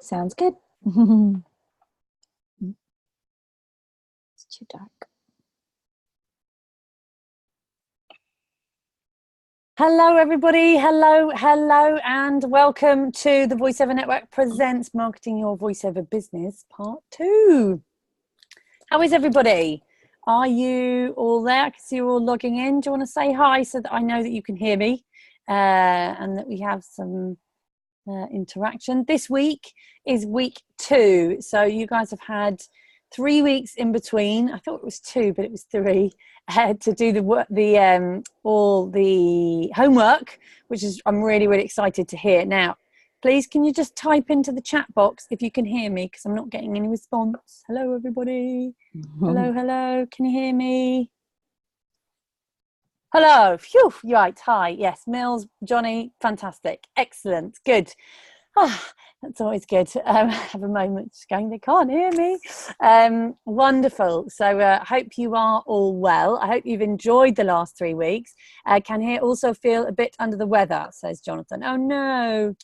Sounds good. It's too dark. Hello, everybody. Hello, and welcome to the Voiceover Network Presents Marketing Your Voiceover Business Part 2. How is everybody? Are you all there? I can see you're all logging in. Do you want to say hi so that I know that you can hear me and that we have some interaction? This week is week 2. So you guys have had 3 weeks in between. I thought it was 2, but it was 3. To do all the homework, which is I'm really excited to hear. Now, please, can you just type into the chat box if you can hear me, because I'm not getting any response. Hello, everybody. Hello. Can you hear me? Hello. Phew. Right. Hi. Yes. Mills, Johnny. Fantastic. Excellent. Good. Oh, that's always good. Have a moment just going, they can't hear me. Wonderful. So hope you are all well. I hope you've enjoyed the last 3 weeks. Can here also feel a bit under the weather, says Jonathan. Oh no.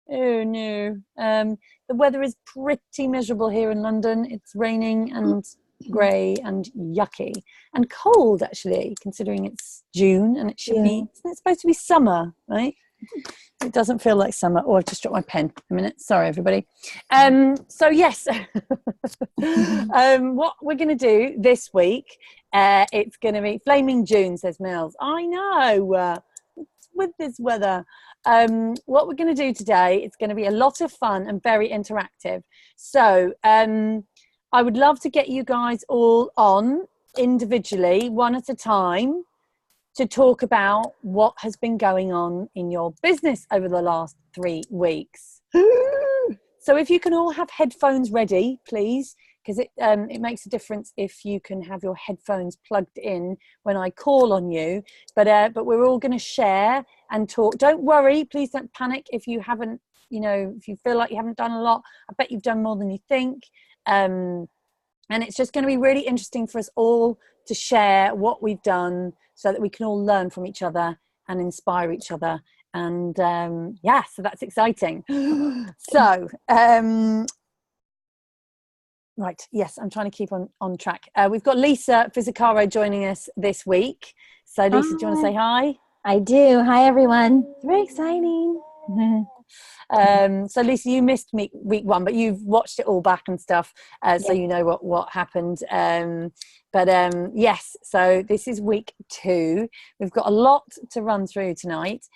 The weather is pretty miserable here in London. It's raining and grey and yucky and cold, actually, considering it's June and it should be, isn't it supposed to be summer, right? It doesn't feel like summer. Oh, I've just dropped my pen. A minute. Sorry, everybody. So yes, what we're going to do this week, it's going to be Flaming June, says Mills. I know, with this weather. What we're going to do today, it's going to be a lot of fun and very interactive. So I would love to get you guys all on individually, one at a time, to talk about what has been going on in your business over the last 3 weeks. So if you can all have headphones ready, please, because it makes a difference if you can have your headphones plugged in when I call on you. But we're all going to share and talk. Don't worry, please don't panic if you haven't, if you feel like you haven't done a lot. I bet you've done more than you think. And it's just going to be really interesting for us all to share what we've done so that we can all learn from each other and inspire each other. And so that's exciting. So, right, yes, I'm trying to keep on track. We've got Lisa Fizicaro joining us this week. So Lisa, do you want to say hi? I do. Hi, everyone. It's very exciting. So Lisa, you missed week 1, but you've watched it all back and stuff, so you know what happened. Yes, so this is week 2. We've got a lot to run through tonight.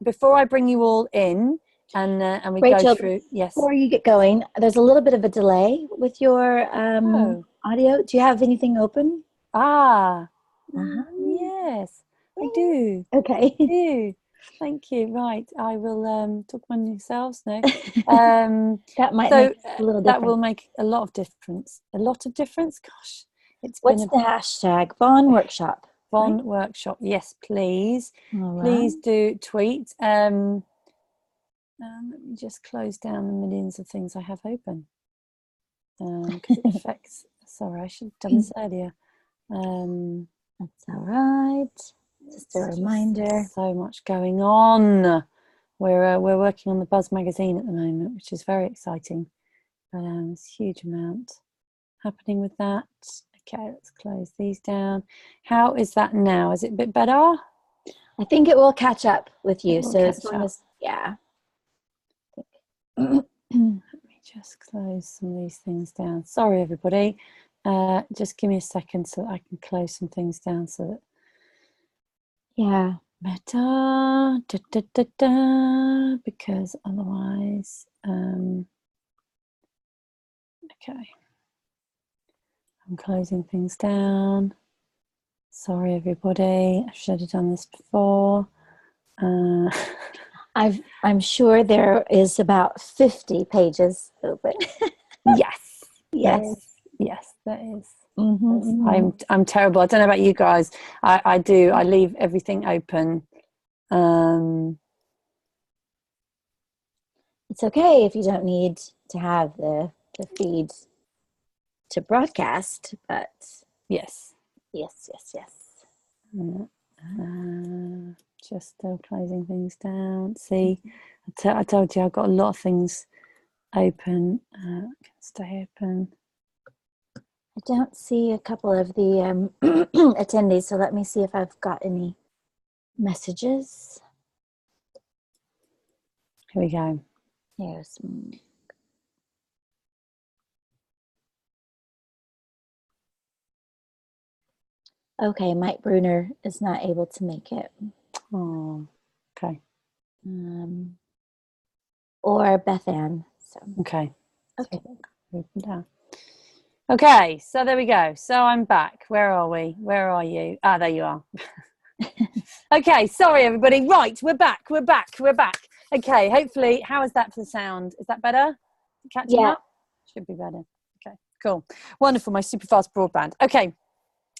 Before I bring you all in and we Rachael, go through, yes. Before you get going, there's a little bit of a delay with your audio. Do you have anything open? Yes, I do. Okay. I do. Thank you. Right, I will talk among yourselves now. That might make a little difference. That will make a lot of difference. A lot of difference. Gosh, What's the hashtag? Von Workshop. Von Workshop. Yes, please. All please right. do tweet. Let me just close down the millions of things I have open. Because it affects. Sorry, I should have done this earlier. That's all right. Just a reminder. So much going on. We're working on the Buzz magazine at the moment, which is very exciting. There's a huge amount happening with that. Okay, let's close these down. How is that now? Is it a bit better? I think it will catch up with you. So as long as, Let me just close some of these things down. Sorry, everybody. Just give me a second so that I can close some things down so that. Better. Because otherwise. Okay. I'm closing things down. Sorry, everybody. I should have done this before. I'm sure there is about 50 pages open. Yes, there is. I'm terrible. I don't know about you guys. I do. I leave everything open. It's okay if you don't need to have the feed to broadcast, but yes. Just still closing things down. See, I told you I've got a lot of things open. Can stay open. I don't see a couple of the attendees, so let me see if I've got any messages. Here we go. Here's okay. Mike Bruner is not able to make it. Oh, okay. Or Beth Ann. So Okay. okay. Okay, so there we go. So I'm back. Where are we? Where are you? Ah, there you are. Okay, sorry everybody. Right, we're back. Okay, hopefully, how is that for the sound? Is that better? Catching up? Should be better. Okay, cool. Wonderful, my super fast broadband. Okay,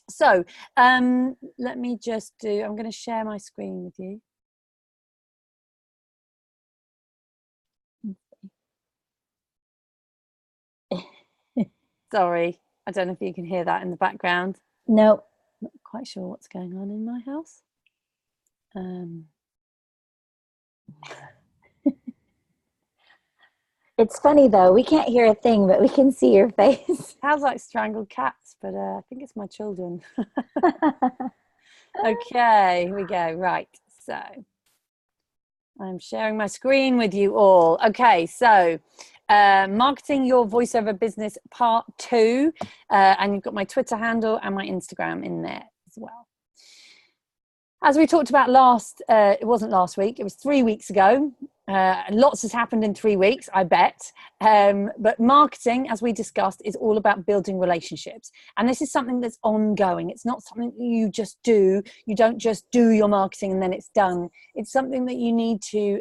so let me just I'm going to share my screen with you. Sorry, I don't know if you can hear that in the background. No. Not quite sure what's going on in my house. It's funny though, we can't hear a thing, but we can see your face. Sounds like strangled cats, but I think it's my children. Okay, here we go. Right, so I'm sharing my screen with you all. Okay, so marketing your voiceover business part 2, and you've got my Twitter handle and my Instagram in there as well. As we talked about it wasn't last week, it was 3 weeks ago. Lots has happened in 3 weeks, I bet. But marketing, as we discussed, is all about building relationships. And this is something that's ongoing. It's not something that you just do. You don't just do your marketing and then it's done. It's something that you need to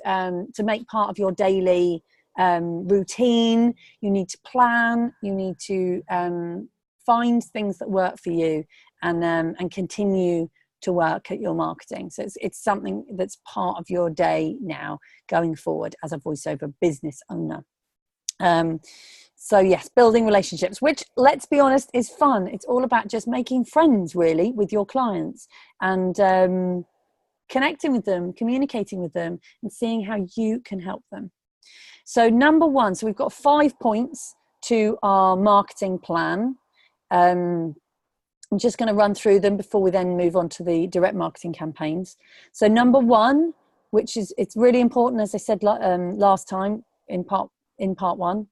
make part of your daily routine. You need to plan. You need to find things that work for you and continue to work at your marketing. So it's something that's part of your day now going forward as a voiceover business owner. So yes, building relationships, which, let's be honest, is fun. It's all about just making friends really with your clients and connecting with them, communicating with them and seeing how you can help them. So number 1, so we've got 5 points to our marketing plan. I'm just going to run through them before we then move on to the direct marketing campaigns. So number 1, which is, it's really important, as I said last time in part 1,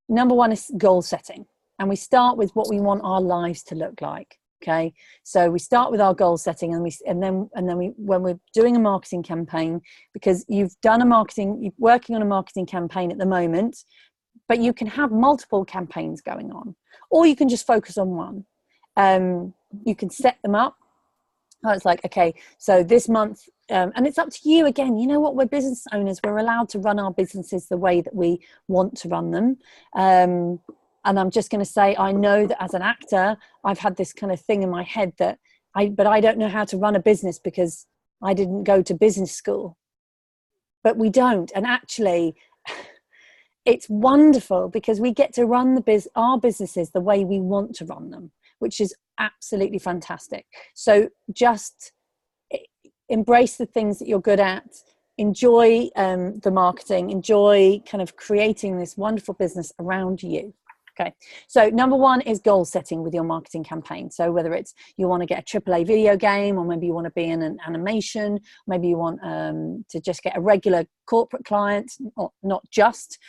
number 1 is goal setting. And we start with what we want our lives to look like. Okay, so we start with our goal setting, and then when we're doing a marketing campaign, because you're working on a marketing campaign at the moment, but you can have multiple campaigns going on, or you can just focus on one. You can set them up. It's like, okay, so this month, and it's up to you again. You know what? We're business owners. We're allowed to run our businesses the way that we want to run them. And I'm just going to say, I know that as an actor, I've had this kind of thing in my head that but I don't know how to run a business because I didn't go to business school. But we don't. And actually, it's wonderful because we get to run our businesses the way we want to run them, which is absolutely fantastic. So just embrace the things that you're good at, enjoy the marketing, enjoy kind of creating this wonderful business around you. Okay, so number 1 is goal setting with your marketing campaign. So whether it's you want to get a AAA video game, or maybe you want to be in an animation, maybe you want to just get a regular corporate client, or not just,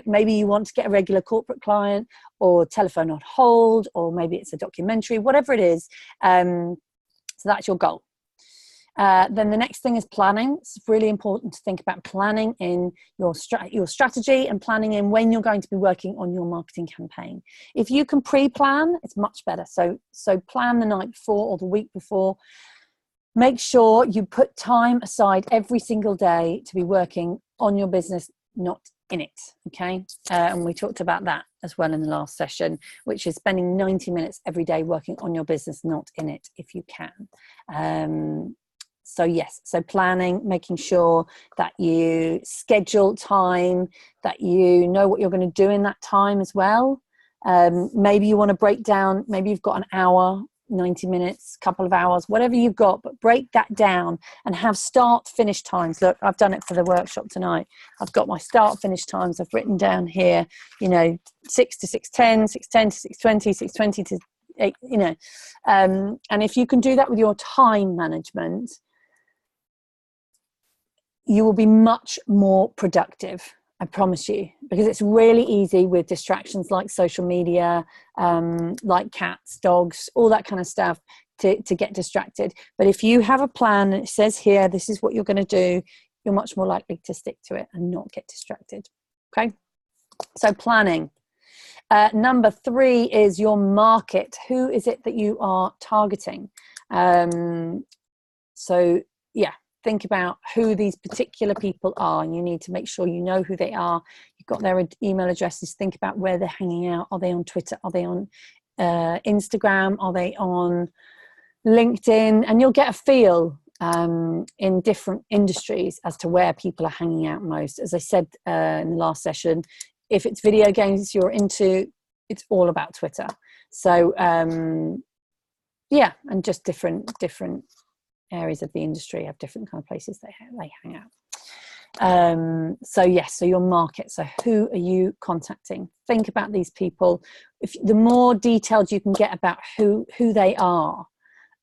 maybe you want to get a regular corporate client or telephone on hold, or maybe it's a documentary, whatever it is. So that's your goal. Then the next thing is planning. It's really important to think about planning in your strategy and planning in when you're going to be working on your marketing campaign. If you can pre-plan, it's much better. So plan the night before or the week before. Make sure you put time aside every single day to be working on your business, not in it. Okay, and we talked about that as well in the last session, which is spending 90 minutes every day working on your business, not in it, if you can. So yes, so planning, making sure that you schedule time, that you know what you're going to do in that time as well. Maybe you want to break down, maybe you've got an hour 90 minutes, couple of hours, whatever you've got, but break that down and have start finish times. Look, I've done it for the workshop tonight. I've got my start finish times. I've written down here, 6 to 6:10, 6:10 to 6:20, 6:20 to 8, and if you can do that with your time management, you will be much more productive. I promise you, because it's really easy with distractions like social media, like cats, dogs, all that kind of stuff to get distracted. But if you have a plan and it says here, this is what you're going to do, you're much more likely to stick to it and not get distracted. Okay. So planning. Number 3 is your market. Who is it that you are targeting? Think about who these particular people are, and you need to make sure you know who they are. You've got their email addresses. Think about where they're hanging out. Are they on Twitter? Are they on Instagram? Are they on LinkedIn? And you'll get a feel in different industries as to where people are hanging out most. As I said in the last session, if it's video games you're into, it's all about Twitter. So and just different areas of the industry have different kind of places they hang out. So your market. So who are you contacting? Think about these people. The more detailed you can get about who they are,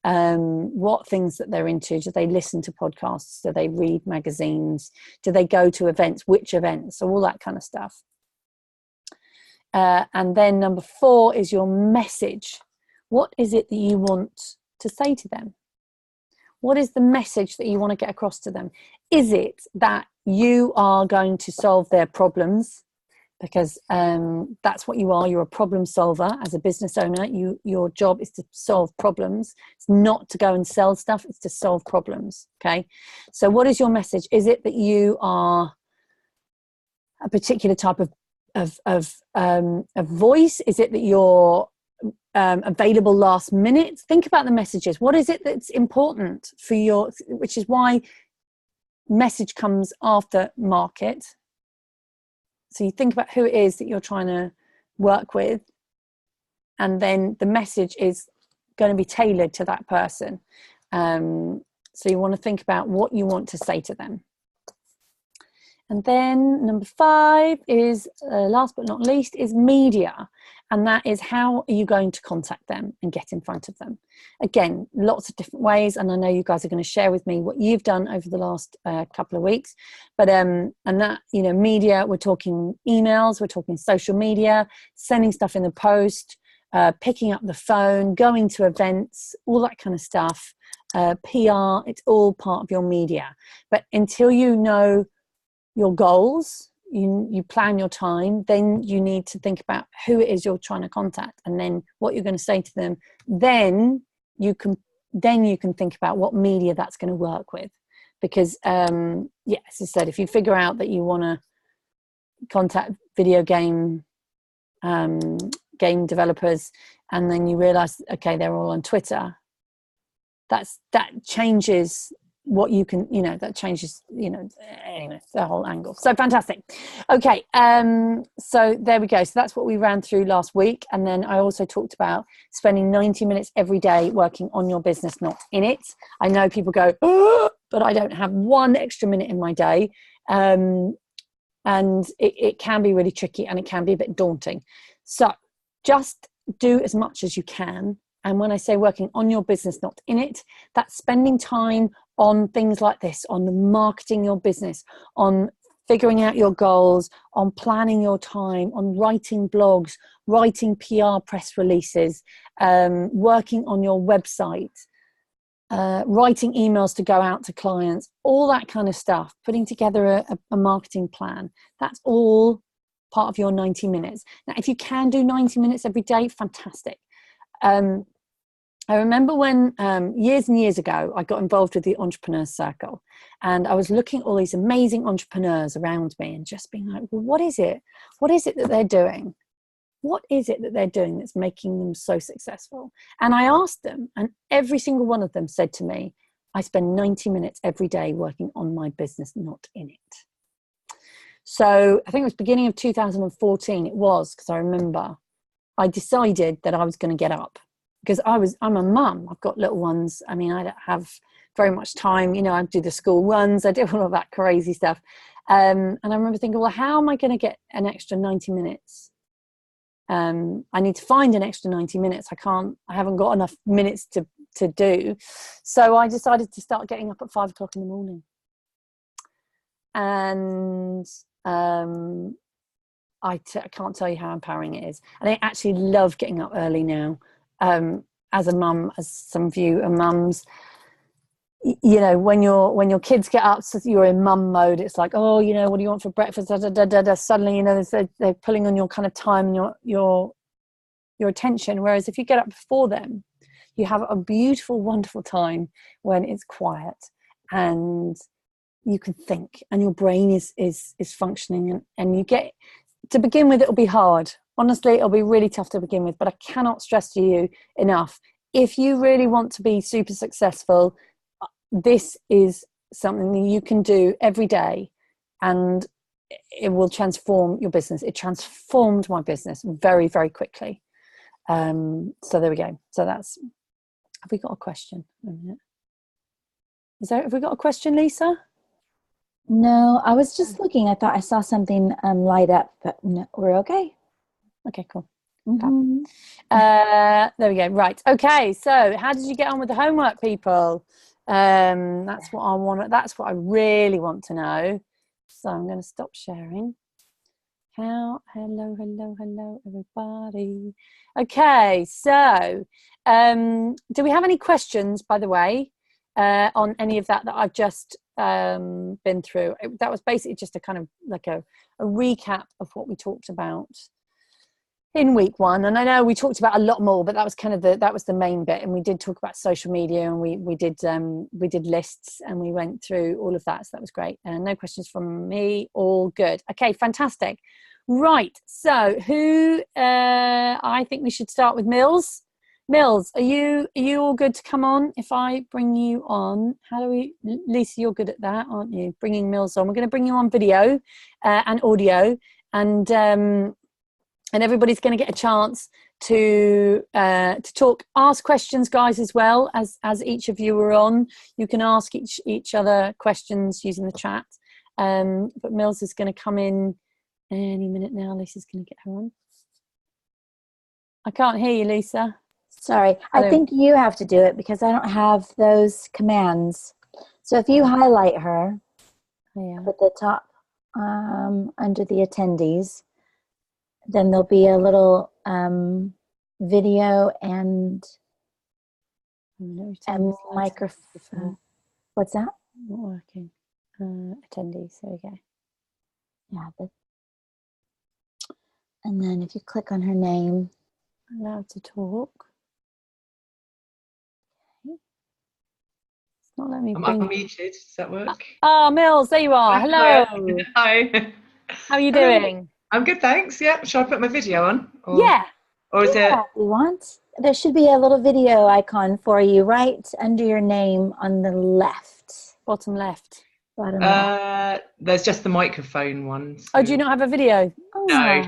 what things that they're into. Do they listen to podcasts? Do they read magazines? Do they go to events? Which events? So all that kind of stuff. And then number 4 is your message. What is it that you want to say to them? What is the message that you want to get across to them? Is it that you are going to solve their problems? Because that's what you are. You're a problem solver as a business owner. Your job is to solve problems. It's not to go and sell stuff. It's to solve problems. Okay. So what is your message? Is it that you are a particular type of voice? Is it that you're available last minute? Think about the messages. What is it that's important for which is why message comes after market. So you think about who it is that you're trying to work with, and then the message is going to be tailored to that person. So you want to think about what you want to say to them. And then number 5 is, last but not least, is media. And that is, how are you going to contact them and get in front of them? Again, lots of different ways. And I know you guys are going to share with me what you've done over the last couple of weeks. But, and that, media, we're talking emails, we're talking social media, sending stuff in the post, picking up the phone, going to events, all that kind of stuff. PR, it's all part of your media. But until you know your goals, you plan your time, then you need to think about who it is you're trying to contact, and then what you're going to say to them. Then you can think about what media that's going to work with, because as I said, if you figure out that you want to contact video game developers, and then you realize, okay, they're all on Twitter, that changes what you can, that changes, anyway, the whole angle. So fantastic. Okay. So there we go. So that's what we ran through last week. And then I also talked about spending 90 minutes every day working on your business, not in it. I know people go, oh, but I don't have one extra minute in my day. And it can be really tricky, and it can be a bit daunting. So just do as much as you can. And when I say working on your business, not in it, that's spending time on things like this, on marketing your business, on figuring out your goals, on planning your time, on writing blogs, writing PR press releases, working on your website, writing emails to go out to clients, all that kind of stuff, putting together a marketing plan. That's all part of your 90 minutes. Now, if you can do 90 minutes every day, fantastic. I remember when years and years ago, I got involved with the Entrepreneur Circle, and I was looking at all these amazing entrepreneurs around me and just being like, well, what is it? What is it that they're doing? What is it that they're doing that's making them so successful? And I asked them, and every single one of them said to me, I spend 90 minutes every day working on my business, not in it. So I think it was beginning of 2014. It was, because I remember I decided that I was going to get up because I'm a mum. I've got little ones. I mean, I don't have very much time. You know, I do the school runs. I do all of that crazy stuff. And I remember thinking, well, how am I going to get an extra 90 minutes? I need to find an extra 90 minutes. I haven't got enough minutes to do. So I decided to start getting up at 5 o'clock in the morning. And I can't tell you how empowering it is. And I actually love getting up early now. As a mum, as some of you are mums, you know, when your kids get up, so you're in mum mode. It's like, oh, you know, what do you want for breakfast? Da, da, da, da, da. Suddenly, you know, they're pulling on your kind of time and your attention. Whereas if you get up before them, you have a beautiful, wonderful time when it's quiet and you can think and your brain is functioning, and you get, to begin with, it'll be hard. Honestly, it'll be really tough to begin with, but I cannot stress to you enough, if you really want to be super successful, this is something that you can do every day, and it will transform your business. It transformed my business very, very quickly. So there we go. So that's, have we got a question? Have we got a question, Lisa? No, I was just looking. I thought I saw something light up, but no, we're okay. Okay, cool. Mm-hmm. There we go. Right. Okay. So how did you get on with the homework, people? That's what I want. That's what I really want to know. So I'm going to stop sharing. Hello, everybody. Okay. So, do we have any questions, by the way, on any of that I've just been through? That was basically just a kind of like a recap of what we talked about in week 1, and I know we talked about a lot more, but that was kind of that was the main bit. And we did talk about social media, and we did lists, and we went through all of that, so that was great. And no questions from me, all good. Okay, fantastic. Right, so who I think we should start with Mills. Mills, are you all good to come on if I bring you on? How do we, Lisa, you're good at that, aren't you, bringing Mills on? We're going to bring you on video and audio, and everybody's going to get a chance to talk, ask questions, guys, as well as each of you are on. You can ask each other questions using the chat. But Mills is going to come in any minute now. Lisa's going to get her on. I can't hear you, Lisa. Sorry, I think you have to do it because I don't have those commands. So if you highlight her at the top under the attendees, then there'll be a little video and microphone. What's that? Not working. Attendees, there we go. Yeah. And then if you click on her name. Allowed to talk. Okay. It's not letting me bring... I'm unmuted. Does that work? Oh, Mills, there you are. Hello. Hi. How are you doing? I'm good, thanks. Yeah. Shall I put my video on? Yeah. Or is it? If you want. There should be a little video icon for you right under your name on the left. Bottom left. Bottom left. There's just the microphone one. So. Oh, do you not have a video? No.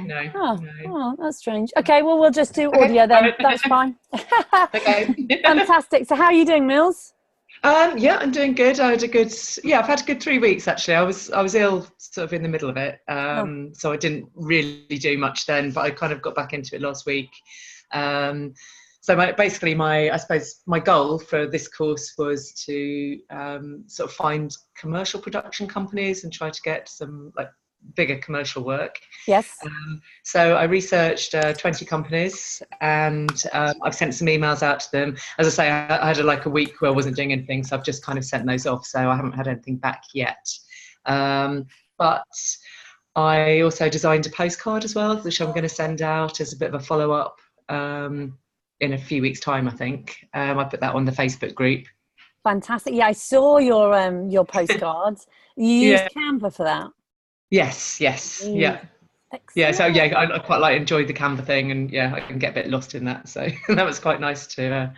Oh, that's strange. Okay, well, we'll just do audio then. Right. That's fine. Okay. Fantastic. So how are you doing, Mills? Yeah, I'm doing good. I've had a good 3 weeks actually. I was ill sort of in the middle of it. So I didn't really do much then, but I kind of got back into it last week. So I suppose my goal for this course was to sort of find commercial production companies and try to get some like bigger commercial work. Yes. So I researched 20 companies and I've sent some emails out to them. As I say, I had a week where I wasn't doing anything, so I've just kind of sent those off. So I haven't had anything back yet. But I also designed a postcard as well, which I'm going to send out as a bit of a follow-up in a few weeks' time, I think. I put that on the Facebook group. Fantastic. Yeah, I saw your postcards. You used Canva for that? Yes. Yeah. Excellent. Yeah, so I quite enjoyed the Canva thing, and I can get a bit lost in that. So that was quite nice to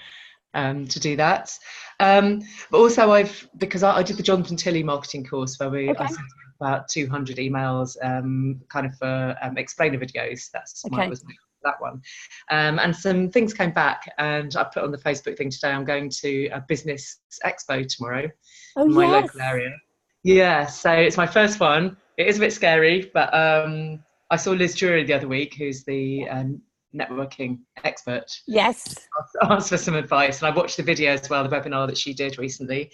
do that. But also because I did the Jonathan Tilley marketing course where I sent about 200 emails kind of for explainer videos. That's was that one. And some things came back, and I put on the Facebook thing today, I'm going to a business expo tomorrow in my local area. Yeah, so it's my first one. It is a bit scary, but I saw Liz Drury the other week, who's the networking expert. Yes. Asked for some advice, and I watched the video as well, the webinar that she did recently.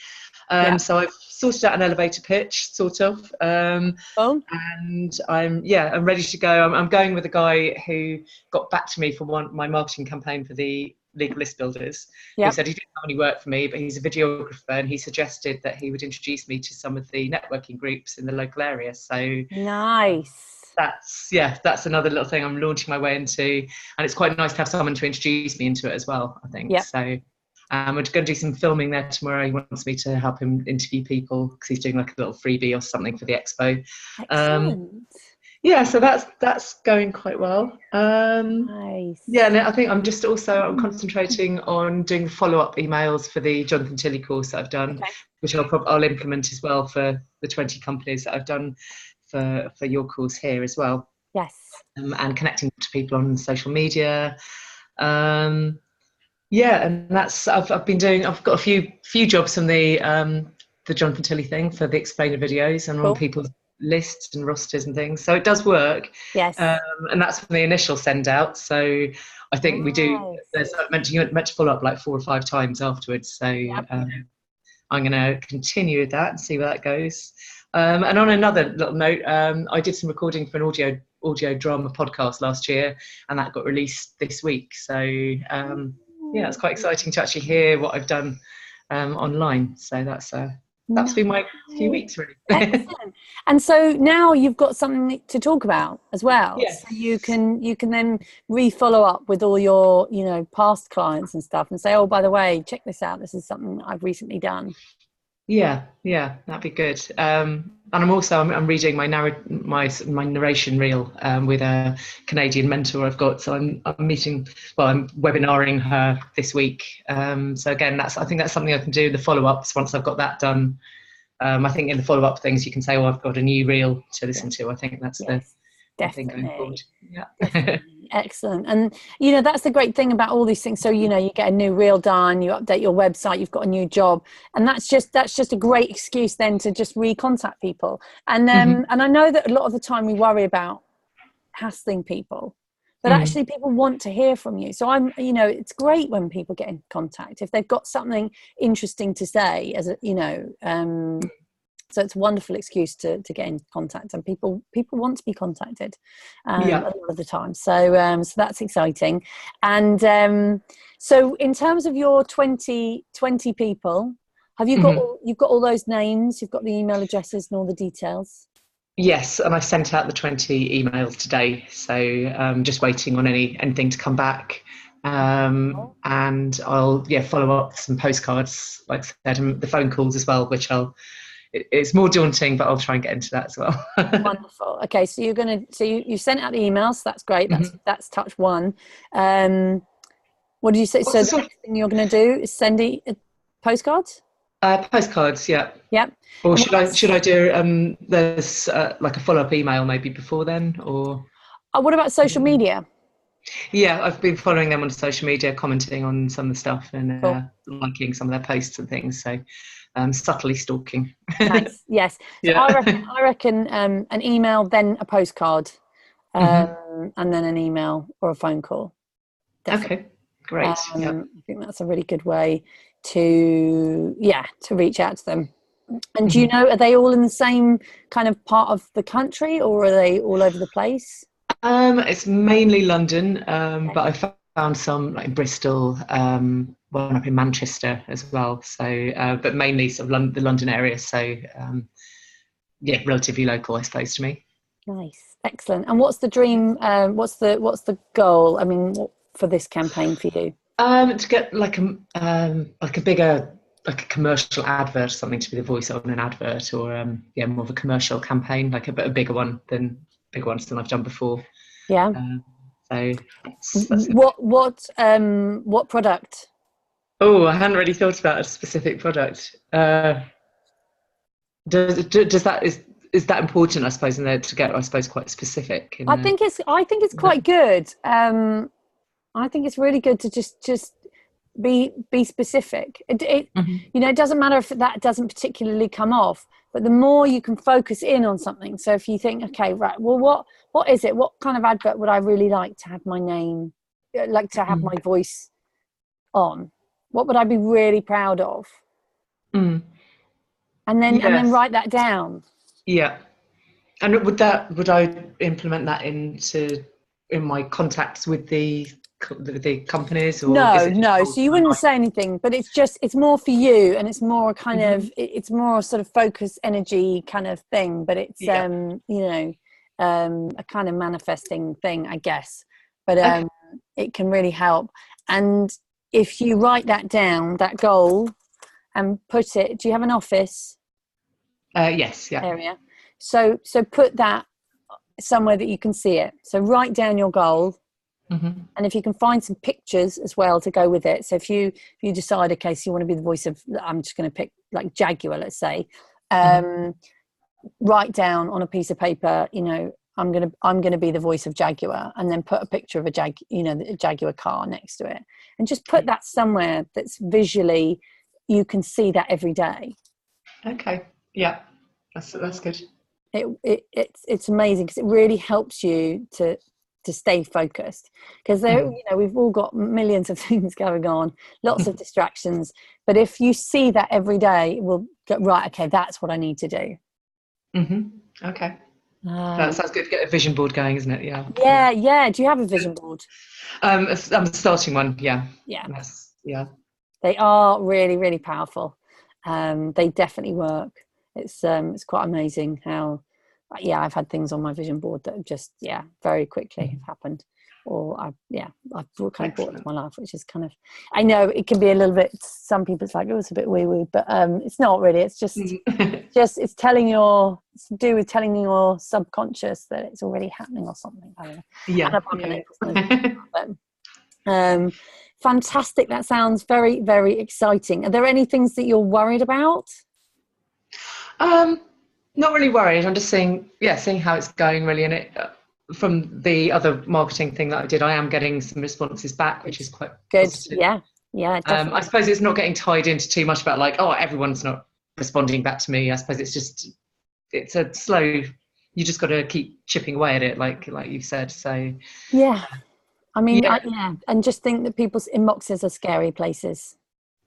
So I've sorted out an elevator pitch, sort of, and I'm ready to go. I'm going with a guy who got back to me for my marketing campaign for the Legal List Builders. He said he didn't have any work for me, but he's a videographer, and he suggested that he would introduce me to some of the networking groups in the local area. So nice. That's another little thing I'm launching my way into, and it's quite nice to have someone to introduce me into it as well, I think. So we're going to do some filming there tomorrow. He wants me to help him interview people because he's doing like a little freebie or something for the expo. Excellent. So that's going quite well. Nice. And I think I'm concentrating on doing the follow-up emails for the Jonathan Tilley course that I've done, which I'll implement as well for the 20 companies that I've done for your course here as well. Yes. And connecting to people on social media. And that's I've got a few jobs on the Jonathan Tilley thing for the explainer videos, and on people's lists and rosters and things. So it does work. Yes. And that's from the initial send out. So I think we do. There's meant to follow up like 4 or 5 times afterwards. So I'm going to continue with that and see where that goes. And on another little note, I did some recording for an audio drama podcast last year, and that got released this week. So it's quite exciting to actually hear what I've done online. So that's been my few weeks, really. Excellent. And so now you've got something to talk about as well. Yes. So you can then re-follow up with all your past clients and stuff, and say, oh, by the way, check this out. This is something I've recently done. Yeah, that'd be good. And I'm reading my narration reel with a Canadian mentor I've got. So I'm webinaring her this week. So again, I think that's something I can do in the follow-ups once I've got that done. I think in the follow-up things you can say, I've got a new reel to listen to. I think that's the thing going forward. Yeah. Excellent. And that's the great thing about all these things. So you get a new reel done, you update your website, you've got a new job, and that's just a great excuse then to just recontact people. And and I know that a lot of the time we worry about hassling people, but actually people want to hear from you. So it's great when people get in contact if they've got something interesting to say, so it's a wonderful excuse to get in contact, and people want to be contacted a lot of the time. So that's exciting. And so in terms of your 20 people, have you got you've got all those names, you've got the email addresses and all the details? Yes, and I sent out the 20 emails today. So I'm just waiting on anything to come back. And I'll follow up with some postcards, like I said, and the phone calls as well, which it's more daunting, but I'll try and get into that as well. Wonderful. Okay, so you sent out the emails. So that's great. That's touch one. What did you say? So the next thing you're going to do is send postcards? Postcards, yeah. Yep. Or should I do there's like a follow-up email maybe before then, or? What about social media? Yeah, I've been following them on social media, commenting on some of the stuff and liking some of their posts and things. So subtly stalking. Nice. Yes. So yeah. I reckon an email, then a postcard, and then an email or a phone call. Definitely. Okay, great. I think that's a really good way to reach out to them. And do you know, are they all in the same kind of part of the country, or are they all over the place? It's mainly London, but I found some like in Bristol, one up in Manchester as well. So, but mainly sort of the London area. So, relatively local, I suppose, to me. Nice, excellent. And what's the dream? What's the goal? I mean, for this campaign for you? To get like a bigger, like a commercial advert, something to be the voice on an advert, or more of a commercial campaign, like a bigger ones than I've done before. Yeah. So what product? Oh, I hadn't really thought about a specific product. Does that is that important, I suppose, in there to get, I suppose, quite specific? I think it's quite good. I think it's really good to just be specific. It you know, it doesn't matter if that doesn't particularly come off, but the more you can focus in on something. So if you think, okay, right, well, what is it? What kind of advert would I really like to have my name, like to have my voice on? What would I be really proud of? And then write that down. Yeah. And would I implement that in my contacts with the companies, or no, so you wouldn't say anything, but it's more for you, and it's more kind of it's more sort of focus energy kind of thing, but it's you know, a kind of manifesting thing, I guess, but it can really help. And if you write that down, that goal, and put it, do you have an office yes, yeah, area? So put that somewhere that you can see it. So write down your goal, and if you can find some pictures as well to go with it. So if you decide, okay, so you want to be the voice of, I'm just going to pick like Jaguar, let's say, write down on a piece of paper, you know, I'm gonna be the voice of Jaguar, and then put a picture of a Jaguar car next to it, and just put that somewhere that's visually, you can see that every day. Okay, yeah, that's good. It's amazing, because it really helps you to stay focused, because there, you know, we've all got millions of things going on, lots of distractions, but if you see that every day, it will go, right, okay, that's what I need to do. Okay, that sounds good. Get a vision board going, isn't it? Yeah. Do you have a vision board? I'm starting one. Yeah. They are really, really powerful. They definitely work. It's quite amazing how, I've had things on my vision board that have just, very quickly have happened. Or I've kind of brought it to my life, which is kind of, I know it can be a little bit, some people it's like, oh, it's a bit woo-woo, but it's not really. It's just, it's telling to do with telling your subconscious that it's already happening or something. I don't know. Fantastic. That sounds very, very exciting. Are there any things that you're worried about? Not really worried. I'm just seeing how it's going, really. And it, from the other marketing thing that I did, I am getting some responses back, which is quite good. Positive. Yeah. Definitely. I suppose it's not getting tied into too much about like, oh, everyone's not responding back to me. I suppose it's a slow. You just got to keep chipping away at it, like you've said. So yeah, I mean, and just think that people's inboxes are scary places.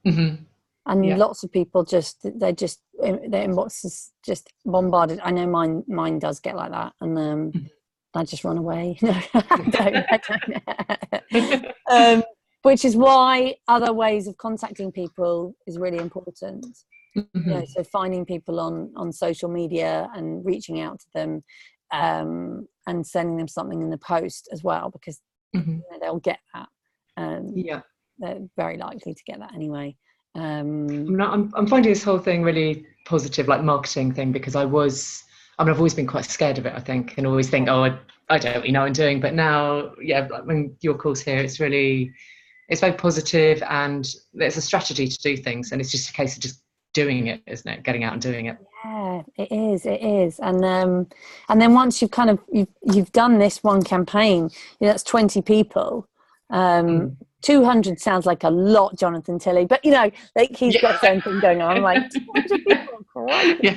And lots of people their inbox is just bombarded. I know mine does get like that, and I just run away. No, I don't. Which is why other ways of contacting people is really important. You know, so finding people on social media and reaching out to them, and sending them something in the post as well, because you know, they'll get that. They're very likely to get that anyway. I'm finding this whole thing really positive, like marketing thing, because I've always been quite scared of it, I think, and always think, oh, I don't really know what I'm doing. But now, when your course here, it's very positive, and there's a strategy to do things, and it's just a case of just doing it, isn't it? Getting out and doing it. Yeah, it is. And then once you've done this one campaign, you know, that's 20 people. 200 sounds like a lot, Jonathan Tilley, but you know, like he's got his own thing going on. I'm like, 200 people, great.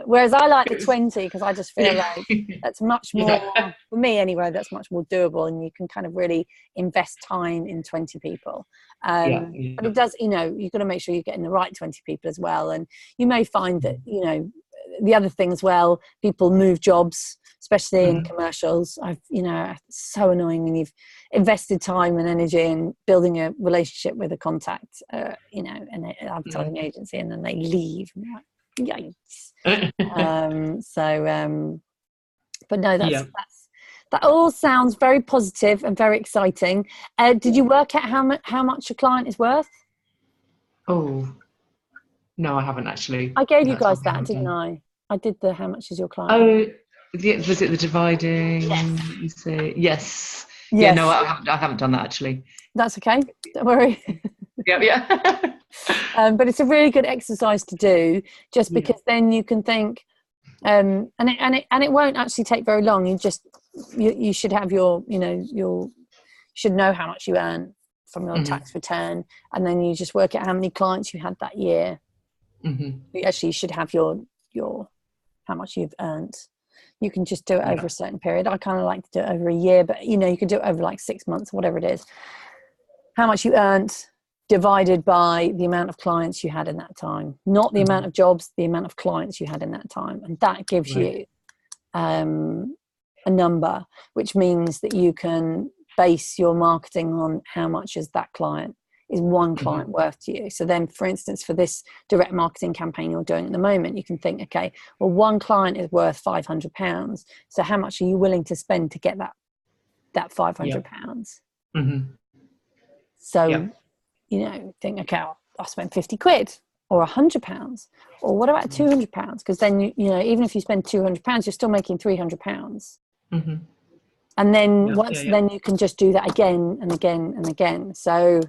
Whereas I like the 20, because I just feel like that's much more, for me anyway, that's much more doable, and you can kind of really invest time in 20 people. But it does, you know, you've got to make sure you're getting the right 20 people as well. And you may find that, you know, the other thing as well, people move jobs, especially in commercials. It's so annoying when you've invested time and energy in building a relationship with a contact, you know, an advertising agency, and then they leave. And you're like, yikes. But no, that all sounds very positive and very exciting. Did you work out how much your client is worth? Oh, no, I haven't actually. I gave you guys that, didn't I? I did the how much is your client? Oh, was it the dividing? Yes. You say yes. Yeah, no, I haven't done that actually. That's okay. Don't worry. Yeah. But it's a really good exercise to do, just because then you can think, it won't actually take very long. You should have your, you should know how much you earn from your tax return, and then you just work out how many clients you had that year. You actually should have your how much you've earned. You can just do it over a certain period. I kind of like to do it over a year, but you can do it over like 6 months, whatever it is. How much you earned divided by the amount of clients you had in that time, not the amount of jobs, the amount of clients you had in that time. And that gives you a number, which means that you can base your marketing on how much is that client, is one client worth to you. So then, for instance, for this direct marketing campaign you're doing at the moment, you can think, okay, well, one client is worth £500. So how much are you willing to spend to get that £500? So, think, okay, I'll spend 50 quid or £100, or what about £200? Because then, even if you spend £200, you're still making £300. And then then you can just do that again and again and again. So,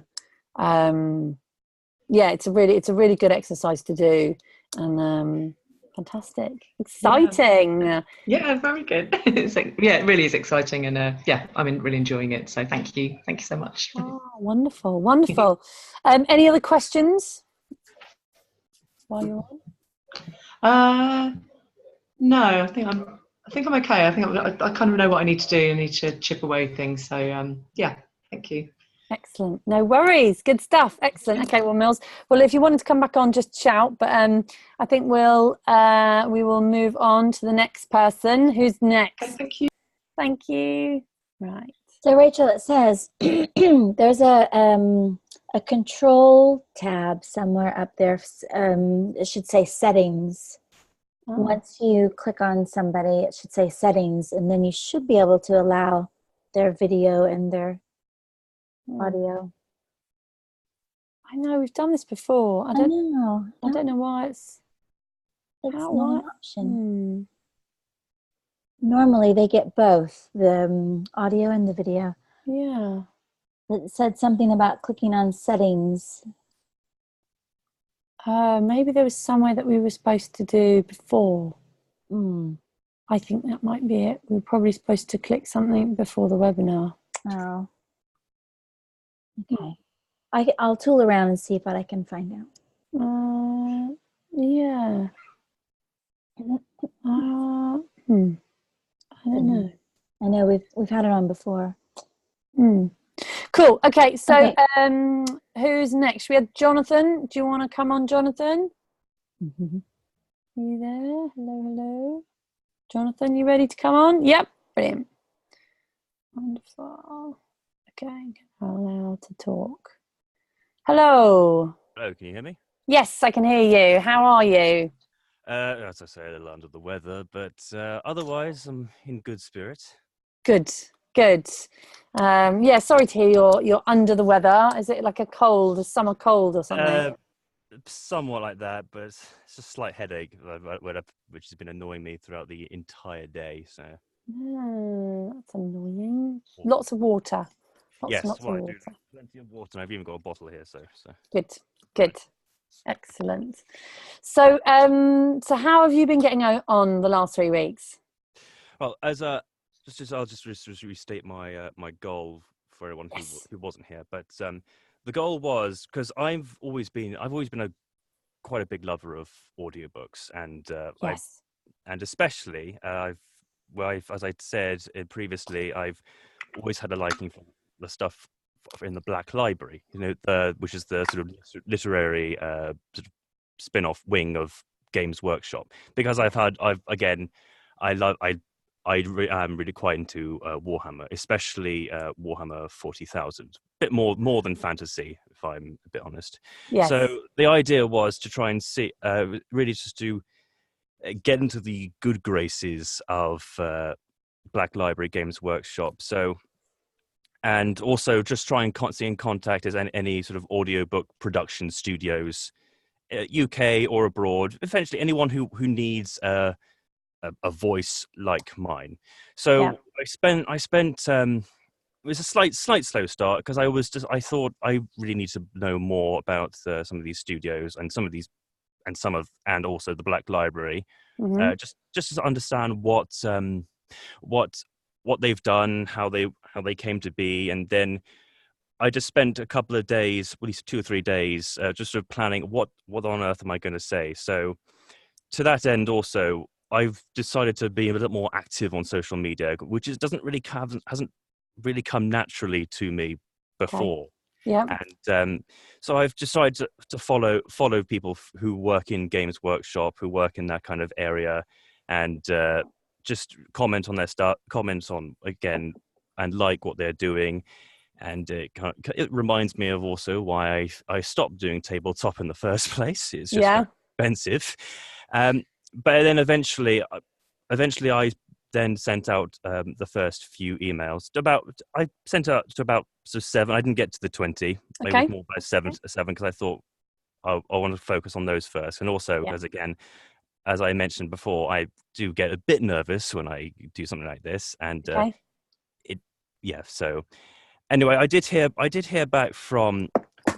it's a really good exercise to do, and fantastic, exciting. Very good. It's it really is exciting, and I'm really enjoying it. So thank you so much. Oh, wonderful. Any other questions while you're on? No, I think I'm okay. I think I kind of know what I need to do. I need to chip away things. So thank you. Excellent. No worries. Good stuff. Excellent. Okay, well, Mills. Well, if you wanted to come back on, just shout. But I think we will move on to the next person. Who's next? Okay, thank you. Thank you. Right. So Rachel, it says there's a control tab somewhere up there. It should say settings. Once you click on somebody, it should say settings, and then you should be able to allow their video and their audio. I know we've done this before. I don't know why it's not an option. Normally they get both the audio and the video. Yeah. It said something about clicking on settings. Maybe there was somewhere that we were supposed to do before. I think that might be it. We were probably supposed to click something before the webinar. Oh. Okay. I'll tool around and see if I can find out. Yeah. I don't know. I know we've had it on before. Cool. Okay, so who's next? We had Jonathan. Do you want to come on, Jonathan? Are you there? Hello. Jonathan, you ready to come on? Yep. Brilliant. Wonderful. Okay, allowed to talk. Hello. Hello, can you hear me? Yes, I can hear you. How are you? As I say, a little under the weather, but otherwise I'm in good spirits. Good. Sorry to hear you're under the weather. Is it like a summer cold or something? Somewhat like that, but it's a slight headache, which has been annoying me throughout the entire day. So that's annoying. Lots of water. Lots of water. Plenty of water. And I've even got a bottle here. So good. Excellent. So how have you been getting on the last 3 weeks? Well, I'll just restate my my goal for everyone who wasn't here. But the goal was, because I've always been quite a big lover of audiobooks, and especially as I said previously, I've always had a liking for the stuff in the Black Library, which is the sort of literary sort of spin-off wing of Games Workshop, because I'm really quite into Warhammer, especially Warhammer 40,000. A bit more than fantasy, if I'm a bit honest. Yes. So the idea was to try and see, really just to get into the good graces of Black Library Games Workshop. And also just try and stay in contact as any sort of audiobook production studios, UK or abroad, eventually anyone who needs a voice like mine. So I spent it was a slight slow start, because I thought I really need to know more about some of these studios and some of these and also the Black Library, Mm-hmm. just to understand what they've done, how they came to be, and then I just spent a couple of days, at least 2 or 3 days, just sort of planning what on earth am I going to say. So to that end, also, I've decided to be a little more active on social media, which hasn't really come naturally to me before. Okay. Yeah. And so I've decided to follow people who work in Games Workshop, who work in that kind of area, and just comment on their stuff, comment on again, and like what they're doing. And it reminds me of also why I stopped doing tabletop in the first place. It's just very expensive. But then eventually I then sent out the first few emails. I sent out to about 7. I didn't get to the 20. Okay. Maybe more by 7 because I thought I want to focus on those first. And also, as I mentioned before, I do get a bit nervous when I do something like this. And so anyway, I did hear back from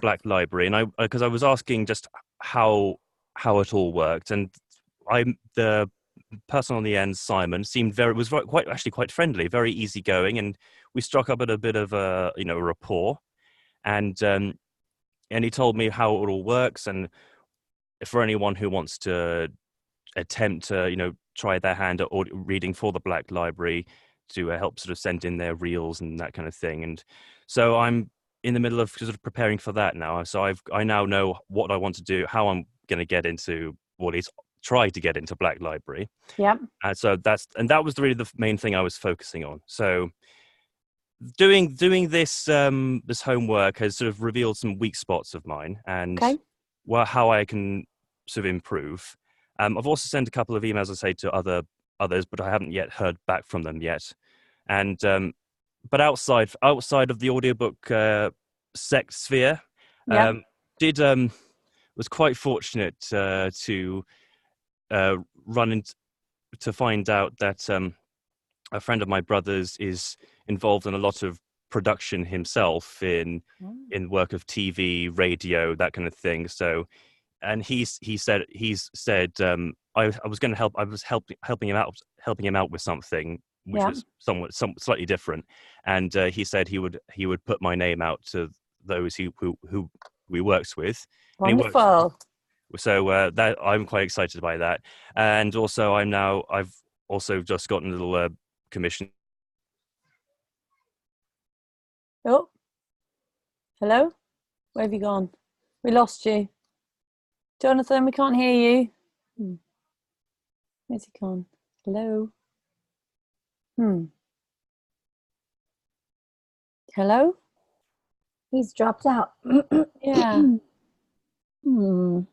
Black Library, and because I was asking just how it all worked, and the person on the end, Simon, was quite friendly, very easygoing, and we struck up a bit of a rapport, and he told me how it all works, and for anyone who wants to attempt to try their hand at reading for the Black Library, to help sort of send in their reels and that kind of thing. And so I'm in the middle of sort of preparing for that now. So I now know what I want to do, how I'm going to get into, or at least try to get into Black Library. Yeah. So that was really the main thing I was focusing on. So doing this this homework has sort of revealed some weak spots of mine, and how I can sort of improve. I've also sent a couple of emails, I say, to others, but I haven't yet heard back from them yet. And but outside of the audiobook sect sphere, was quite fortunate to run into to find out that a friend of my brother's is involved in a lot of production himself in work of TV, radio, that kind of thing. So, and he said I was going to help. I was helping him out with something which was slightly different, and he said he would put my name out to those who we works with. Wonderful. So that I'm quite excited by that, and also I've also just gotten a little commission. Oh, hello, where have you gone? We lost you, Jonathan. We can't hear you. Where's he gone? Hello. Hello. He's dropped out. Yeah. Where'd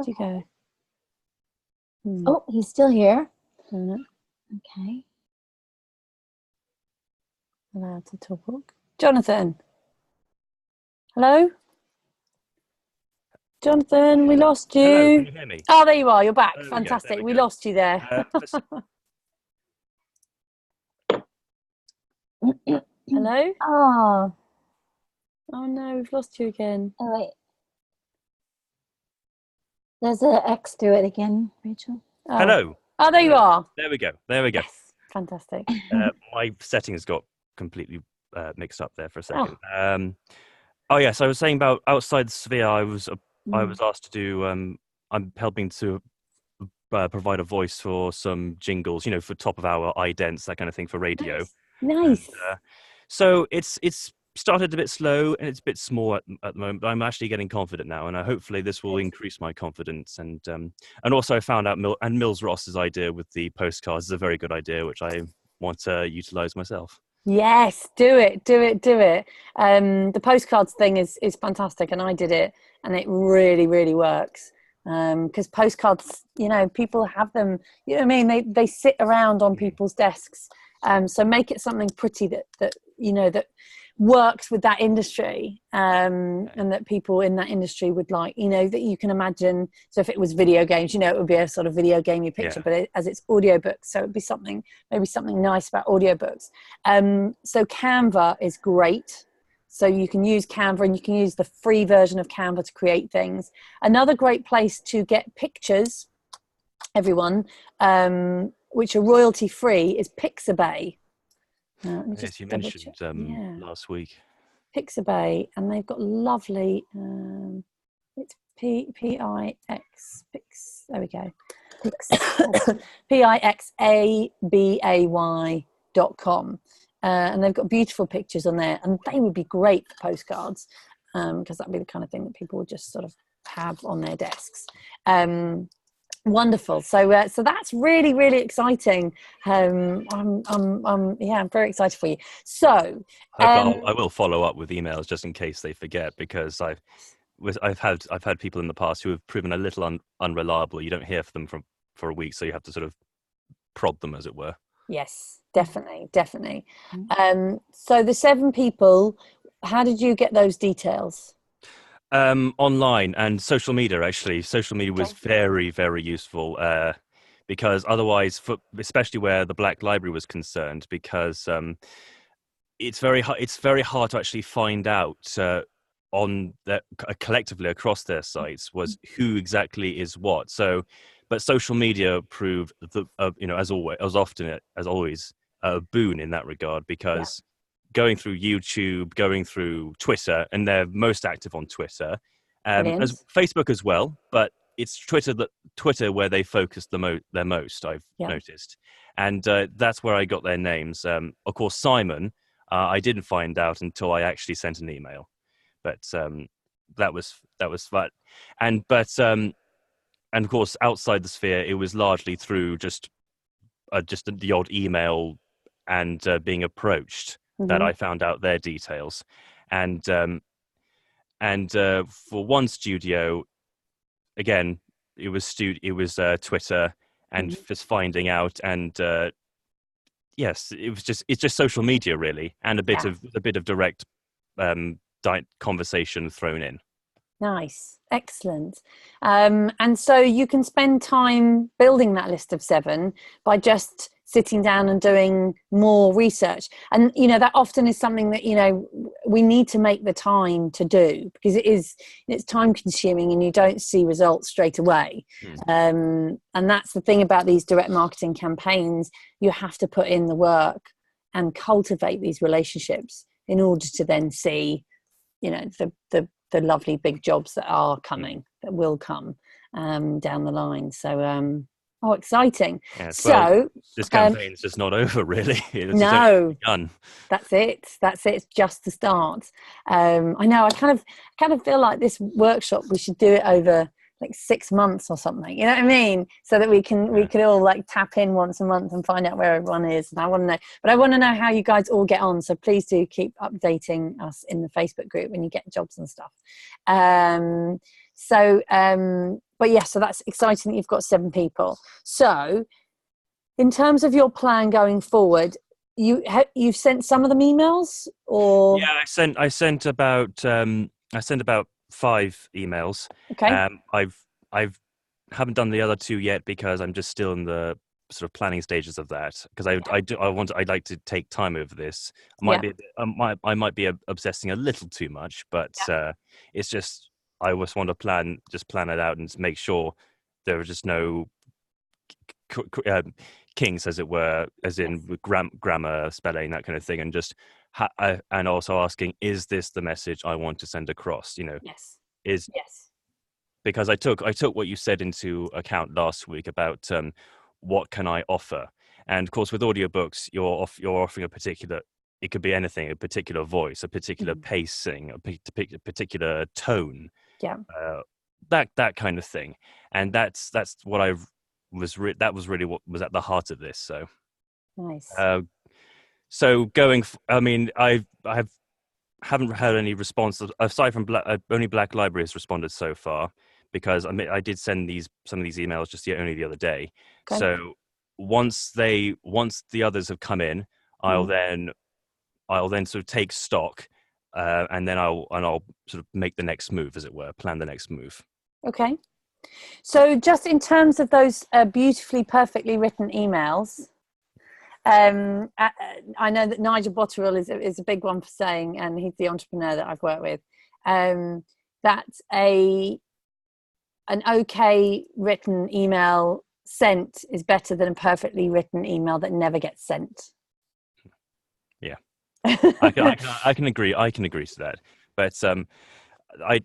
you go? Oh, he's still here. Okay. Allowed to talk. Jonathan. Hello? Jonathan, we lost you. Hello, can you hear me? Oh, there you are. You're back. There Fantastic. we We lost you there. Hello? Oh. Oh, no, we've lost you again. Oh, wait. There's an X to it again, Rachel. Oh. Hello. Oh, there you are. There we go. Yes. Fantastic. My settings got completely mixed up there for a second. Yes, I was saying about outside the sphere. I was asked to do. I'm helping to provide a voice for some jingles, for top of hour, idents, that kind of thing for radio. Nice. And, so it's started a bit slow and it's a bit small at the moment, but I'm actually getting confident now, and hopefully this will increase my confidence. And also I found out Mills Ross's idea with the postcards is a very good idea, which I want to utilize myself. Yes, do it. The postcards thing is fantastic, and I did it, and it really, really works. Because postcards, people have them. You know what I mean? They sit around on people's desks. So make it something pretty that that works with that industry, and that people in that industry would like. That you can imagine. So if it was video games, it would be a sort of video gamey picture, but as it's audiobooks, so it'd be maybe something nice about audiobooks. So Canva is great So you can use Canva, and you can use the free version of Canva to create things. Another great place to get pictures, everyone, which are royalty free, is Pixabay. As you mentioned last week. Pixabay, and they've got lovely, it's P-I-X, Pix, there we go. Pixabay.com. And they've got beautiful pictures on there, and they would be great for postcards, because that'd be the kind of thing that people would just sort of have on their desks. Wonderful. So that's really, really exciting. I'm very excited for you. So I will follow up with emails just in case they forget, because I've had people in the past who have proven a little unreliable. You don't hear from them for a week, so you have to sort of prod them, as it were. Yes, definitely. So the 7 people, how did you get those details? Online and social media. Actually, social media was very, very useful, because otherwise, especially where the Black Library was concerned, because it's very hard to actually find out on collectively across their sites was who exactly is what. So, but social media proved as always a boon in that regard, because going through YouTube, going through Twitter, and they're most active on Twitter, as Facebook as well, but it's Twitter where they focus their most, I've noticed. And that's where I got their names. Of course, Simon, I didn't find out until I actually sent an email, but that was fun. And of course, outside the sphere, it was largely through just the odd email and being approached that I found out their details. And for one studio, again, it was Twitter and just finding out, and yes, it's just social media really, and a bit of direct conversation thrown in. Nice, excellent. And so you can spend time building that list of 7 by just sitting down and doing more research. And, that often is something that, we need to make the time to do, because it's time consuming and you don't see results straight away. And that's the thing about these direct marketing campaigns. You have to put in the work and cultivate these relationships in order to then see, the lovely big jobs that will come down the line. So, exciting. Yes, so this campaign is just not over, really. No, done. That's it. It's just the start. I know. I kind of feel like this workshop, we should do it over like 6 months or something. You know what I mean? So that we could all like tap in once a month and find out where everyone is. And I want to know how you guys all get on. So please do keep updating us in the Facebook group when you get jobs and stuff. But yeah, so that's exciting that you've got 7 people. So in terms of your plan going forward, you've sent some of them emails, or? Yeah, I sent about 5 emails. Okay. I've haven't done the other 2 yet because I'm just still in the sort of planning stages of that, because I'd like to take time over this. I might be obsessing a little too much, but it's just I always want to plan it out and make sure there are just no kinks, as it were, as in with grammar, spelling, that kind of thing, and just and also asking, is this the message I want to send across? Yes. Because I took what you said into account last week about what can I offer, and of course with audiobooks you're offering a particular. It could be anything, a particular voice, a particular pacing, a particular tone, that kind of thing, and that's what that was really what was at the heart of this. So nice. So I haven't had any response aside from only Black Library has responded so far, because I did send some of these emails just only the other day. Okay. So once the others have come in, I'll then sort of take stock, and then I'll sort of make the next move, as it were, plan the next move. Okay. So just in terms of those beautifully, perfectly written emails, I know that Nigel Botterill is a big one for saying, and he's the entrepreneur that I've worked with, that an okay written email sent is better than a perfectly written email that never gets sent. Yeah, I can agree. I can agree to that. But I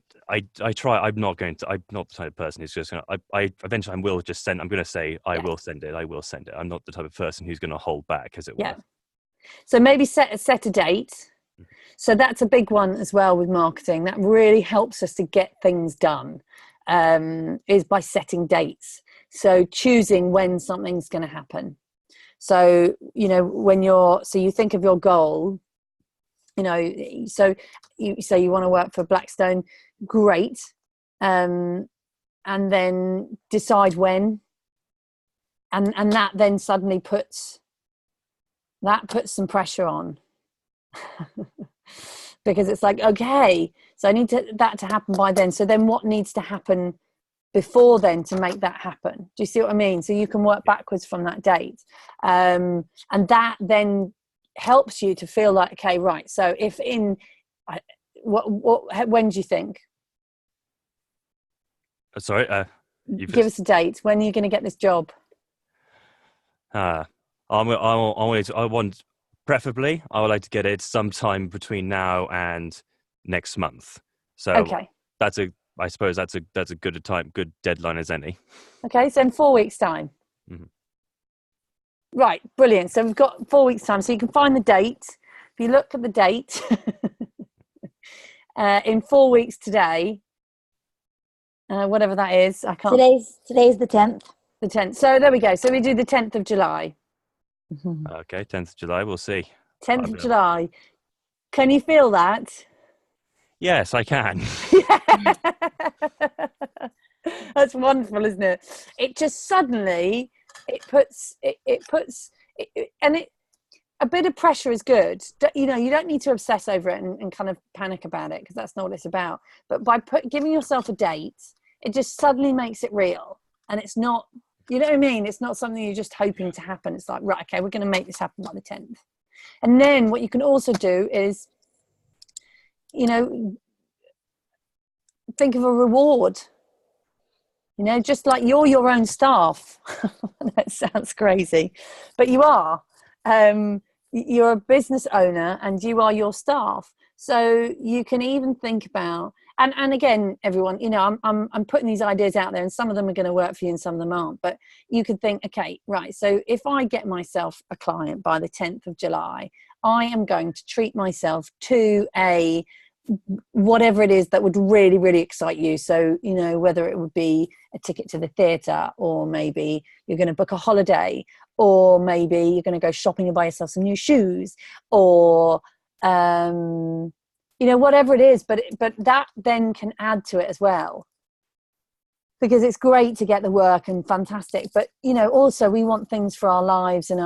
try. I'm not the type of person who's just going to. I eventually I will just send. I'm going to say I will send it. I will send it. I'm not the type of person who's going to hold back, as it were. So maybe set a date. So that's a big one as well with marketing. That really helps us to get things done. Is by setting dates. So choosing when something's going to happen. So, you know, you think of your goal, you know, so you say you want to work for Blackstone, great. And then decide when, and that then suddenly puts some pressure on. Because it's like, okay, so I need that to happen by then. So then what needs to happen before then to make that happen? Do you see what I mean? So you can work backwards from that date. And that then helps you to feel like, okay, right. So if when do you think? Sorry, give us a date. When are you going to get this job? I preferably, I would like to get it sometime between now and next month. So okay, I suppose that's a good deadline as any. Okay, so in 4 weeks' time. Mm-hmm. Right, brilliant. So we've got 4 weeks' time. So you can find the date. If you look at the date, in 4 weeks today, whatever that is, I can't. Today's the 10th. The 10th. So there we go. So we do the 10th of July. Okay, 10th of July. We'll see. 10th of July. Can you feel that? Yes, I can. That's wonderful, isn't it? It just suddenly and a bit of pressure is good. You know, you don't need to obsess over it and kind of panic about it, because that's not what it's about. But by giving yourself a date, it just suddenly makes it real, and it's not. You know what I mean? It's not something you're just hoping to happen. It's like, right, okay, we're going to make this happen by the 10th. And then what you can also do is, you know, think of a reward. You know, just like you're your own staff. That sounds crazy, but you are. You're a business owner and you are your staff. So you can even think about, and again, everyone, you know, I'm putting these ideas out there, and some of them are going to work for you and some of them aren't. But you could think, okay, right. So if I get myself a client by the 10th of July, I am going to treat myself to whatever it is that would really, really excite you. So, you know, whether it would be a ticket to the theatre, or maybe you're going to book a holiday, or maybe you're going to go shopping and buy yourself some new shoes, or, you know, whatever it is, but that then can add to it as well. Because it's great to get the work and fantastic, but you know, also we want things for our lives and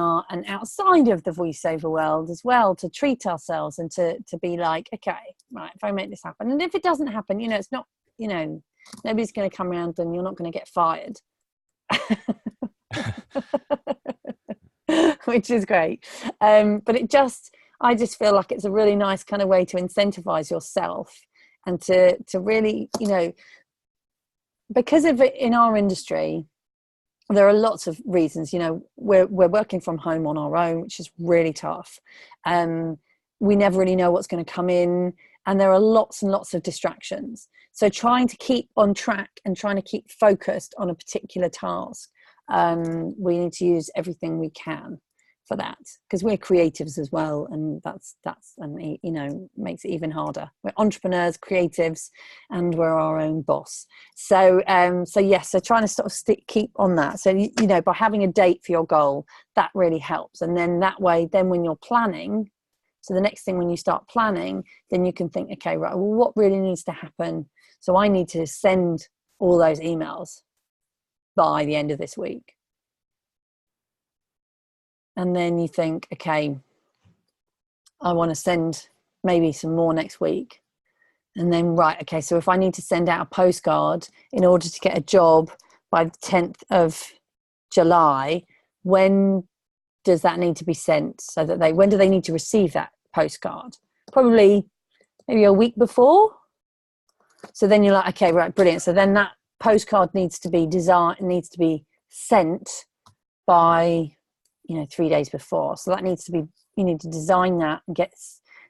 outside of the voiceover world as well, to treat ourselves and to be like, okay, right, if I make this happen, and if it doesn't happen, you know, it's not, you know, nobody's going to come around and you're not going to get fired, which is great. But I just feel like it's a really nice kind of way to incentivize yourself and to really, you know. Because of it in our industry, there are lots of reasons. You know, we're working from home on our own, which is really tough. We never really know what's going to come in, and there are lots and lots of distractions. So trying to keep on track and trying to keep focused on a particular task, we need to use everything we can for that, because we're creatives as well, and that's and you know, makes it even harder. We're entrepreneurs, creatives, and we're our own boss. So so trying to sort of keep on that. So you know, by having a date for your goal, that really helps. And then that way, then when you're planning, so the next thing when you start planning, then you can think, okay, right, well, what really needs to happen? So I need to send all those emails by the end of this week. And then you think, okay, I want to send maybe some more next week. And then, right, okay, so if I need to send out a postcard in order to get a job by the 10th of July, when does that need to be sent, so that when do they need to receive that postcard? Probably maybe a week before. So then you're like, okay, right, brilliant. So then that postcard needs to be sent by, 3 days before. So that needs to be, you need to design that and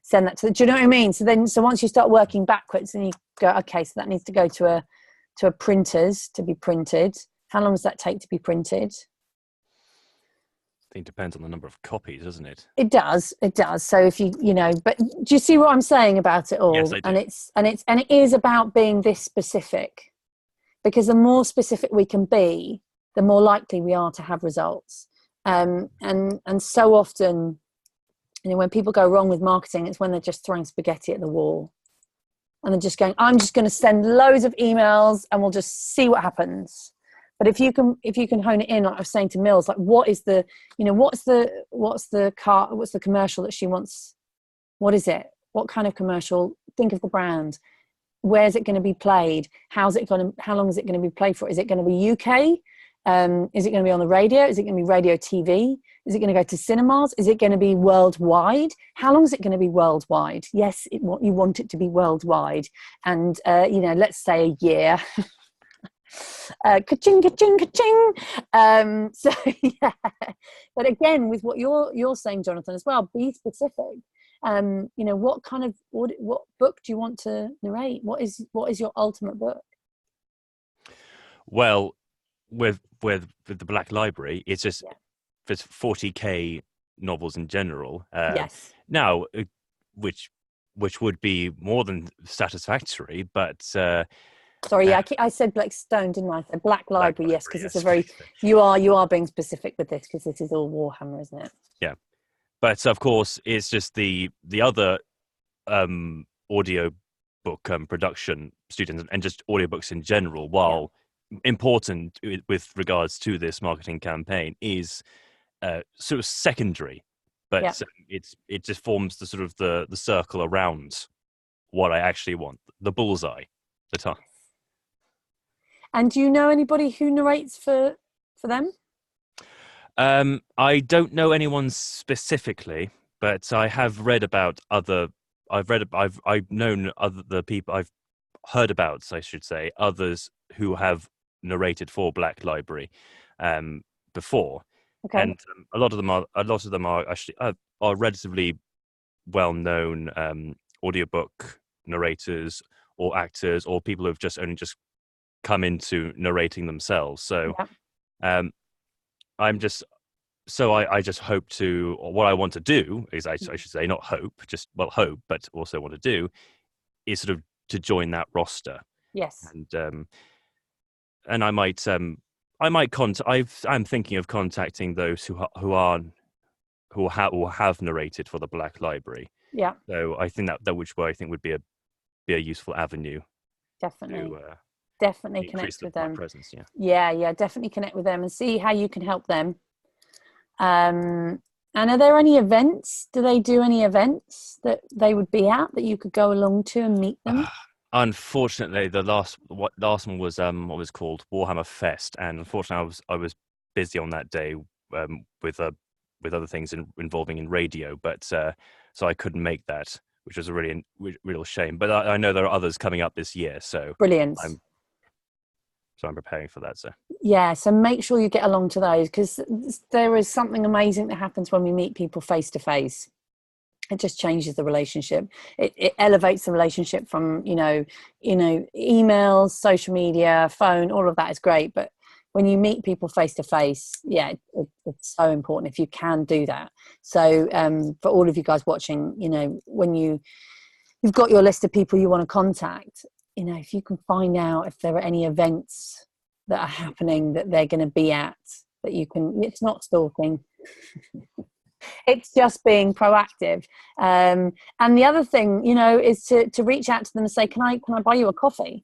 send that to, do you know what I mean? So once you start working backwards, and you go, okay, so that needs to go to a printer's to be printed. How long does that take to be printed? I think it depends on the number of copies, doesn't it? It does. So if but do you see what I'm saying about it all? Yes, I do. And it is about being this specific, because the more specific we can be, the more likely we are to have results. And so often, when people go wrong with marketing, it's when they're just throwing spaghetti at the wall, and they're just going, I'm just going to send loads of emails and we'll just see what happens. But if you can hone it in, like I was saying to Mills, like what's the commercial that she wants? What is it? What kind of commercial? Think of the brand. Where's it going to be played? How long is it going to be played for? Is it going to be UK? Is it going to be on the radio? Is it going to be radio TV? Is it going to go to cinemas? Is it going to be worldwide? How long is it going to be worldwide? Yes, you want it to be worldwide. And, let's say a year. Ka-ching, ka-ching, ka-ching. So yeah, but again, with what you're saying, Jonathan, as well, be specific. What book do you want to narrate? What is your ultimate book? Well, with the Black Library, it's just there's 40k novels in general. Yes. Now, which would be more than satisfactory, but. Sorry, I said Black Stone, didn't I? Black Library, yes, because it's a very you are being specific with this, because this is all Warhammer, isn't it? Yeah, but of course, it's just the other audio book production students and just audiobooks in general. While important with regards to this marketing campaign, is sort of secondary, but it just forms the sort of the circle around what I actually want, the bullseye, the time. And do you know anybody who narrates for them? I don't know anyone specifically, but I have read about other. I've known the people. I've heard about, I should say, others who have narrated for Black Library before, and a lot of them are actually are relatively well known audiobook narrators or actors or people who've only just come into narrating themselves. So I just hope to, or what I want to do is, I should say, not hope, hope, but also want to do is sort of to join that roster. Yes. And I might I'm thinking of contacting those who have narrated for the Black Library. Yeah. So I think that which way I think would be a useful avenue. Definitely. To, definitely connect with them. Presence, yeah, definitely connect with them and see how you can help them. And are there any events? Do they do any events that they would be at that you could go along to and meet them? Unfortunately, the last one was what was called Warhammer Fest, and unfortunately, I was busy on that day with other things involving in radio, but so I couldn't make that, which was a really real shame. But I know there are others coming up this year, so brilliant. I'm preparing for that. So yeah, so make sure you get along to those, because there is something amazing that happens when we meet people face to face. It just changes the relationship. It elevates the relationship from emails, social media, phone. All of that is great, but when you meet people face to face, it's so important if you can do that. So for all of you guys watching, when you've got your list of people you want to contact, if you can find out if there are any events that are happening that they're going to be at, that you can, it's not stalking. It's just being proactive. And the other thing, is to reach out to them and say, can I buy you a coffee?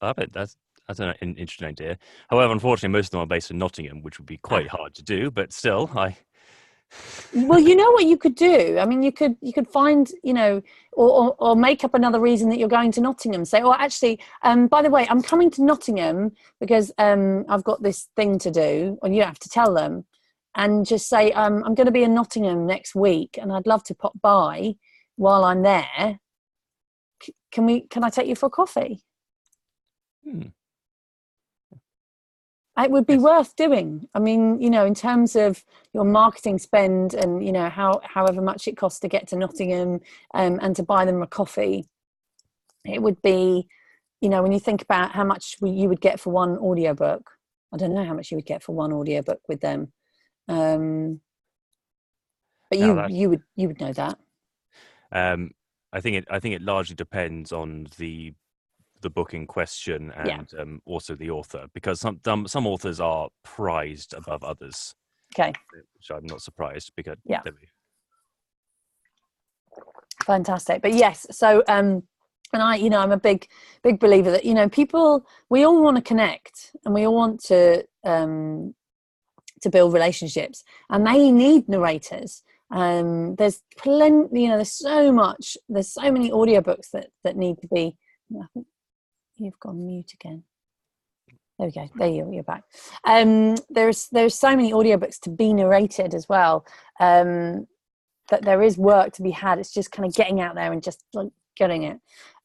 Love it. That's an interesting idea. However, unfortunately, most of them are based in Nottingham, which would be quite hard to do, but still, Well, you know what you could do. I mean, you could find, or make up another reason that you're going to Nottingham. Say, oh, actually, by the way, I'm coming to Nottingham because I've got this thing to do. And you don't have to tell them, and just say, I'm going to be in Nottingham next week, and I'd love to pop by while I'm there. Can I take you for a coffee? It would be worth doing. I mean, in terms of your marketing spend and, however much it costs to get to Nottingham and to buy them a coffee, it would be, when you think about how much you would get for one audiobook, I don't know how much you would get for one audiobook with them. But you would know that. I think it largely depends on the book in question and also the author, because some authors are prized above others. Okay, which I'm not surprised because fantastic. But yes, so and I'm a big believer that people, we all want to connect and we all want to build relationships, and they need narrators. There's plenty, there's so many audiobooks that need to be. I think you've gone mute again. There we go. There you're back. There's so many audiobooks to be narrated as well. That there is work to be had. It's just kind of getting out there and just like getting it.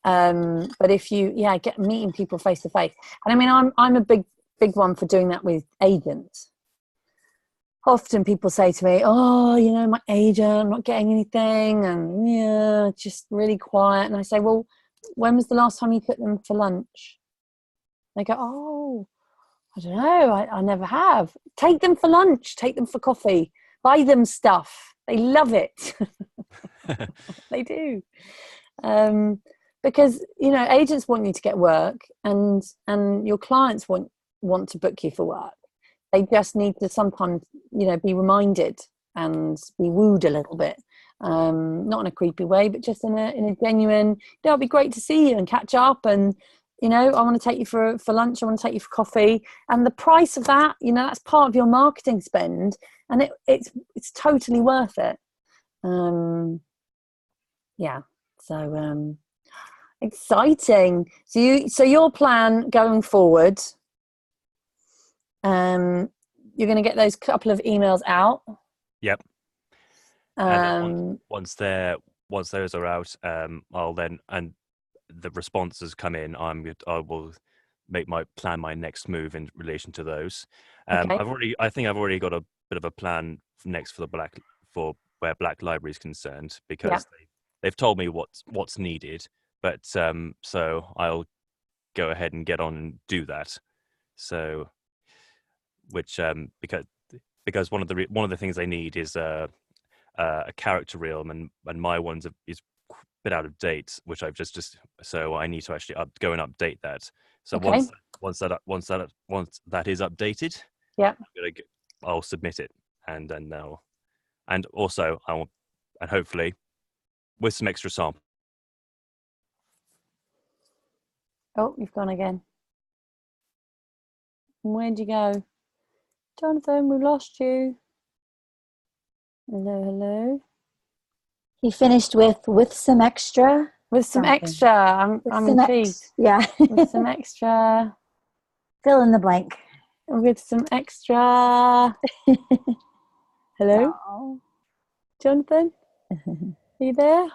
But if you get meeting people face to face, and I mean I'm a big one for doing that with agents. Often people say to me, oh, my agent, I'm not getting anything, and just really quiet. And I say, well, when was the last time you took them for lunch? They go, oh, I don't know, I never have. Take them for lunch, take them for coffee, buy them stuff. They love it. They do. Because, agents want you to get work, and your clients want to book you for work. They just need to sometimes, be reminded and be wooed a little bit. Not in a creepy way, but just in a genuine, it'd be great to see you and catch up, and I want to take you for lunch, I want to take you for coffee, and the price of that, that's part of your marketing spend, and it's totally worth it. So exciting. So your plan going forward, you're going to get those couple of emails out. Yep. And once those are out, I'll then, and the responses come in, I will plan my next move in relation to those. Okay. I think I've already got a bit of a plan next for where Black Library is concerned, because they've told me what's needed, but so I'll go ahead and get on and do that. So, which because one of the things they need is a character reel, and my one's is a bit out of date, which I've just so I need to actually go and update that. So okay. once that is updated, I'll submit it, and then and also and hopefully with some extra sample. Oh, you've gone again. Where'd you go? Jonathan, we lost you. Hello. He finished with some extra. With some extra. I'm intrigued. With some extra. Fill in the blank. With some extra. Hello? Oh. Jonathan? Are you there?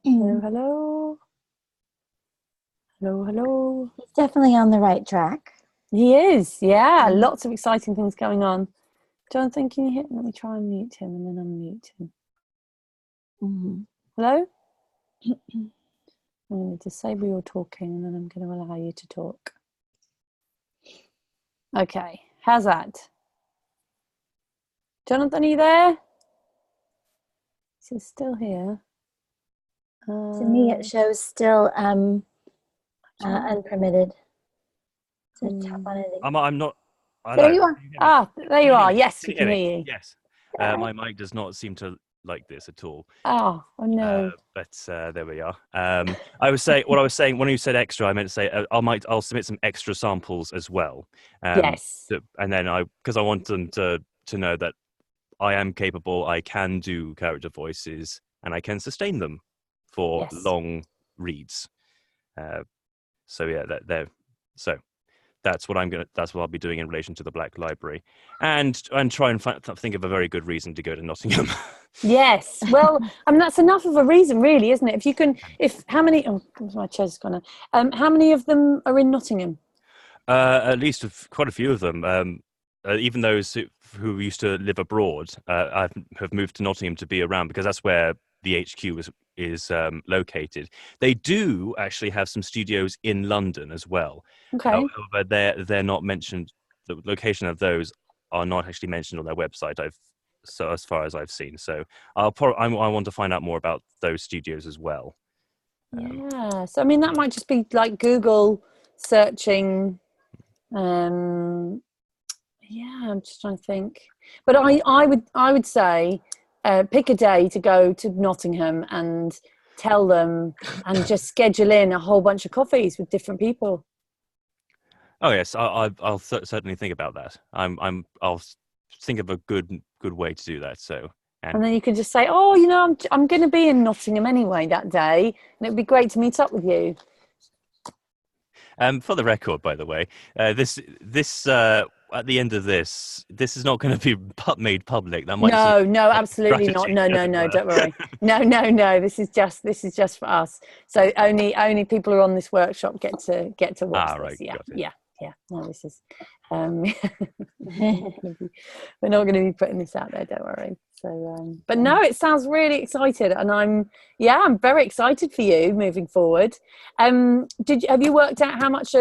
Hello? Hello? He's definitely on the right track. He is, yeah. Lots of exciting things going on. Jonathan, can you let me try and mute him and then unmute him. Mm-hmm. Hello? I'm going to disable your talking, and then I'm going to allow you to talk. Okay, how's that? Jonathan, are you there? Is he still here? To me, it shows still unpermitted. So tap on it again. I'm not. There you are. There you are. Yes, we can hear you. Yes. My mic does not seem to like this at all. Oh no. But there we are. I was saying when you said extra, I meant to say I'll submit some extra samples as well. Yes. And then because I want them to know that I am capable. I can do character voices, and I can sustain them for long reads. So yeah, so that's what I'll be doing in relation to the Black Library, and try and think of a very good reason to go to Nottingham. Yes, well, I mean that's enough of a reason, really, isn't it? How many? Oh, my chair's gone. How many of them are in Nottingham? At least quite a few of them. Even those who used to live abroad, have moved to Nottingham to be around because that's where the HQ is located. They do actually have some studios in London as well. Okay. However, they're not mentioned. The location of those are not actually mentioned on their website. So as far as I've seen. So I want to find out more about those studios as well. Yeah. So I mean, that might just be like Google searching. I'm just trying to think. But I would say pick a day to go to Nottingham and tell them and just schedule in a whole bunch of coffees with different people. Oh yes, I'll certainly think about that. I'll think of a good way to do that. So and then you can just say, oh, I'm going to be in Nottingham anyway that day, and it'd be great to meet up with you. For the record, by the way, this at the end of this is not going to be made public. That might no, absolutely not. No, don't worry. No. This is just for us. So only people who are on this workshop get to watch this. Right, Yeah. No, this is. We're not going to be putting this out there. Don't worry. So, but no, it sounds really excited, and I'm very excited for you moving forward. Have you worked out how much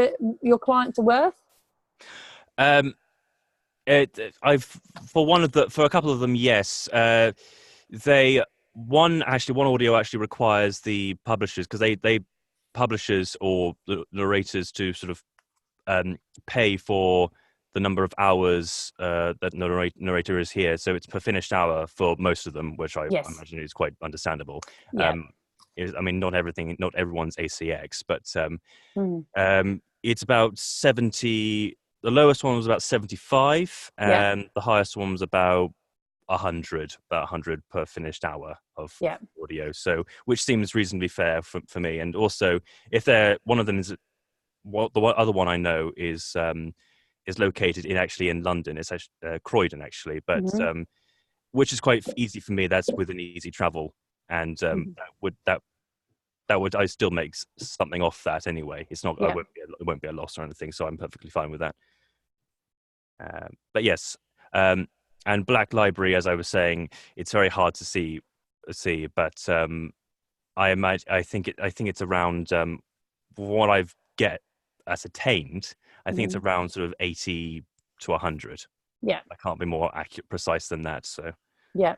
your clients are worth? For a couple of them, yes. One audio actually requires the publishers, because they publishers or the narrators to sort of pay for the number of hours that narrator is here. So it's per finished hour for most of them, which I imagine is quite understandable. Yeah. Not everyone's ACX, but it's about 70. The lowest one was about 75, and the highest one was about 100 per finished hour of audio. So, which seems reasonably fair for me. And also, if one of them is, the other one I know is located in London. It's actually Croydon, actually, but which is quite easy for me. That's within easy travel, and that would I still make something off that anyway. It's not it won't be a loss or anything, so I'm perfectly fine with that. But yes, and Black Library, as I was saying, it's very hard to see, but I think it's around what I've ascertained. I think it's around sort of 80 to 100. Yeah, I can't be more precise than that. So yeah.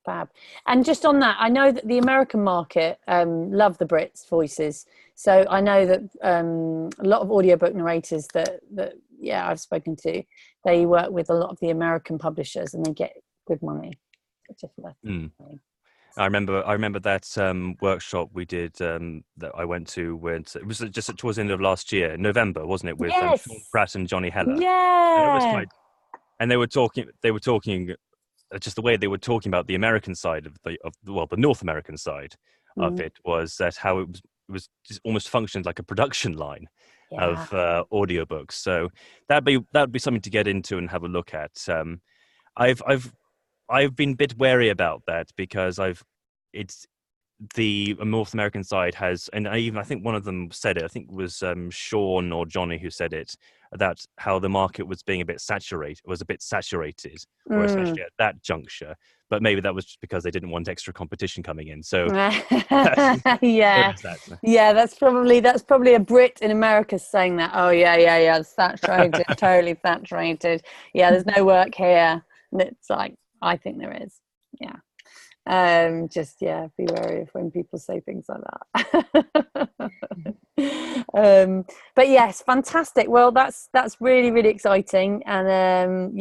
Fab. And just on that, I know that the American market love the Brits' voices. So I know that a lot of audiobook narrators that I've spoken to, they work with a lot of the American publishers and they get good money. I remember that workshop we did that I went to it was just towards the end of last year, November, wasn't it? With Sean Pratt and Johnny Heller. Yeah. And they were talking. Just the way they were talking about the American side of the North American side of it was that how it was just almost functioned like a production line of audiobooks. So that'd be something to get into and have a look at. I've been a bit wary about that because it's the North American side has, and I think one of them said it. I think it was Sean or Johnny who said it, that how the market was being a bit saturated, or especially at that juncture. But maybe that was just because they didn't want extra competition coming in. So that's probably a Brit in America saying that. Oh yeah, it's saturated, totally saturated. Yeah, there's no work here. And it's like, I think there is. Yeah. Just be wary of when people say things like that. But yes, fantastic. Well, that's really, really exciting, and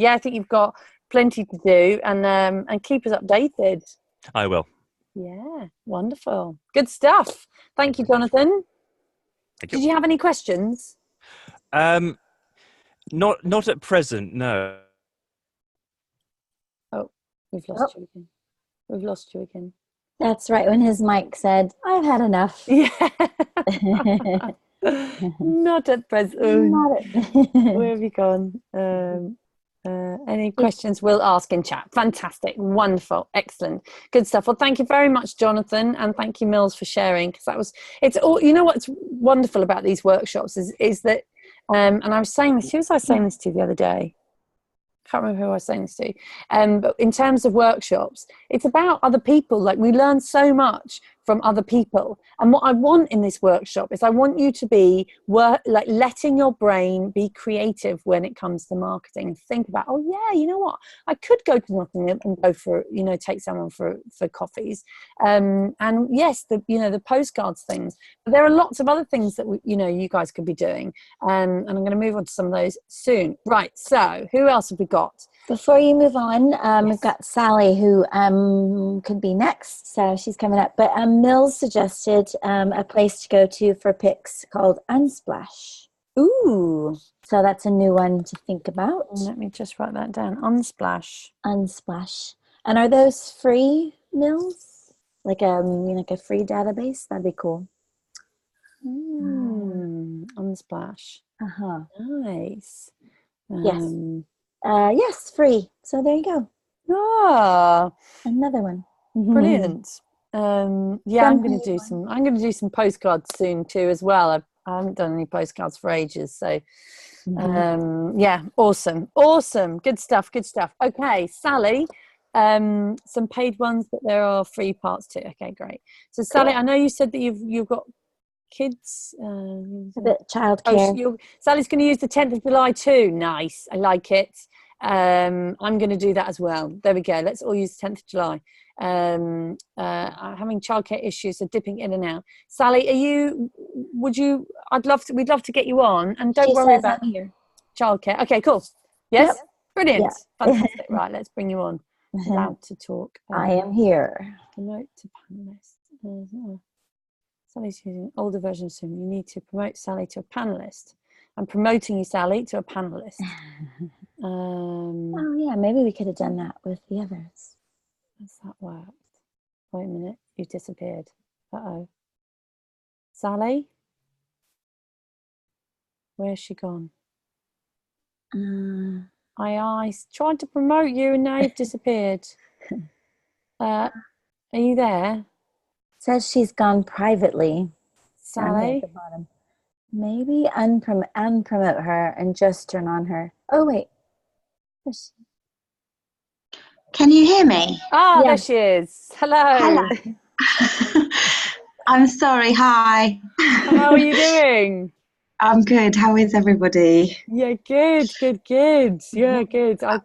I think you've got plenty to do, and keep us updated. I will. Yeah, wonderful, good stuff. Thank you, Jonathan. Thank you. Did you have any questions? Not at present, no. Oh, We've lost you again. We've lost you again. That's right, when his mic said, I've had enough. Yeah. Not at present. Where have you gone? Any questions we'll ask in chat. Fantastic, wonderful, excellent, good stuff. Well, thank you very much, Jonathan, and thank you, Mills, for sharing, because it's all, you know, what's wonderful about these workshops is that and I was saying this, who was I saying this to the other day? I can't remember who I was saying this to. But in terms of workshops, it's about other people. Like, we learn so much from other people. And what I want in this workshop is I want you to be like letting your brain be creative when it comes to marketing, and think about, oh yeah, you know what? I could go to Nottingham and go for, you know, take someone for coffees. And yes, the postcards things. But there are lots of other things that you guys could be doing. And I'm going to move on to some of those soon. Right. So who else have we got? Before you move on, Yes. we've got Sally, who could be next, so she's coming up. But Mills suggested a place to go to for pics called Unsplash. Ooh. So that's a new one to think about. Let me just write that down. Unsplash. Unsplash. And are those free, Mills? Like a free database? That'd be cool. Unsplash. Uh-huh. Nice. Yes. Yes, free. So there you go. Ah, another one. Brilliant. I'm going to do some postcards soon too as well. I haven't done any postcards for ages, so awesome, good stuff. Okay, Sally, some paid ones, but there are free parts too. Okay, great. So Sally, I know you said that you've got kids, a bit childcare. Sally's going to use the 10th of July too. Nice, I like it. I'm going to do that as well. There we go. Let's all use the 10th of July. Having childcare issues, so dipping in and out. Sally, we'd love to get you on, and don't worry about childcare. Okay, cool. Yes, yep. Brilliant. Yep. Fantastic. Right, let's bring you on. Allowed to talk. I am here. Promote to panelist. Sally's using older version of Zoom. You need to promote Sally to a panelist. I'm promoting you, Sally, to a panelist. Oh yeah, maybe we could have done that with the others. Has that worked? Wait a minute, you've disappeared. Uh-oh. Sally? Where's she gone? I tried to promote you and now you've disappeared. Are you there? Says she's gone privately. Sally? At the bottom. Maybe unpromote her and just turn on her. Oh wait. Can you hear me? Oh, yes. There she is. Hello. I'm sorry. Hi. How are you doing? I'm good. How is everybody? Yeah, good. Yeah, good. I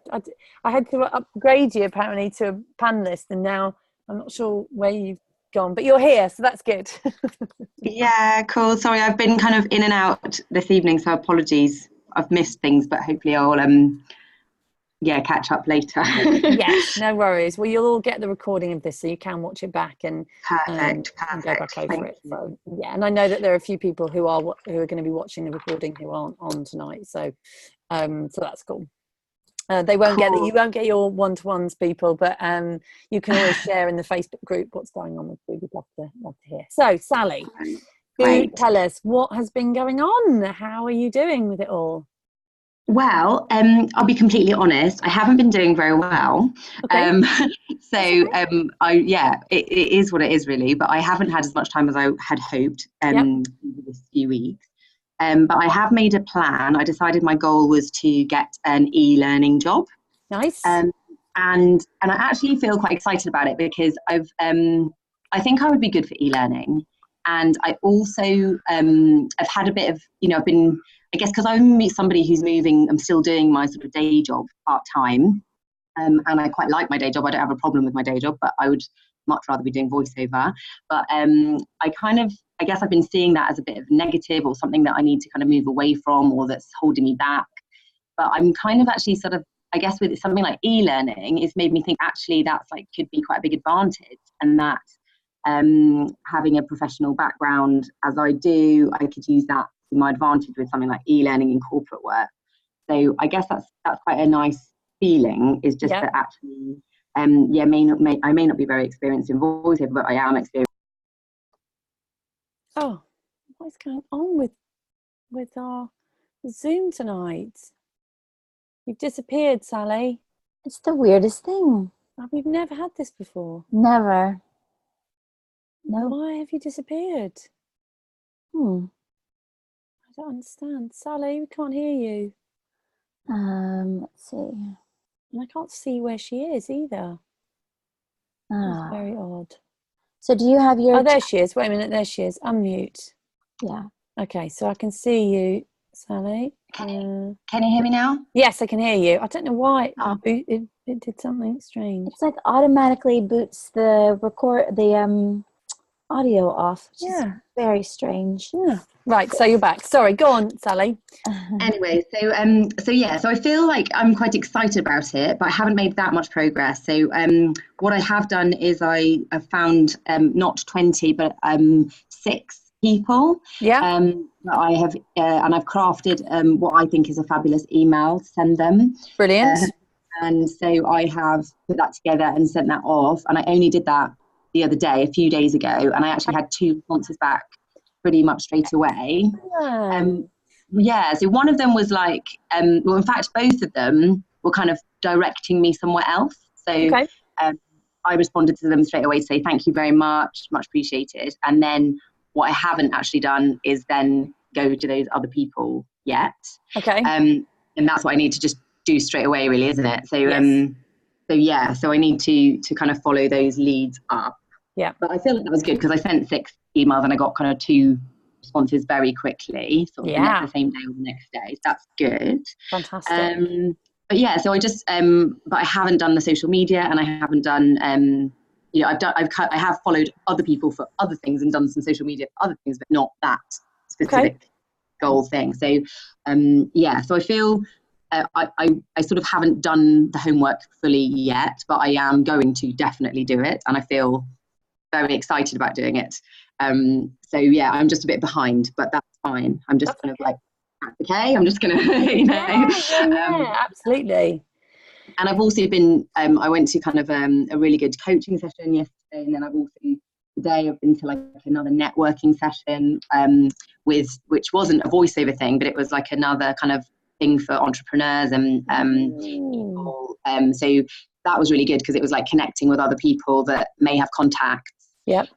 had to upgrade you apparently to a panelist, and now I'm not sure where you've gone, but you're here, so that's good. Yeah, cool. Sorry, I've been kind of in and out this evening, so apologies. I've missed things, but hopefully I'll catch up later. Yes, no worries. Well, you'll all get the recording of this, so you can watch it back and perfect. And go back over it. So, yeah, and I know that there are a few people who are going to be watching the recording who aren't on tonight, so that's cool. They won't get that. You won't get your one-to-ones, people, but you can always share in the Facebook group what's going on with food. We'd love to hear. So, Sally, tell us what has been going on. How are you doing with it all? Well, I'll be completely honest. I haven't been doing very well. Okay. It is what it is, really. But I haven't had as much time as I had hoped this few weeks. But I have made a plan. I decided my goal was to get an e-learning job. Nice. And I actually feel quite excited about it because I think I would be good for e-learning. And I also I've had a bit of, I've been, I guess, because I'm somebody who's moving, I'm still doing my sort of day job part-time. And I quite like my day job. I don't have a problem with my day job, but I would much rather be doing voiceover. But I guess I've been seeing that as a bit of negative or something that I need to kind of move away from or that's holding me back. But I'm kind of actually sort of, I guess with something like e-learning, it's made me think actually that's could be quite a big advantage, and that having a professional background as I do, I could use that to my advantage with something like e-learning in corporate work. So I guess that's quite a nice feeling, is just that actually I may not be very experienced in voiceover, but I am experienced. Oh, what is going on with our Zoom tonight? You've disappeared, Sally. It's the weirdest thing. We've never had this before. Never. No. Why have you disappeared? I don't understand. Sally, we can't hear you. Let's see. And I can't see where she is either. That's very odd. So do you have your... Oh, there she is. Wait a minute. There she is. Unmute. Yeah. Okay, so I can see you, Sally. Can you hear me now? Yes, I can hear you. I don't know why it did something strange. It's like automatically boots the audio off, which is very strange. Yeah. Right, so you're back. Sorry, go on, Sally. Anyway, so I feel like I'm quite excited about it, but I haven't made that much progress. So what I have done is I have found not 20, but 6 people. Yeah. That I have, and I've crafted what I think is a fabulous email to send them. Brilliant. And so I have put that together and sent that off, and I only did that the other day, a few days ago, and I actually had 2 responses back pretty much straight away. So one of them was like, well, in fact, both of them were kind of directing me somewhere else. So I responded to them straight away to say, thank you very much appreciated. And then what I haven't actually done is then go to those other people yet. Okay. And that's what I need to just do straight away, really, isn't it? So, so I need to kind of follow those leads up. Yeah. But I feel like that was good because I sent 6 emails and I got kind of 2 responses very quickly, sort of the same day or the next day. So that's good. Fantastic. But yeah, so I just, but I haven't done the social media, and I haven't done, I have followed other people for other things and done some social media for other things, but not that specific goal thing. So, so I feel I sort of haven't done the homework fully yet, but I am going to definitely do it, and I feel very excited about doing it. So yeah, I'm just a bit behind, but that's fine. I'm just kind of like, okay, I'm just gonna, absolutely. And I've also been, I went to kind of a really good coaching session yesterday, and then today I've been to like another networking session which wasn't a voiceover thing, but it was like another kind of thing for entrepreneurs and people. So that was really good because it was like connecting with other people that may have contacts. Yep.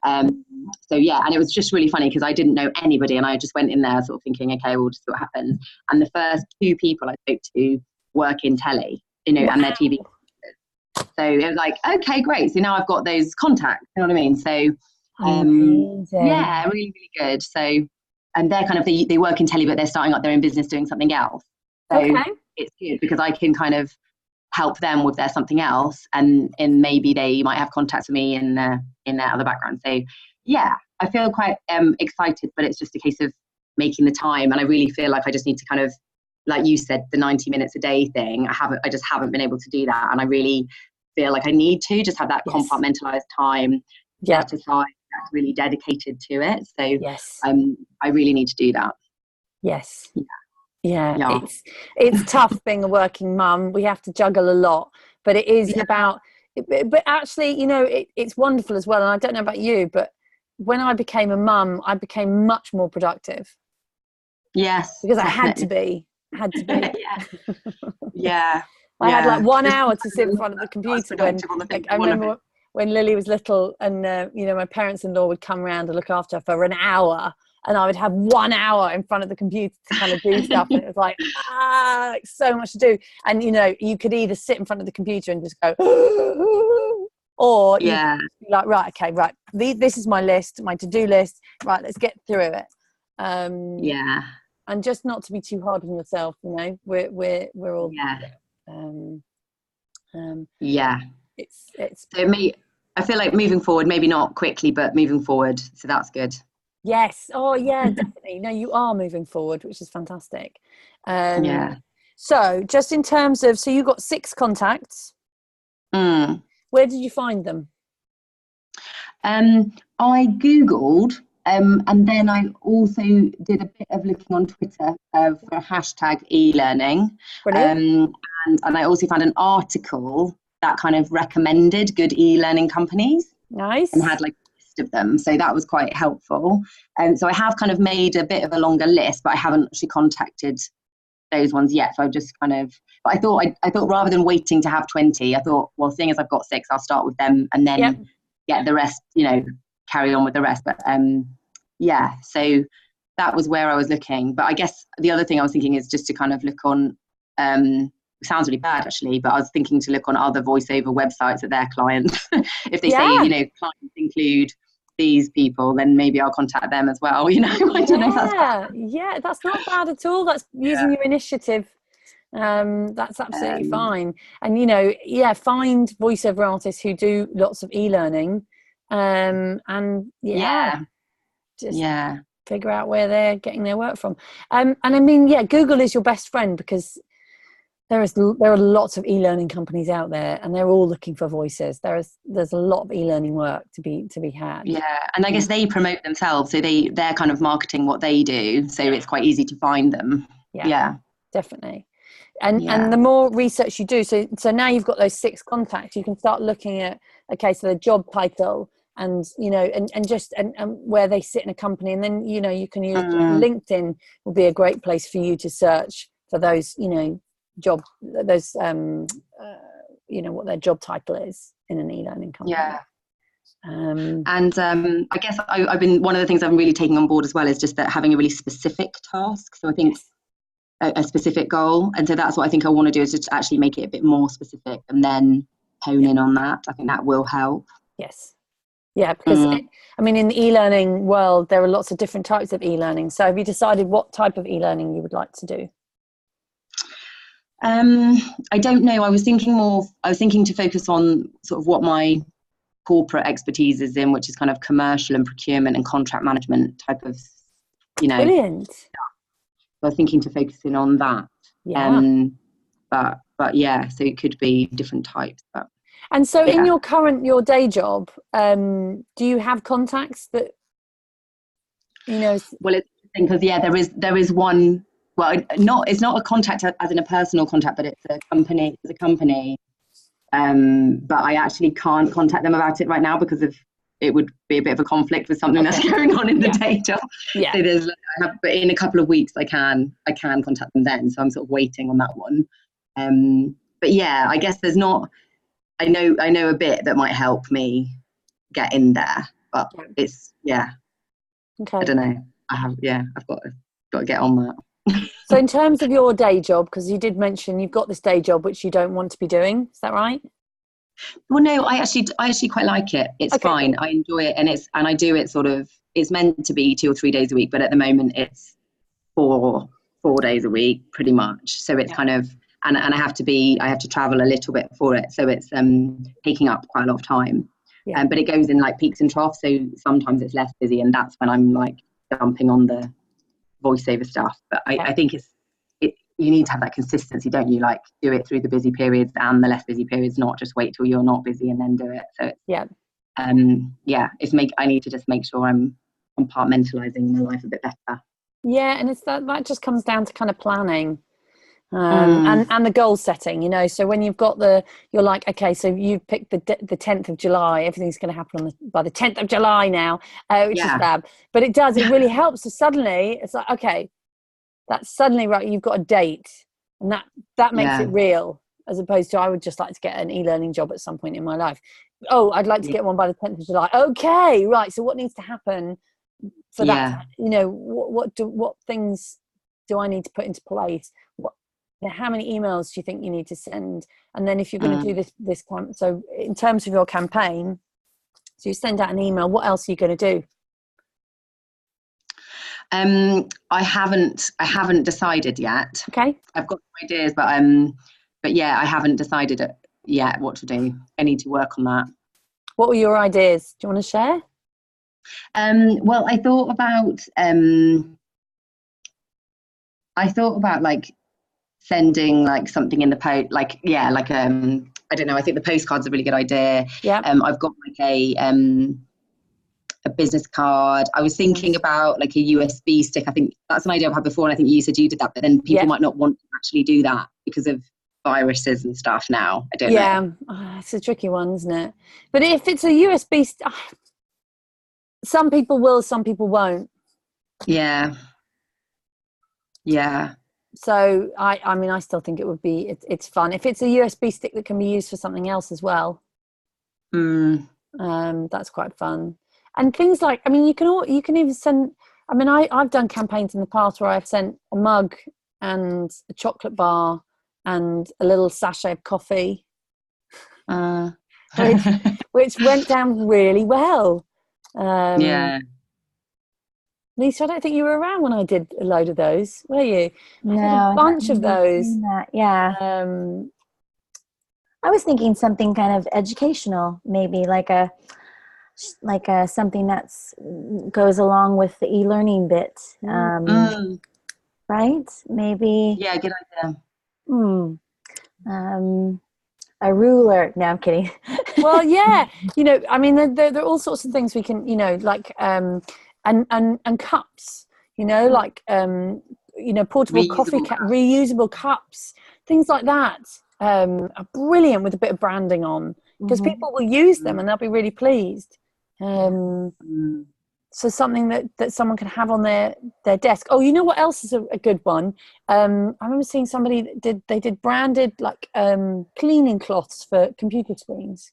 So yeah, and it was just really funny because I didn't know anybody, and I just went in there sort of thinking, okay, we'll just see what happens. And the first 2 people I spoke to work in telly, and they're TV. So it was like, okay, great. So now I've got those contacts. You know what I mean? So yeah, really, really good. So, and they're kind of they work in telly, but they're starting up their own business doing something else. So it's good because I can kind of help them with their something else, and maybe they might have contacts with me in their other background. So yeah, I feel quite excited, but it's just a case of making the time, and I really feel like I just need to kind of, like you said, the 90 minutes a day thing. I just haven't been able to do that, and I really feel like I need to just have that compartmentalized time set aside that's really dedicated to it. So I really need to do that. Yeah, it's tough being a working mum. We have to juggle a lot, but it is about, but actually, it's wonderful as well. And I don't know about you, but when I became a mum, I became much more productive. Yes. Because definitely. I had to be. Yeah. I had like 1 hour to sit in front of the computer I remember when Lily was little, and my parents-in-law would come around to look after her for an hour, and I would have 1 hour in front of the computer to kind of do stuff, and it was like so much to do. And you could either sit in front of the computer and just go or you could be like, right, this is my list, my to-do list, right, let's get through it. And just not to be too hard on yourself. We're all it's so I feel like moving forward, maybe not quickly, but moving forward, so that's good. Yes. Oh yeah, definitely. No, you are moving forward, which is fantastic. So just in terms of, so you got 6 contacts. Where did you find them? I Googled, and then I also did a bit of looking on Twitter for hashtag e-learning. And I also found an article that kind of recommended good e-learning companies. Nice. And had like a list of them. So that was quite helpful. And so I have kind of made a bit of a longer list, but I haven't actually contacted those ones yet. So I just kind of, but I thought rather than waiting to have 20, I thought, well, seeing as I've got 6, I'll start with them and then get the rest, carry on with the rest. But yeah, so that was where I was looking. But I guess the other thing I was thinking is just to kind of look on, it sounds really bad actually, but I was thinking to look on other voiceover websites at their clients. If they say, clients include these people, then maybe I'll contact them as well. I don't know if that's bad. Yeah, that's not bad at all. That's using your initiative. That's absolutely fine. And find voiceover artists who do lots of e-learning, and figure out where they're getting their work from. And I mean, Google is your best friend, because there are lots of e-learning companies out there, and they're all looking for voices. There's a lot of e-learning work to be had. Yeah, and I guess they promote themselves, so they're kind of marketing what they do, so it's quite easy to find them. Yeah, definitely. And the more research you do, so now you've got those 6 contacts, you can start looking at so the job title, and and where they sit in a company, and then you can use LinkedIn will be a great place for you to search for those job, those what their job title is in an e-learning company. And I guess I've been, one of the things I've been really taking on board as well is just that having a really specific task. So I think a specific goal, and so that's what I think I want to do, is just actually make it a bit more specific and then hone in on that. I think that will help. Because in the e-learning world there are lots of different types of e-learning. So have you decided what type of e-learning you would like to do? I don't know. I was thinking to focus on sort of what my corporate expertise is in, which is kind of commercial and procurement and contract management type of, Brilliant. I was thinking to focus in on that. But yeah, so it could be different types. But and so in your day job, do you have contacts that Well, it's interesting because there is one. Well, it's not a contact as in a personal contact, but it's a company. But I actually can't contact them about it right now because it would be a bit of a conflict with something that's going on in the day job. So but in a couple of weeks I can contact them then. So I'm sort of waiting on that one. But yeah, I guess there's not. I know a bit that might help me get in there, but it's Okay. I don't know. I've got to get on that. So in terms of your day job, because you did mention you've got this day job which you don't want to be doing, is that right? Well, no, I actually quite like it. It's fine. I enjoy it, and I do it sort of. It's meant to be 2 or 3 days a week, but at the moment it's 4 days a week, pretty much. So it's kind of, and I have to travel a little bit for it, so it's taking up quite a lot of time. But it goes in like peaks and troughs, so sometimes it's less busy, and that's when I'm like jumping on the voiceover stuff. But I think you need to have that consistency, don't you? Like do it through the busy periods and the less busy periods, not just wait till you're not busy and then do it. So it's I need to just make sure I'm compartmentalizing my life a bit better. And it's that just comes down to kind of planning and the goal setting, so when you've got you're like, okay, so you've picked the 10th of July, everything's going to happen by the 10th of July now, which is fab, but it really helps. So suddenly it's like, okay, that's suddenly right, you've got a date, and that makes it real, as opposed to I would just like to get an e-learning job at some point in my life. I'd like to get one by the 10th of July. Okay, right, so what needs to happen for that? What things do I need to put into place? How many emails do you think you need to send? And then if you're going to do this so in terms of your campaign, so you send out an email, what else are you going to do? I haven't decided yet. Okay. I've got some ideas, but I haven't decided yet what to do. I need to work on that. What were your ideas? Do you want to share? Well, I thought about like sending like something in the post, like I don't know, I think the postcard's a really good idea. I've got like a business card. I was thinking about like a USB stick. I think that's an idea I've had before, and I think you said you did that, but then people might not want to actually do that because of viruses and stuff now. I don't know. Yeah, it's a tricky one, isn't it? But if it's a USB, some people will, some people won't. Yeah. So I mean, I still think it would be, it's fun. If it's a USB stick that can be used for something else as well, that's quite fun. And things like, I mean, you can even send, I mean, I've done campaigns in the past where I've sent a mug and a chocolate bar and a little sachet of coffee, which went down really well. Yeah. Lisa, I don't think you were around when I did a load of those, were you? No, I did a bunch of those. Yeah. I was thinking something kind of educational, maybe like a something that's goes along with the e-learning bit, right? Maybe. Yeah, good idea. A ruler. No, I'm kidding. Well, yeah, you know, I mean, there are all sorts of things we can, you know, like and cups, you know, like you know, portable coffee cup, reusable cups, things like that. Are brilliant with a bit of branding on, because people will use them and they'll be really pleased. So something that someone can have on their desk. Oh, you know what else is a good one? I remember seeing somebody that did branded like cleaning cloths for computer screens.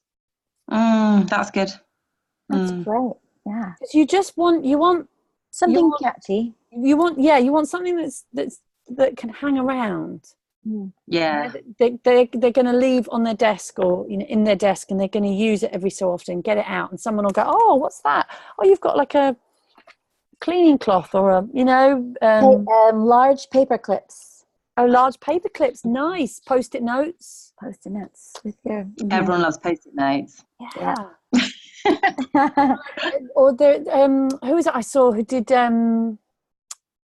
That's good. That's great. Yeah. Because you want something catchy. You want something that can hang around. Yeah. They're going to leave on their desk, or you know, in their desk, and they're going to use it every so often, get it out, and someone will go, oh, what's that? Oh, you've got like a cleaning cloth, or a, you know, large paper clips. Oh, large paper clips. Nice. Post-it notes with your everyone loves post-it notes. Yeah. Or there who was it I saw who did there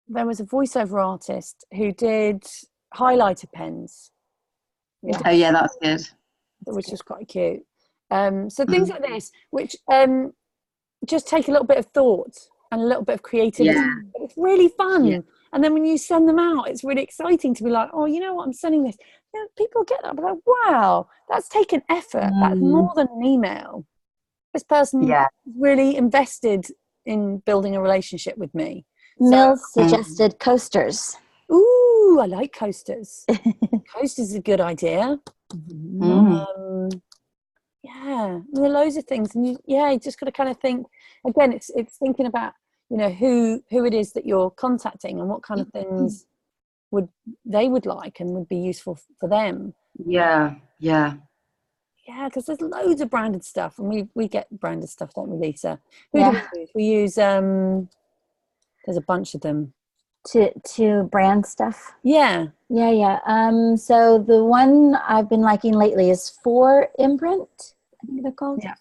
was a voiceover artist who did highlighter pens. Oh yeah, that's good. Which was quite cute. So things like this, which just take a little bit of thought and a little bit of creativity. Yeah. But it's really fun. Yeah. And then when you send them out, it's really exciting to be like, oh, you know what, I'm sending this. You know, people get that. But like, wow, that's taken effort. That's more than an email. This person really invested in building a relationship with me. Mills suggested coasters. Ooh, I like coasters. Coasters is a good idea. Yeah, there are loads of things, and you just got to kind of think. Again, it's thinking about, you know, who it is that you're contacting and what kind of things they would like and would be useful for them. Yeah, because there's loads of branded stuff, and we get branded stuff, don't we, Lisa? Who do we use? We use there's a bunch of them to brand stuff. Yeah. So the one I've been liking lately is 4 Imprint, I think they're called. Yeah.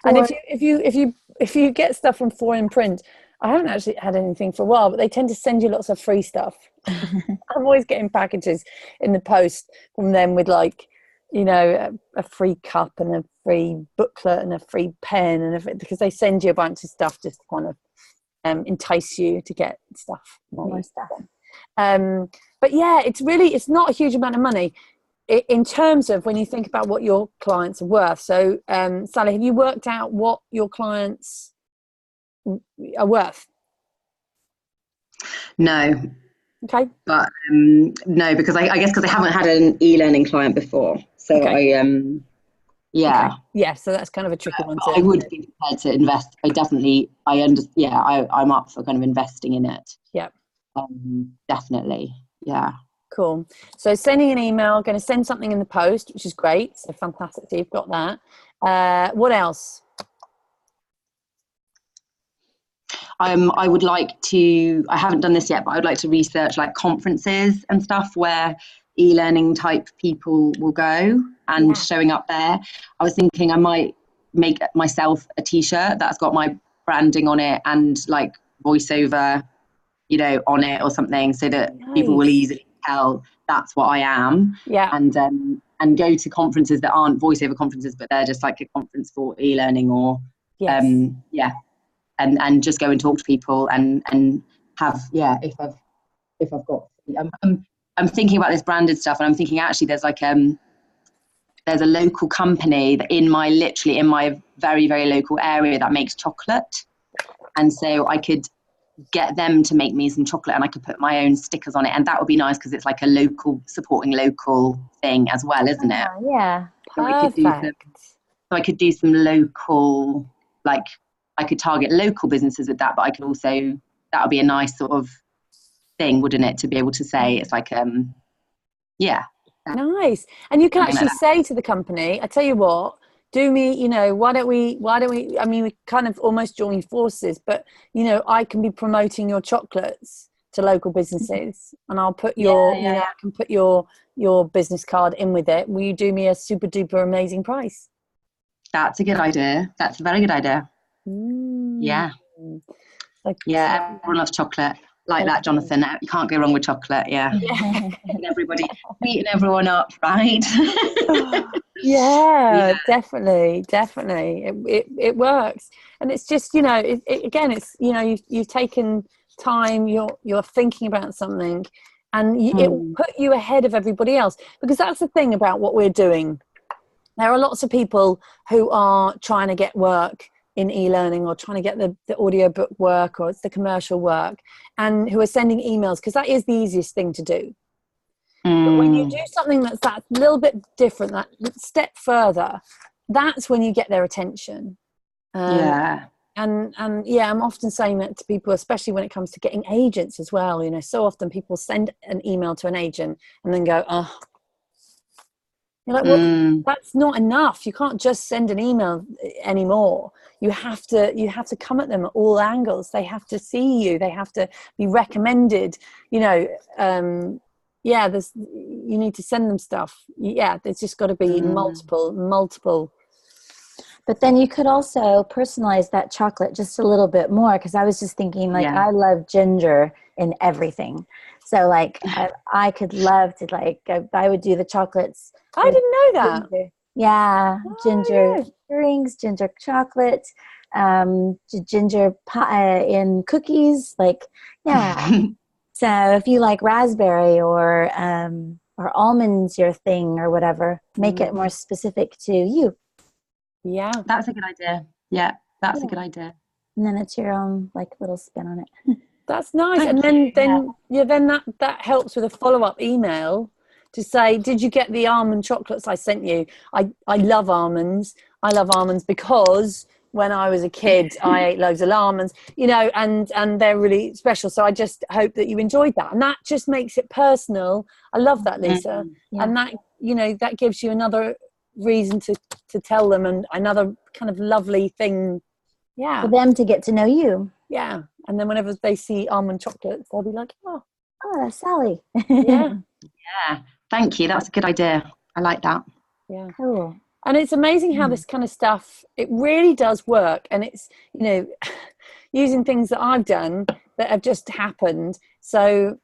And if you get stuff from 4 Imprint, I haven't actually had anything for a while, but they tend to send you lots of free stuff. I'm always getting packages in the post from them with, like, you know, a free cup and a free booklet and a free pen and everything, because they send you a bunch of stuff just to kind of entice you to get stuff, more stuff. But yeah, it's not a huge amount of money in terms of when you think about what your clients are worth. So Sally, have you worked out what your clients are worth? No. Okay. But no, because I guess because I haven't had an e-learning client before, so Okay. Yeah, so that's kind of a tricky one. I would be prepared to invest. I'm up for kind of investing in it. Yeah. Definitely. Yeah. Cool. So sending an email, going to send something in the post, which is great. So fantastic. So you've got that. What else? I would like to, I haven't done this yet, but I would like to research like conferences and stuff where e-learning type people will go and showing up there. I was thinking I might make myself a t-shirt that's got my branding on it and like voiceover, you know, on it or something, so that people will easily tell that's what I am. Yeah. And go to conferences that aren't voiceover conferences, but they're just like a conference for e-learning or and just go and talk to people and have if I've got I'm thinking about this branded stuff, and I'm thinking actually there's like there's a local company that in my very, very local area that makes chocolate. And so I could get them to make me some chocolate, and I could put my own stickers on it. And that would be nice because it's like a supporting local thing as well, isn't it? Yeah. So Perfect. I could do some local, like I could target local businesses with that, but I could also, that would be a nice sort of thing, wouldn't it? To be able to say it's like, yeah. Nice. And you can Something actually like say to the company, I tell you what, do me, why don't we, I mean, we kind of almost join forces, but, I can be promoting your chocolates to local businesses, and I'll put I can put your business card in with it. Will you do me a super duper amazing price? That's a good idea. That's a very good idea. Yeah. Yeah, everyone loves chocolate. Like that, Jonathan. You can't go wrong with chocolate. Yeah. Beating everyone up, right? Yeah, definitely. It works. And it's just, again, it's, you've taken time, you're thinking about something, and it will put you ahead of everybody else, because that's the thing about what we're doing. There are lots of people who are trying to get work in e-learning, or trying to get the audiobook work, or it's the commercial work, and who are sending emails, because that is the easiest thing to do. But when you do something that's that little bit different, that step further, that's when you get their attention. And I'm often saying that to people, especially when it comes to getting agents as well. So often people send an email to an agent and then go, oh, you're like, well, that's not enough. You can't just send an email anymore. You have to come at them at all angles. They have to see you. They have to be recommended. You need to send them stuff. Yeah, there's just got to be multiple. But then you could also personalize that chocolate just a little bit more, because I was just thinking, I love ginger in everything. So I could love to I would do the chocolates. I didn't know that. Ginger. Yeah, ginger rings, ginger chocolate, ginger pie in cookies. So if you like raspberry or almonds, your thing or whatever, make it more specific to you. Yeah, that's a good idea. Yeah, that's a good idea. And then it's your own little spin on it. That's nice. And then that helps with a follow-up email to say, did you get the almond chocolates I sent you? I love almonds. I love almonds because when I was a kid, I ate loads of almonds, and they're really special. So I just hope that you enjoyed that. And that just makes it personal. I love that, Lisa. Yeah. And that, that gives you another reason to tell them, and another kind of lovely thing. Yeah. For them to get to know you. Yeah. And then whenever they see almond chocolates, they'll be like, oh, that's Sally. Yeah. Yeah. Thank you. That's a good idea. I like that. Yeah. Cool. And it's amazing how this kind of stuff, it really does work. And it's, using things that I've done that have just happened. So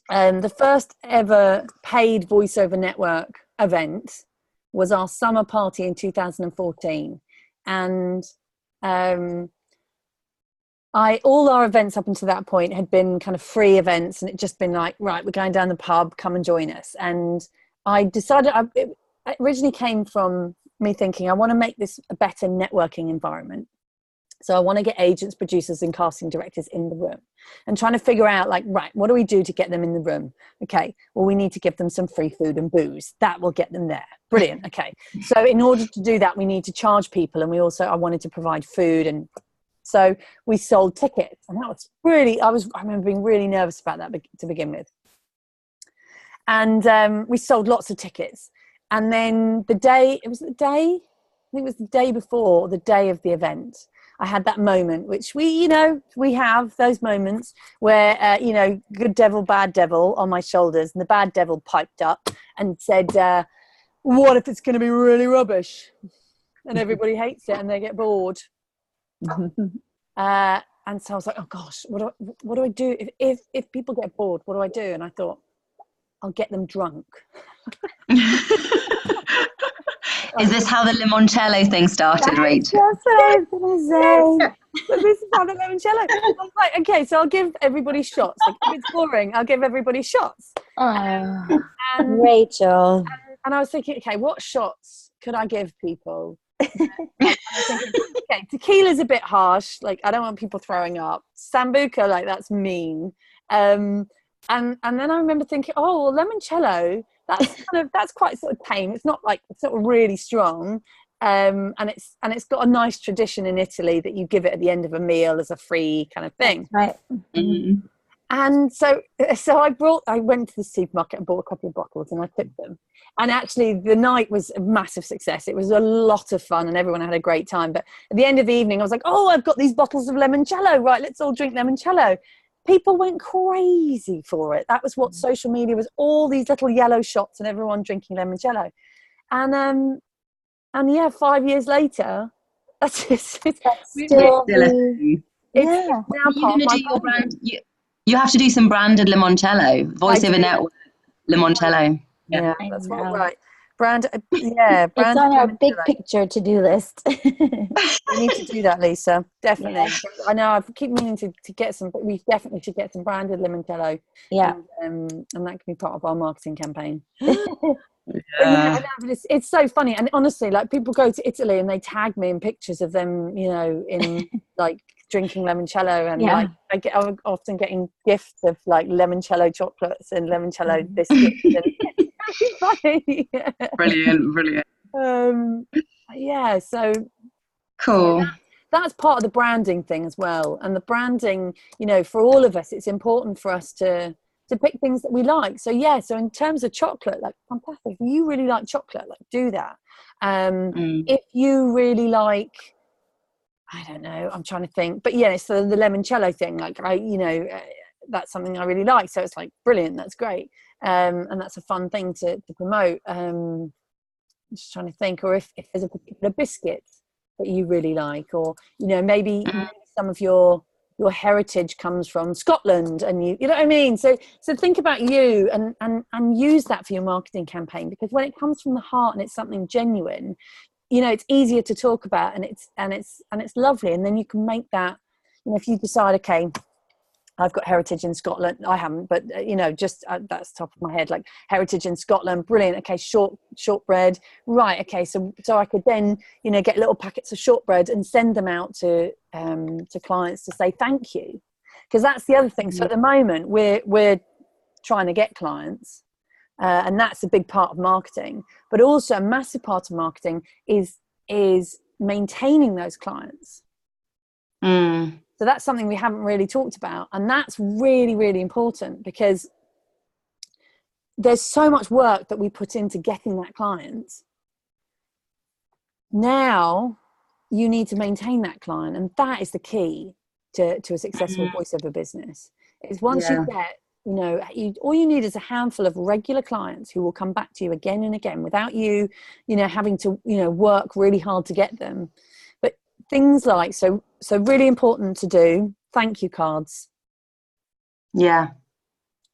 the first ever paid Voiceover Network event was our summer party in 2014. And all our events up until that point had been kind of free events, and it just been like, right, we're going down the pub, come and join us. And I decided, it originally came from me thinking, I want to make this a better networking environment. So I want to get agents, producers, and casting directors in the room, and trying to figure out right, what do we do to get them in the room? Okay, well, we need to give them some free food and booze. That will get them there. Brilliant. Okay. So in order to do that, we need to charge people. And I wanted to provide food. And so we sold tickets. And that was really, I remember being really nervous about that to begin with. And we sold lots of tickets. And then the day before the day of the event, I had that moment, which we have those moments where, good devil, bad devil on my shoulders, and the bad devil piped up and said, what if it's going to be really rubbish and everybody hates it and they get bored? And so I was like, oh gosh, what do I do? If people get bored, what do I do? And I thought, I'll get them drunk. Is this how the limoncello thing started, Rachel? That's what I was going to say. But this is how the limoncello. I was like, okay, so I'll give everybody shots. If it's boring, I'll give everybody shots. Oh, And, Rachel. and I was thinking, okay, what shots could I give people? I was thinking, okay, tequila's a bit harsh. Like, I don't want people throwing up. Sambuca, like, that's mean. And then I remember thinking, oh, well, limoncello, that's quite sort of tame. It's not like sort of really strong. And it's got a nice tradition in Italy that you give it at the end of a meal as a free kind of thing. Right. Mm. And so I went to the supermarket and bought a couple of bottles and I took them. And actually the night was a massive success. It was a lot of fun and everyone had a great time. But at the end of the evening, I was like, oh, I've got these bottles of limoncello. Right, let's all drink limoncello. People went crazy for it. That was what social media was, all these little yellow shots and everyone drinking limoncello. And yeah, 5 years later, that's still yeah. now part of my your brand. You have to do some branded limoncello. Voiceover network limoncello. Yeah, that's what, right. Brand, It's on our big picture to-do list. We need to do that, Lisa. Definitely. Yeah. I know. I keep meaning to get some, but we definitely should get some branded limoncello. Yeah. And that can be part of our marketing campaign. Yeah. But it's so funny. And honestly, like, people go to Italy and they tag me in pictures of them, you know, in like drinking limoncello, and like I'm often getting gifts of like limoncello chocolates and limoncello biscuits. And it's funny. Brilliant. Yeah, so Cool. that's part of the branding thing as well. And the branding, you know, for all of us, it's important for us to pick things that we like. So yeah, so in terms of chocolate, like, fantastic. If you really like chocolate, like, do that. If you really like, I don't know, I'm trying to think, but yeah, it's the limoncello thing. Like, that's something I really like. So it's like, brilliant, that's great. And that's a fun thing to promote. I'm just trying to think, or if there's a particular biscuit that you really like, or, you know, maybe some of your heritage comes from Scotland, and you know what I mean? So think about you and use that for your marketing campaign, because when it comes from the heart and it's something genuine, you know, it's easier to talk about, and it's lovely. And then you can make that, you know, if you decide, okay, I've got heritage in Scotland. I haven't, but you know, just that's top of my head, like heritage in Scotland. Brilliant. Okay, shortbread. Right. Okay, so I could then, you know, get little packets of shortbread and send them out to clients to say thank you, because that's the other thing. So at the moment, we're trying to get clients, and that's a big part of marketing. But also a massive part of marketing is maintaining those clients. So that's something we haven't really talked about. And that's really, really important, because there's so much work that we put into getting that client. Now you need to maintain that client. And that is the key to a successful voiceover business. Is once you get, you know, all you need is a handful of regular clients who will come back to you again and again without you, you know, having to, you know, work really hard to get them. But things like, so really important to do, thank you cards. Yeah.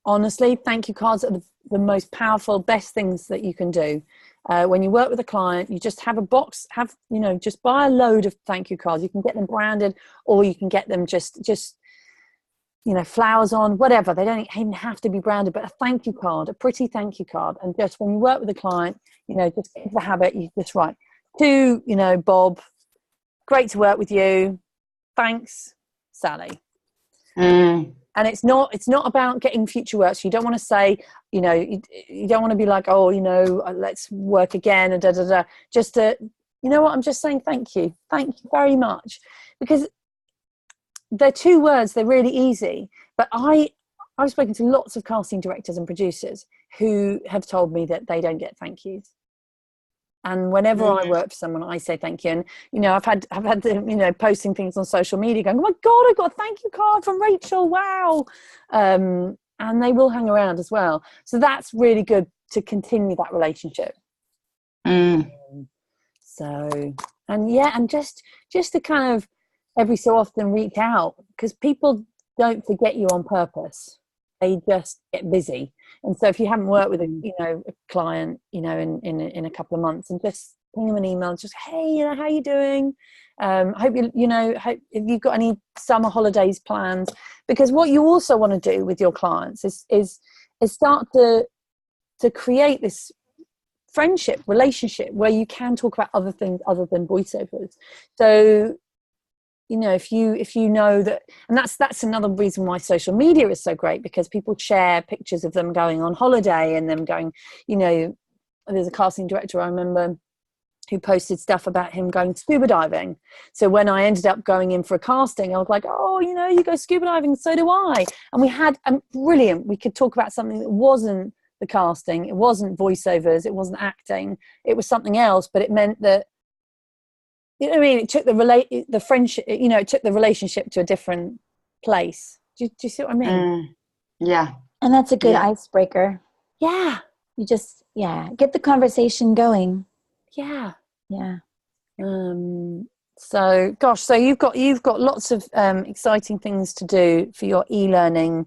Honestly, thank you cards are the most powerful, best things that you can do. When you work with a client, you just have a box, you know, just buy a load of thank you cards. You can get them branded, or you can get them just you know, flowers on, whatever. They don't even have to be branded, but a thank you card, a pretty thank you card. And just when you work with a client, you know, just get the habit, you just write to, you know, Bob, great to work with you. Thanks, Sally. And it's not about getting future work. So you don't want to say, you know, you don't want to be like, oh, you know, let's work again and just to, you know what, I'm just saying thank you very much, because they're two words, they're really easy. But I've spoken to lots of casting directors and producers who have told me that they don't get thank yous. And whenever I work for someone, I say thank you. And, you know, I've had them, you know, posting things on social media going, oh my God, I got a thank you card from Rachael. Wow. And they will hang around as well. So that's really good to continue that relationship. So, and yeah, and just to kind of every so often reach out, because people don't forget you on purpose. They just get busy. And so if you haven't worked with a client, you know, in a couple of months, and just ping them an email, just, hey, you know, how you doing? Hope if you've got any summer holidays planned, because what you also want to do with your clients is is start to create this friendship relationship where you can talk about other things other than voiceovers. So, you know, if you know that, and that's another reason why social media is so great, because people share pictures of them going on holiday and them going, you know, there's a casting director I remember who posted stuff about him going scuba diving. So when I ended up going in for a casting, I was like, oh, you know, you go scuba diving, so do I. And we had brilliant, we could talk about something that wasn't the casting, it wasn't voiceovers, it wasn't acting, it was something else, but it meant that, you know what I mean, it took the friendship, you know, it took the relationship to a different place. Do you see what I mean? Yeah. And that's a good icebreaker. Yeah. You just, get the conversation going. Yeah. Yeah. So gosh, so you've got lots of exciting things to do for your e-learning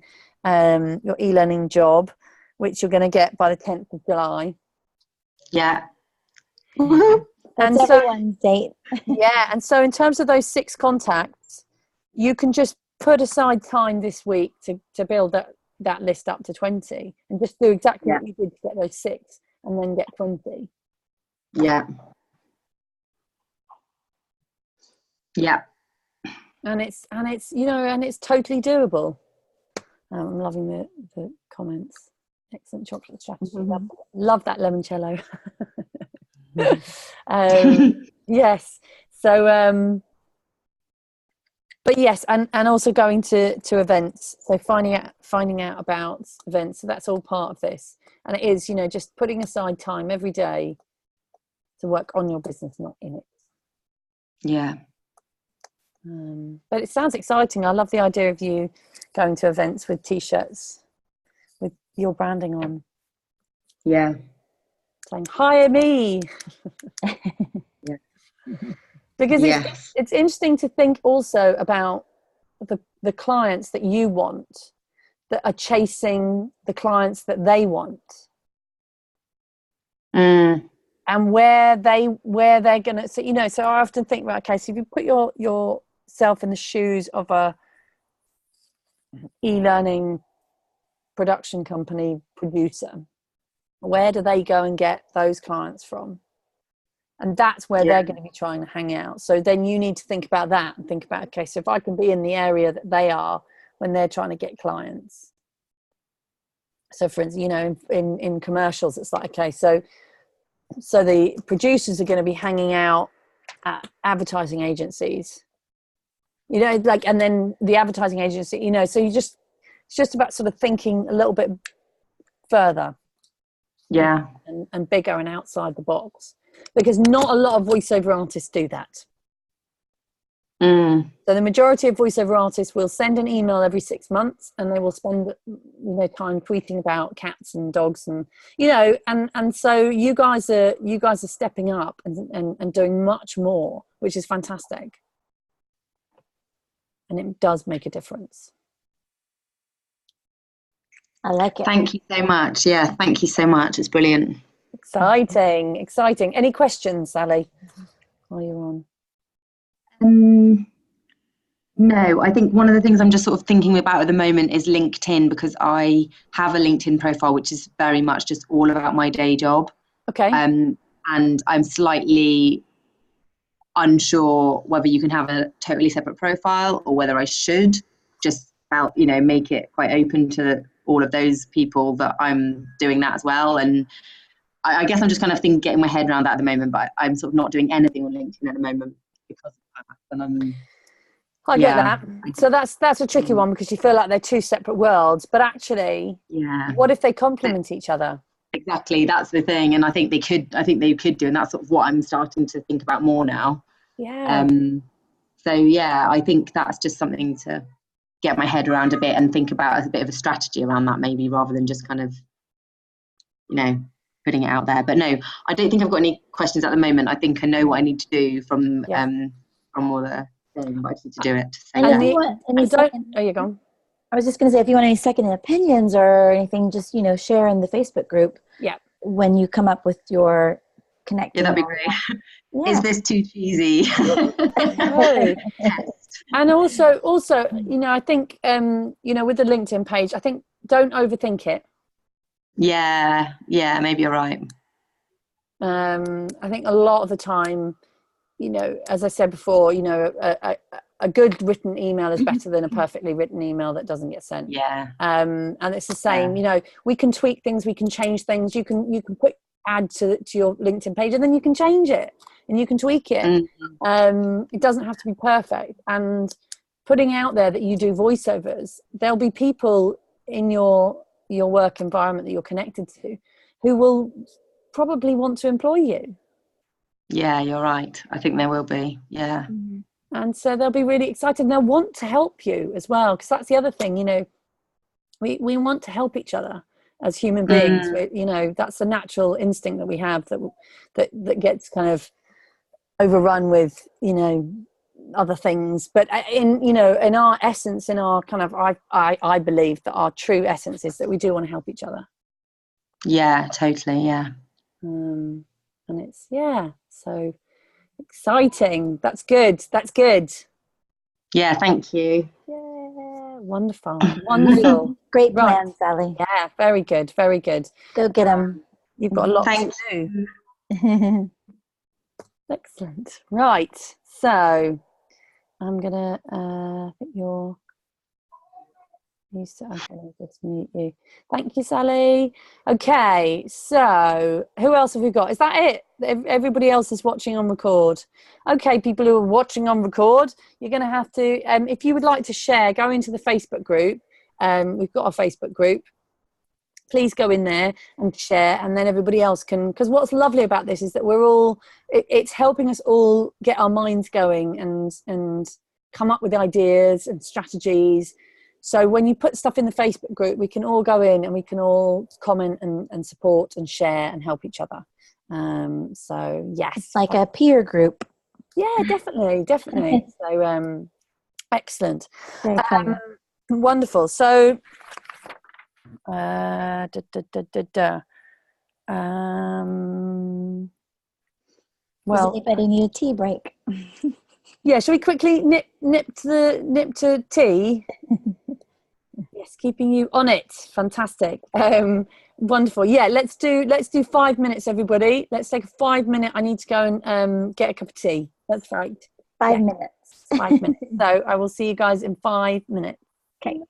job, which you're going to get by the 10th of July. Yeah. That's everyone's date. Yeah, and so in terms of those 6 contacts, you can just put aside time this week to build that list up to 20, and just do exactly what you did to get those 6, and then get 20. Yeah. Yeah. And it's you know, and it's totally doable. I'm loving the comments. Excellent chocolate strategy. Love that limoncello. Yes. So but yes, and also going to events. So finding out about events. So that's all part of this. And it is, you know, just putting aside time every day to work on your business, not in it. Yeah. But it sounds exciting. I love the idea of you going to events with t-shirts with your branding on. Yeah. Saying, hire me. Yeah. Because it's interesting to think also about the clients that you want that are chasing the clients that they want. And where they're gonna, so, you know, so I often think, right, okay, so if you put yourself in the shoes of a e-learning production company producer, where do they go and get those clients from? And that's where they're going to be trying to hang out. So then you need to think about that and think about, okay, so if I can be in the area that they are when they're trying to get clients. So for instance, you know, in commercials, it's like, okay, so the producers are going to be hanging out at advertising agencies, you know, like, and then the advertising agency, you know, so it's just about sort of thinking a little bit further. Yeah. And bigger and outside the box, because not a lot of voiceover artists do that. So the majority of voiceover artists will send an email every 6 months, and they will spend their time tweeting about cats and dogs, and you know, and so you guys are stepping up and doing much more, which is fantastic, and it does make a difference. I like it. Thank you so much. Yeah, thank you so much. It's brilliant. Exciting. Any questions, Sally, while you're on? No, I think one of the things I'm just sort of thinking about at the moment is LinkedIn, because I have a LinkedIn profile which is very much just all about my day job. Okay. And I'm slightly unsure whether you can have a totally separate profile or whether I should just about, you know, make it quite open to all of those people that I'm doing that as well. And I guess I'm just kind of getting my head around that at the moment, but I'm sort of not doing anything on LinkedIn at the moment because of that. And I get that. So that's a tricky one, because you feel like they're two separate worlds, but actually, what if they complement each other? Exactly, that's the thing, and I think they could do, and that's sort of what I'm starting to think about more now. So I think that's just something to get my head around a bit and think about as a bit of a strategy around that, maybe, rather than just kind of, you know, putting it out there. But no, I don't think I've got any questions at the moment. I think I know what I need to do from all the thing, but I just need to do it. So, and if you want any you go. I was just going to say, if you want any second opinions or anything, just, you know, share in the Facebook group. Yeah. When you come up with your connecting. Yeah, that'd be great. Yeah. Is this too cheesy? No. And also, you know, I think, you know, with the LinkedIn page, I think don't overthink it. Yeah, maybe you're right. I think a lot of the time, you know, as I said before, you know, a good written email is better than a perfectly written email that doesn't get sent. Yeah. And it's the same, you know, we can tweak things, we can change things. You can add to your LinkedIn page, and then you can change it and you can tweak it. It doesn't have to be perfect. And putting out there that you do voiceovers, there'll be people in your work environment that you're connected to who will probably want to employ you. Yeah, you're right. I think there will be. Yeah. And so they'll be really excited, and they'll want to help you as well, because that's the other thing, you know, we want to help each other as human beings. You know, that's a natural instinct that we have that gets kind of overrun with, you know, other things. But in our essence, in our kind of, I believe that our true essence is that we do want to help each other. Yeah, totally. Yeah. And it's, so exciting. That's good. Yeah, thank you. Yeah, wonderful. Great Right. plan, Sally. Yeah, very good. Go get them. You've got a lot to do. Excellent. Right. So I'm gonna I think I'm gonna just mute you. Thank you, Sally. Okay, so who else have we got? Is that it? Everybody else is watching on record. Okay, people who are watching on record, you're gonna have to, if you would like to share, go into the Facebook group. We've got a Facebook group. Please go in there and share, and then everybody else can, because what's lovely about this is that we're all, it's helping us all get our minds going and come up with ideas and strategies. So when you put stuff in the Facebook group, we can all go in and we can all comment and support and share and help each other. So yes, it's like a peer group. Yeah, definitely. So excellent. Very clever. Wonderful. So Does anybody need a tea break? Yeah, shall we quickly nip to tea? Yes, keeping you on it. Fantastic. Wonderful. Yeah, let's do 5 minutes, everybody. Let's take a 5 minute. I need to go and get a cup of tea. That's right. 5 minutes. 5 minutes. So I will see you guys in 5 minutes. Okay.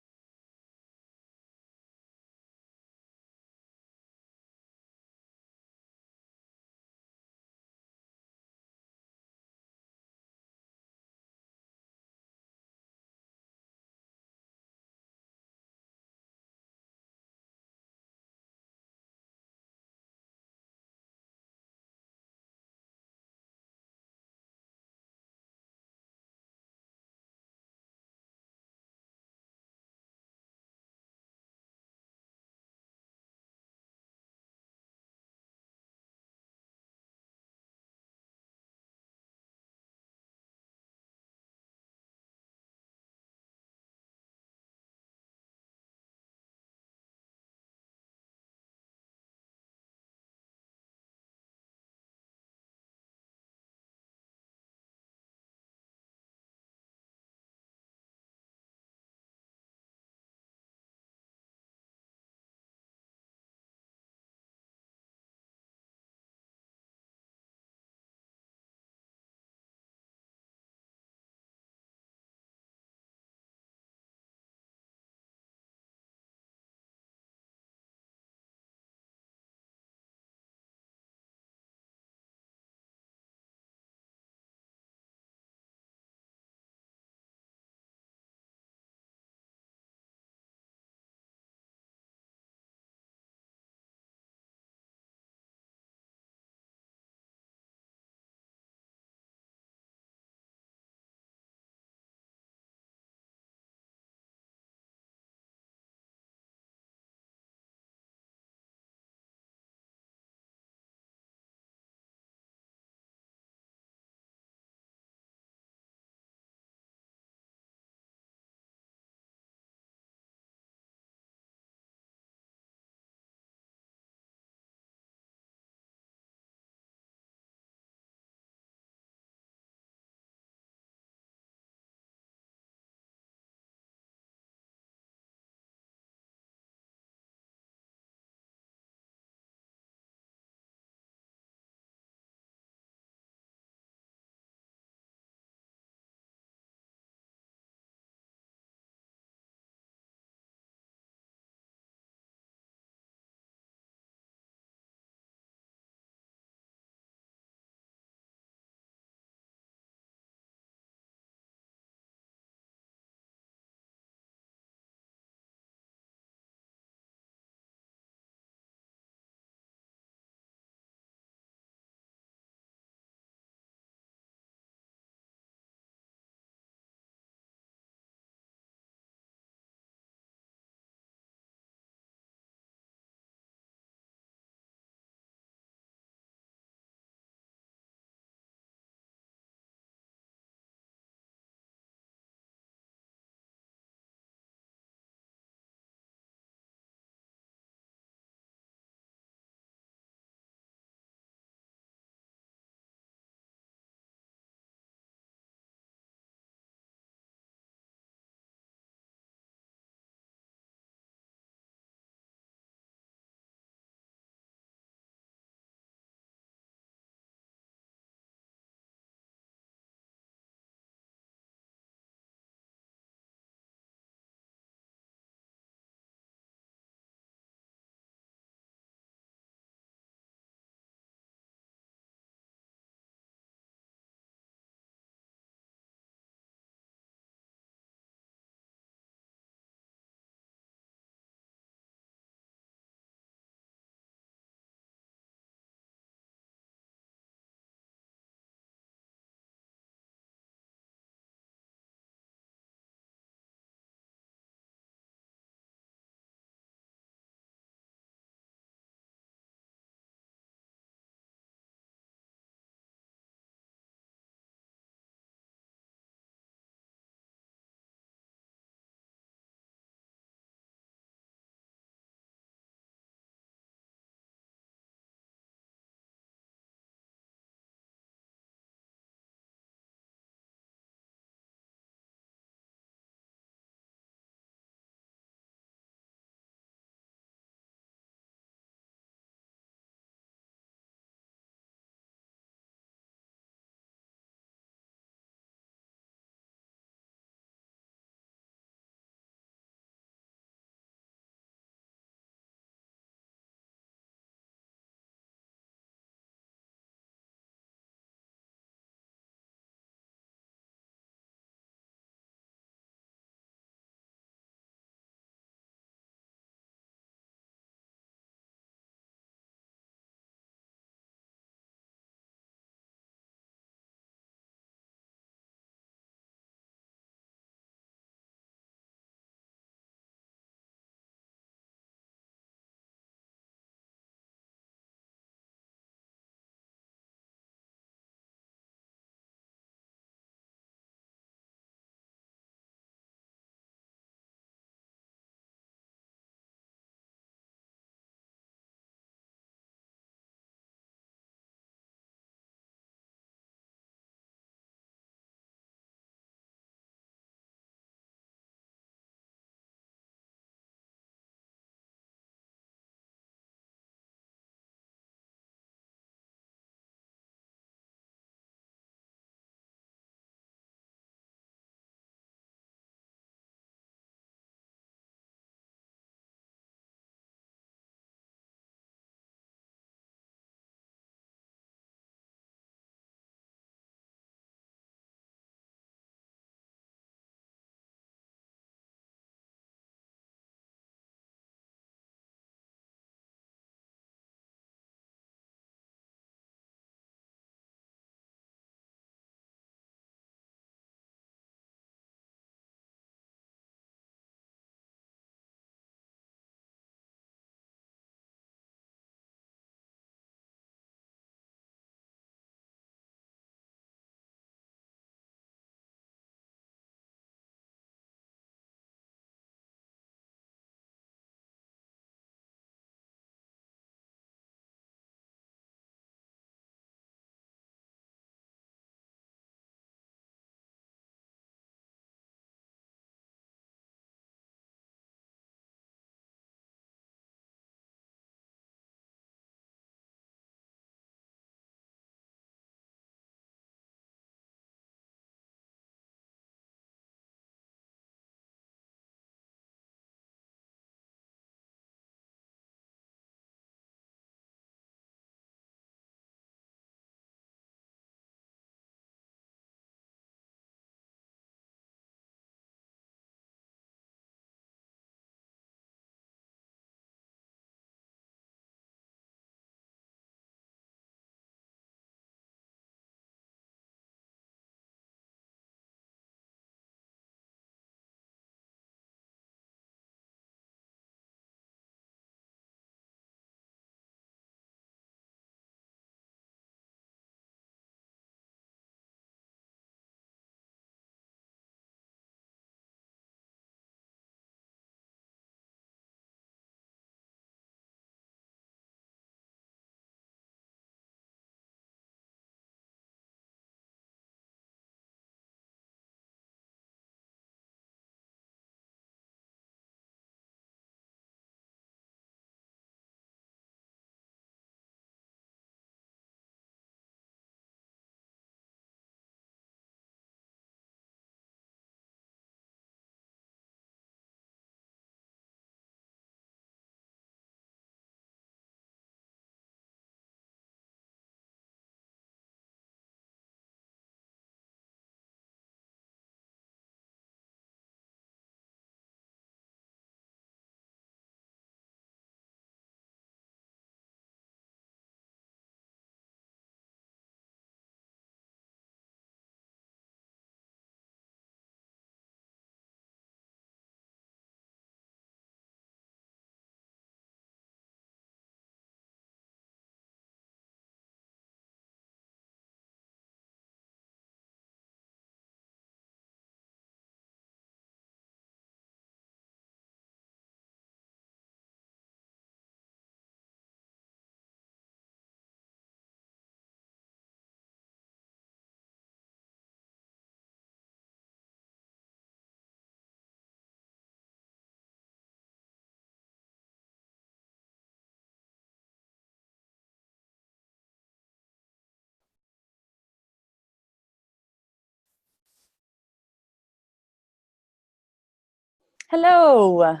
Hello.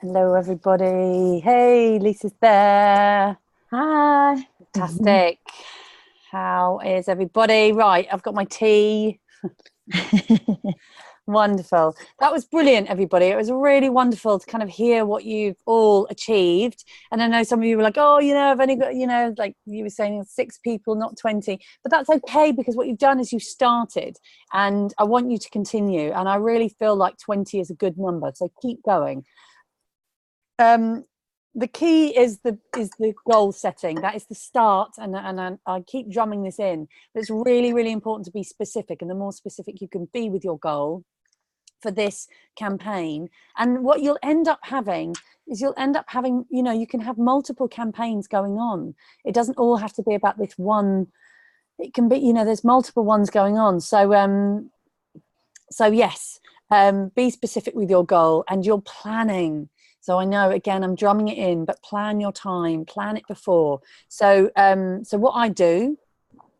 Hello, everybody. Hey, Lisa's there. Hi. Fantastic. How is everybody? Right, I've got my tea. Wonderful. That was brilliant, everybody. It was really wonderful to kind of hear what you've all achieved. And I know some of you were like, oh, I've only got, like you were saying, 6 people, not 20. But that's okay, because what you've done is you started, and I want you to continue. And I really feel like 20 is a good number. So keep going. The key is the goal setting. That is the start, and I keep drumming this in. But it's really, really important to be specific, and the more specific you can be with your goal for this campaign, and what you'll end up having is you can have multiple campaigns going on. It doesn't all have to be about this one. It can be, there's multiple ones going on. So yes, be specific with your goal and your planning. So I know, again, I'm drumming it in, but plan your time, plan it before. So what I do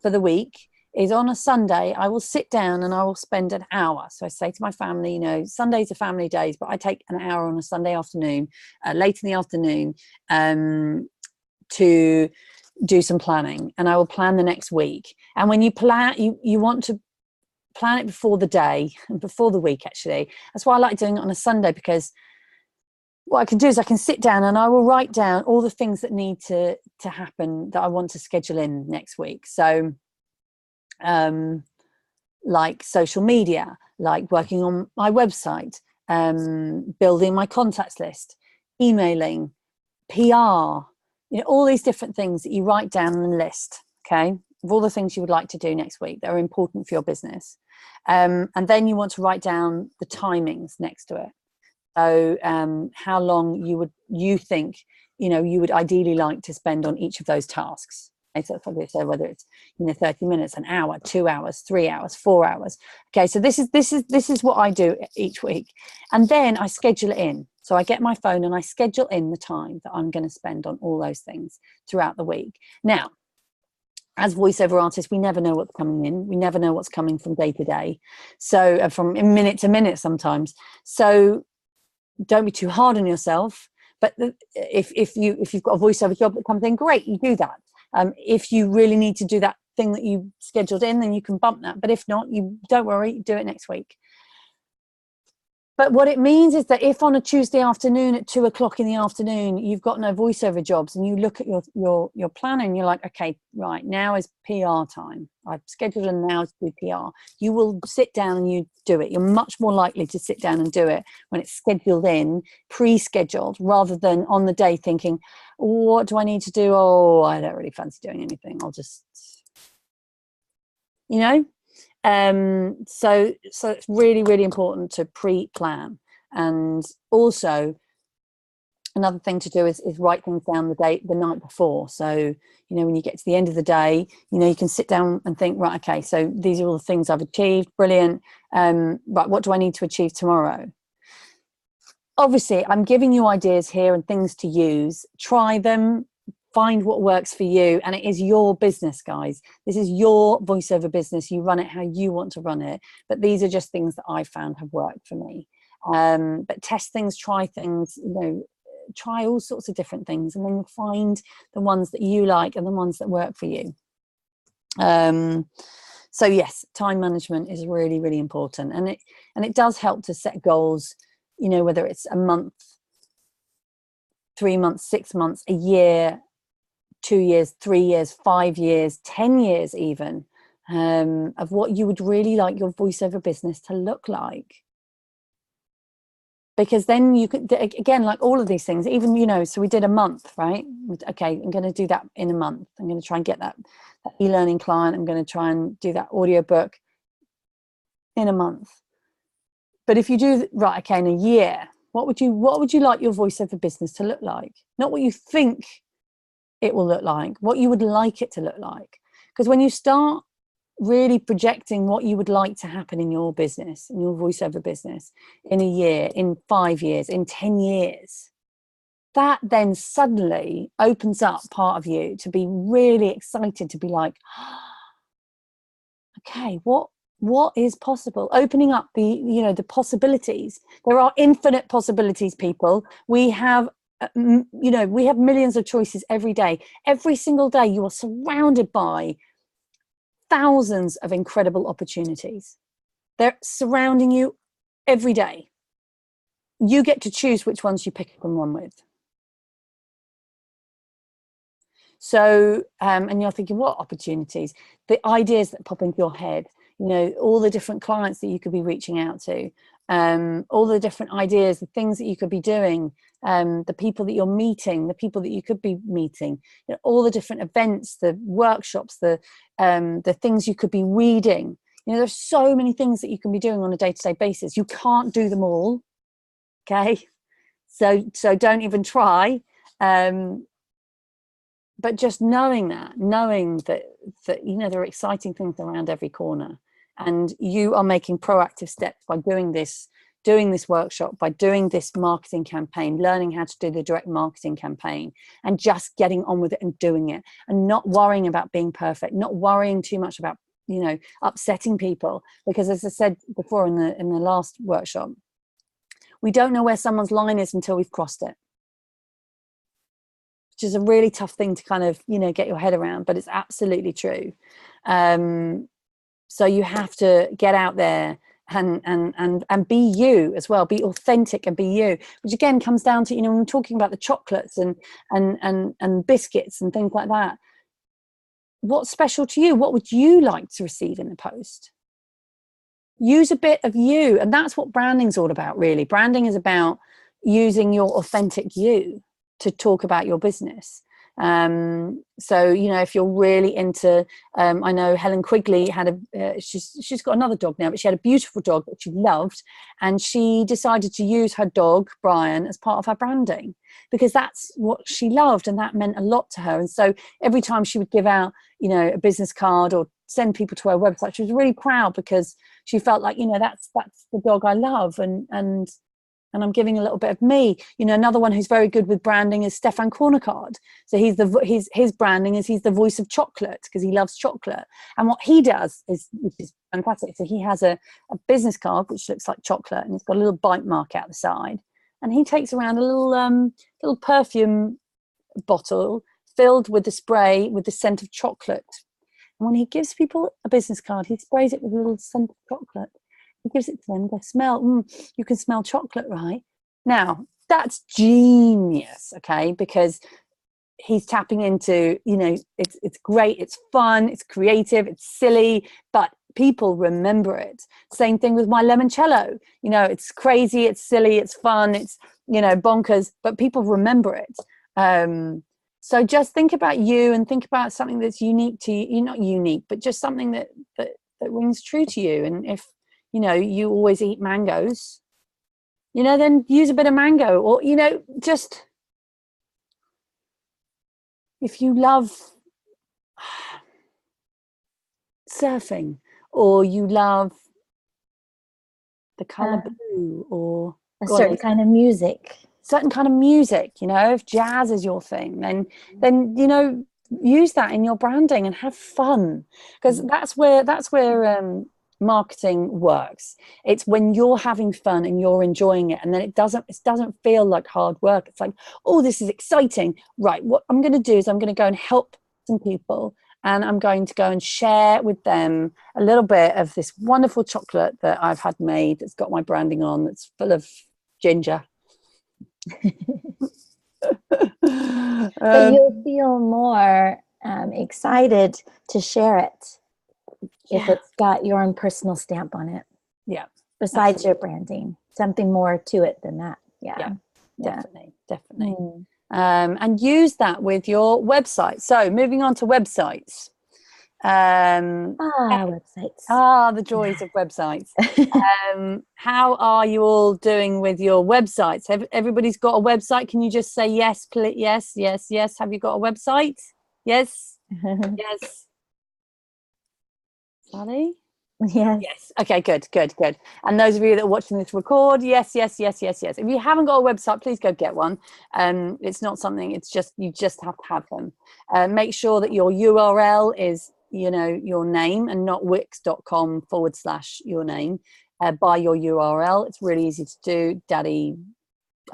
for the week is, on a Sunday, I will sit down and I will spend an hour. So I say to my family, Sundays are family days, but I take an hour on a Sunday afternoon, late in the afternoon, to do some planning, and I will plan the next week. And when you plan, you want to plan it before the day and before the week, actually. That's why I like doing it on a Sunday, because what I can do is I can sit down and I will write down all the things that need to happen, that I want to schedule in next week. So like social media, like working on my website, building my contacts list, emailing, PR, all these different things that you write down on a list, okay, of all the things you would like to do next week that are important for your business. And then you want to write down the timings next to it. So how long you think you would ideally like to spend on each of those tasks. So whether it's 30 minutes, an hour, 2 hours, 3 hours, 4 hours. Okay, so this is what I do each week, and then I schedule it in. So I get my phone and I schedule in the time that I'm going to spend on all those things throughout the week. Now, as voiceover artists, we never know what's coming in. We never know what's coming from day to day. So from minute to minute sometimes. So don't be too hard on yourself. But if you've got a voiceover job that comes in, great, you do that. If you really need to do that thing that you scheduled in, then you can bump that. But if not, you don't worry, do it next week. But what it means is that if on a Tuesday afternoon at 2 o'clock in the afternoon, you've got no voiceover jobs, and you look at your planner and you're like, okay, right, now is PR time. I've scheduled in now to do PR. You will sit down and you do it. You're much more likely to sit down and do it when it's scheduled in, pre-scheduled, rather than on the day thinking, what do I need to do? Oh, I don't really fancy doing anything. I'll just, so it's really, really important to pre-plan. And also another thing to do is write things down the night before. So when you get to the end of the day, you can sit down and think, right, okay, so these are all the things I've achieved, brilliant. Right, what do I need to achieve tomorrow? Obviously, I'm giving you ideas here and things to use. Try them. Find what works for you, and it is your business, guys. This is your voiceover business. You run it how you want to run it, but these are just things that I found have worked for me. But test things, try things, try all sorts of different things, and then find the ones that you like and the ones that work for you. So yes, time management is really, really important, and it does help to set goals, whether it's a month, 3 months, 6 months, a year, 2 years, 3 years, 5 years, 10 years even, of what you would really like your voiceover business to look like. Because then you could, again, like all of these things, even, so we did a month, right? Okay, I'm going to do that in a month. I'm going to try and get that e-learning client. I'm going to try and do that audiobook in a month. But if you do, right, okay, in a year, what would you like your voiceover business to look like? Not what you think it will look like, what you would like it to look like. Because when you start really projecting what you would like to happen in your business, in your voiceover business, in a year, in 5 years, in 10 years, that then suddenly opens up part of you to be really excited, to be like, okay, what what is possible, opening up the possibilities. There are infinite possibilities, people. We have we have millions of choices every day. Every single day you are surrounded by thousands of incredible opportunities. They're surrounding you every day. You get to choose which ones you pick up and run with. So and you're thinking, what opportunities? The ideas that pop into your head, all the different clients that you could be reaching out to, all the different ideas, the things that you could be doing, the people that you're meeting, the people that you could be meeting, all the different events, the workshops, the things you could be reading. There's so many things that you can be doing on a day-to-day basis. You can't do them all. Okay, so don't even try. But just knowing that there are exciting things around every corner, and you are making proactive steps by doing this workshop, by doing this marketing campaign, learning how to do the direct marketing campaign, and just getting on with it and doing it, and not worrying about being perfect, not worrying too much about upsetting people, because as I said before in the last workshop, we don't know where someone's line is until we've crossed it, which is a really tough thing to kind of get your head around, but it's absolutely true. So you have to get out there and be you as well, be authentic and be you, which again comes down to when we're talking about the chocolates and biscuits and things like that. What's special to you? What would you like to receive in the post? Use a bit of you, and that's what branding's all about, really. Branding is about using your authentic you to talk about your business. So if you're really into I know Helen Quigley had she's got another dog now, but she had a beautiful dog that she loved, and she decided to use her dog Brian as part of her branding, because that's what she loved and that meant a lot to her. And so every time she would give out a business card or send people to her website, she was really proud, because she felt like that's the dog I love, and I'm giving a little bit of me. Another one who's very good with branding is Stefan Cornecard. So his branding is he's the voice of chocolate, because he loves chocolate. And what he does which is fantastic. So he has a business card which looks like chocolate, and it's got a little bite mark out the side. And he takes around a little perfume bottle filled with the spray with the scent of chocolate. And when he gives people a business card, he sprays it with a little scent of chocolate. He gives it to them. They smell. You can smell chocolate, right? Now that's genius, okay? Because he's tapping into, it's great, it's fun, it's creative, it's silly, but people remember it. Same thing with my limoncello. It's crazy, it's silly, it's fun, it's bonkers, but people remember it. So just think about you, and think about something that's unique to you. You're not unique, but just something that rings true to you. And if you always eat mangoes, then use a bit of mango, or, just if you love surfing, or you love the color blue, or a certain kind of music, if jazz is your thing, then use that in your branding and have fun, because that's where marketing works. It's when you're having fun and you're enjoying it, and then it doesn't feel like hard work. It's like, oh, this is exciting, right? What I'm going to do is I'm going to go and help some people, and I'm going to go and share with them a little bit of this wonderful chocolate that I've had made, that's got my branding on, that's full of ginger. But you'll feel more excited to share it if it's got your own personal stamp on it. Yeah. Besides your branding, something more to it than that. Yeah. Definitely. And use that with your website. So moving on to websites. Websites. The joys of websites. How are you all doing with your websites? Have everybody's got a website? Can you just say yes, please? Yes. Have you got a website? Yes. Yes. Sally? Yes. Okay, good. And those of you that are watching this record, yes. If you haven't got a website, please go get one. It's not something, it's just, you just have to have them. Make sure that your URL is your name and not wix.com/your name by your URL. It's really easy to do. Daddy,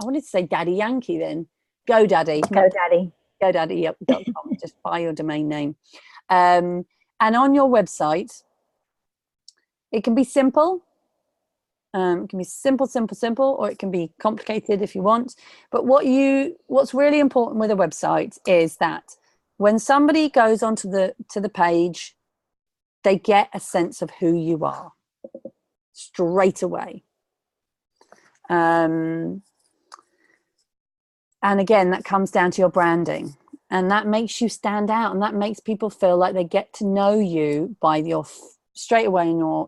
I wanted to say Daddy Yankee then. GoDaddy. GoDaddy. GoDaddy.com. Just buy your domain name. And on your website, it can be simple. It can be simple, or it can be complicated if you want. But what's really important with a website is that when somebody goes onto the page, they get a sense of who you are straight away. And again, that comes down to your branding, and that makes you stand out, and that makes people feel like they get to know you by straight away in your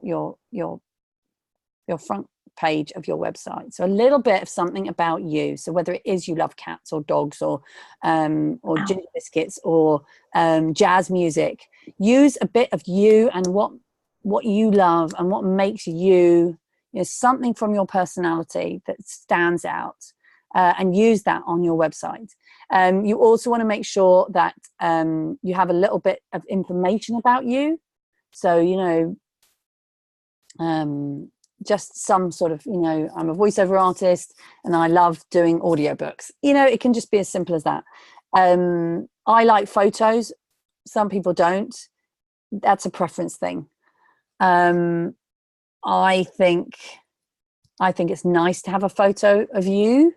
front page of your website. So a little bit of something about you. So whether it is you love cats or dogs or ginger biscuits or jazz music, use a bit of you and what you love and what makes you, something from your personality that stands out, and use that on your website. You also want to make sure that you have a little bit of information about you. So, just some sort of, I'm a voiceover artist and I love doing audiobooks. It can just be as simple as that. I like photos. Some people don't. That's a preference thing. I think it's nice to have a photo of you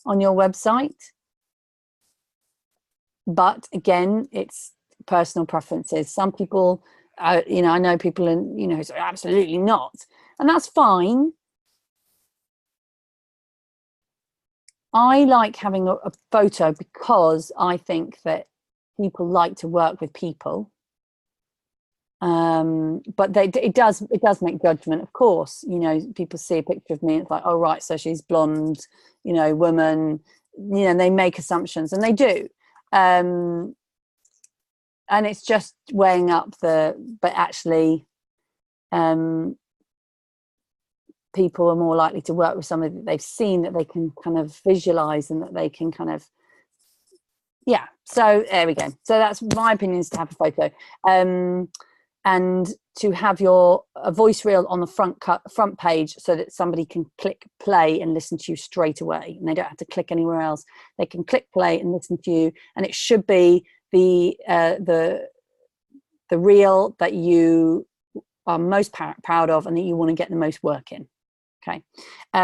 on your website. But again, it's personal preferences. Some people, I know people say absolutely not. And that's fine. I like having a photo because I think that people like to work with people. But it does make judgment, of course. People see a picture of me, it's like, oh right, so she's blonde, woman. They make assumptions, and they do. And it's just weighing up but actually, people are more likely to work with somebody that they've seen, that they can kind of visualize, and that they can kind of, so there we go. So that's my opinion, is to have a photo, and to have a voice reel on the front page, so that somebody can click play and listen to you straight away, and they don't have to click anywhere else. They can click play and listen to you, and it should be the reel that you are most proud of and that you want to get the most work in. Okay.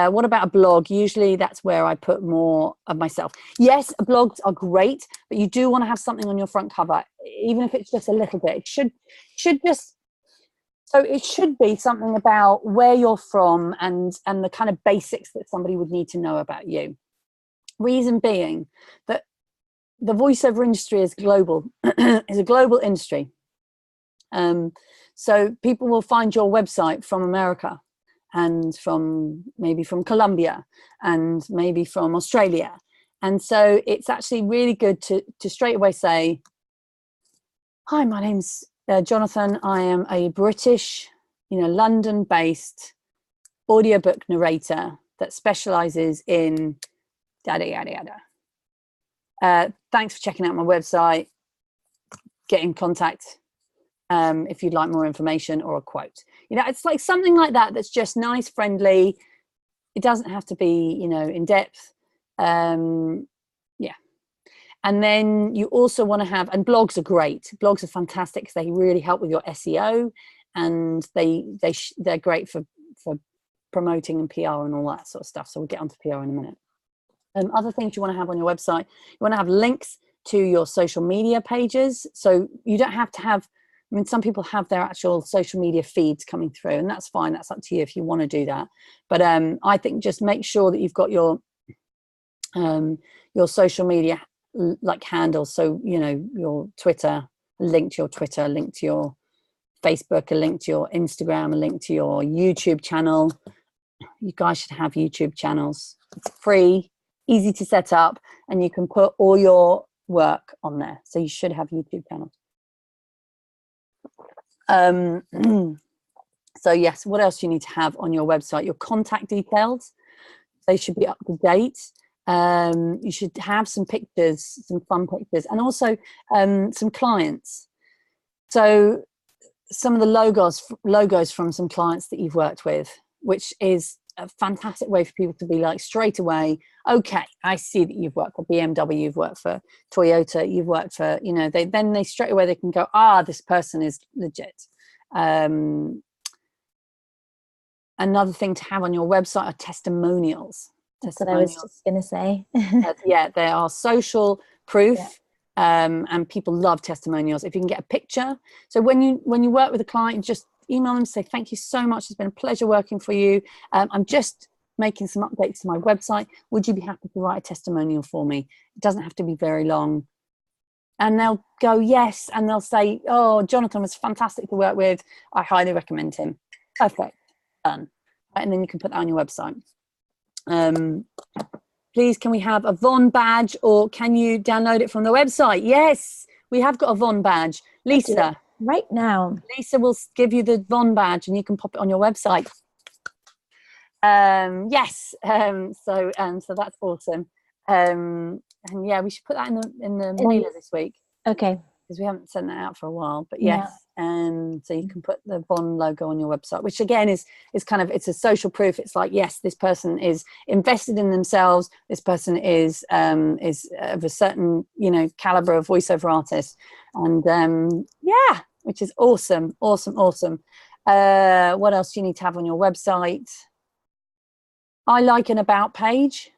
What about a blog? Usually that's where I put more of myself. Yes, blogs are great, but you do want to have something on your front cover, even if it's just a little bit. It should be something about where you're from and the kind of basics that somebody would need to know about you. Reason being that the voiceover industry is global, is a global industry. So people will find your website from America, and maybe from Colombia, and maybe from Australia. And so it's actually really good to straight away say, hi, my name's Jonathan. I am a British, London-based audiobook narrator that specializes in yada, yada, yada. Thanks for checking out my website. Get in contact if you'd like more information or a quote. It's like something like that that's just nice, friendly. It doesn't have to be, in depth. And then you also want to have, and blogs are great. Blogs are fantastic because they really help with your SEO, and they're great for promoting and PR and all that sort of stuff. So we'll get onto PR in a minute. Other things you want to have on your website, you want to have links to your social media pages. So you don't have to have, some people have their actual social media feeds coming through, and that's fine. That's up to you if you want to do that. But I think just make sure that you've got your social media like handles. So, your Twitter, a link to your Twitter, a link to your Facebook, a link to your Instagram, a link to your YouTube channel. You guys should have YouTube channels. It's free, easy to set up, and you can put all your work on there. So you should have YouTube channels. So yes, what else do you need to have on your website? Your contact details, they should be up to date. You should have some pictures, some fun pictures, and also some clients. So some of the logos from some clients that you've worked with, which is a fantastic way for people to be like straight away, okay, I see that you've worked for BMW, you've worked for Toyota, you've worked for, you know, they straight away they can go, this person is legit. Another thing to have on your website are testimonials. That's what I was just going to say. Yeah, they are social proof. Yeah. And people love testimonials. If you can get a picture. So when you work with a client, just email them and say, thank you so much. It's been a pleasure working for you. I'm just making some updates to my website. Would you be happy to write a testimonial for me? It doesn't have to be very long. And they'll go, yes. And they'll say, oh, Jonathan was fantastic to work with. I highly recommend him. Perfect. Done. Right, and then you can put that on your website. Please, can we have a Von badge, or can you download it from the website? Yes, we have got a Von badge. Lisa. Right now. Lisa will give you the Von badge and you can pop it on your website. Yes. So that's awesome. And yeah, we should put that in the mailer this week. Okay. Because we haven't sent that out for a while, but yes. So you can put the Von logo on your website, which again is kind of, it's a social proof. It's like, yes, this person is invested in themselves. This person is of a certain, you know, caliber of voiceover artist. And yeah, which is awesome. What else do you need to have on your website? I like an about page,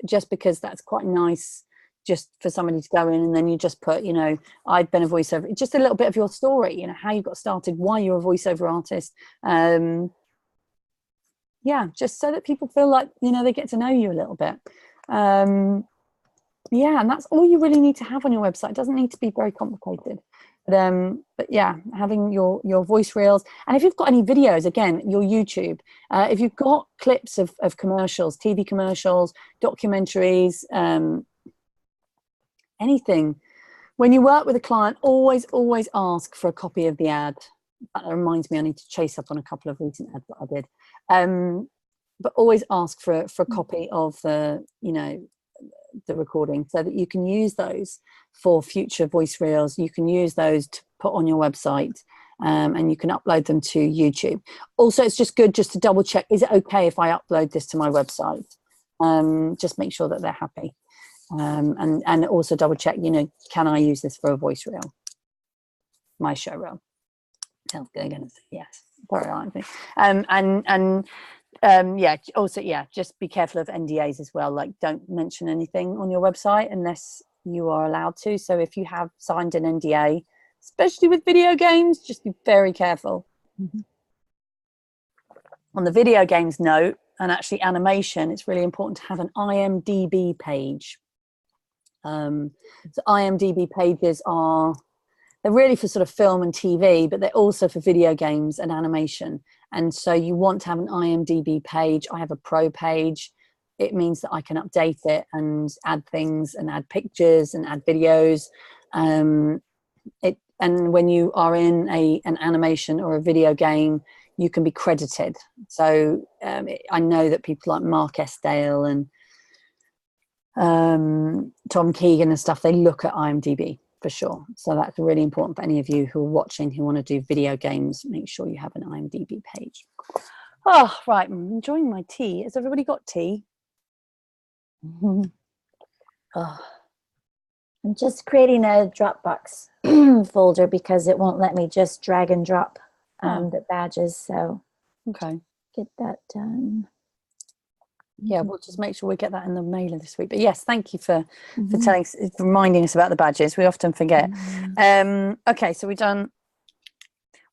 just because that's quite nice, just for somebody to go in, and then you just put, you know, I've been a voiceover, just a little bit of your story, you know, how you got started, why you're a voiceover artist. Yeah, just so that people feel like, you know, they get to know you a little bit. Yeah, and that's all you really need to have on your website. It doesn't need to be very complicated. But yeah, having your voice reels, and if you've got any videos, again, your YouTube, if you've got clips of commercials, TV commercials, documentaries, anything, when you work with a client, always ask for a copy of the ad. That reminds me, I need to chase up on a couple of recent ads that I did. But always ask for a copy of the, you know, the recording, so that you can use those for future voice reels. You can use those to put on your website, and you can upload them to YouTube. Also, it's just good just to double check, is it okay if I upload this to my website? Just make sure that they're happy. And also double check, you know, can I use this for a voice reel? My show reel. Sounds good. Again, yes. Very likely. Yeah, also, yeah, just be careful of NDAs as well. Like, don't mention anything on your website unless you are allowed to. So if you have signed an NDA, especially with video games, just be very careful. Mm-hmm. On the video games note, and actually animation, it's really important to have an IMDb page. So IMDb pages they're really for sort of film and TV, but they're also for video games and animation. And so you want to have an IMDb page. I have a pro page. It means that I can update it and add things and add pictures and add videos. And when you are in an animation or a video game, you can be credited. So I know that people like Mark Esdale and Tom Keegan and stuff, they look at IMDb for sure. So that's really important for any of you who are watching who want to do video games. Make sure you have an IMDb page. Oh, right, I'm enjoying my tea. Has everybody got tea? Oh. I'm just creating a Dropbox folder because it won't let me just drag and drop the badges. So okay, get that done. Yeah, we'll just make sure we get that in the mailer this week. But yes, thank you for reminding us about the badges. We often forget. Okay, so we've done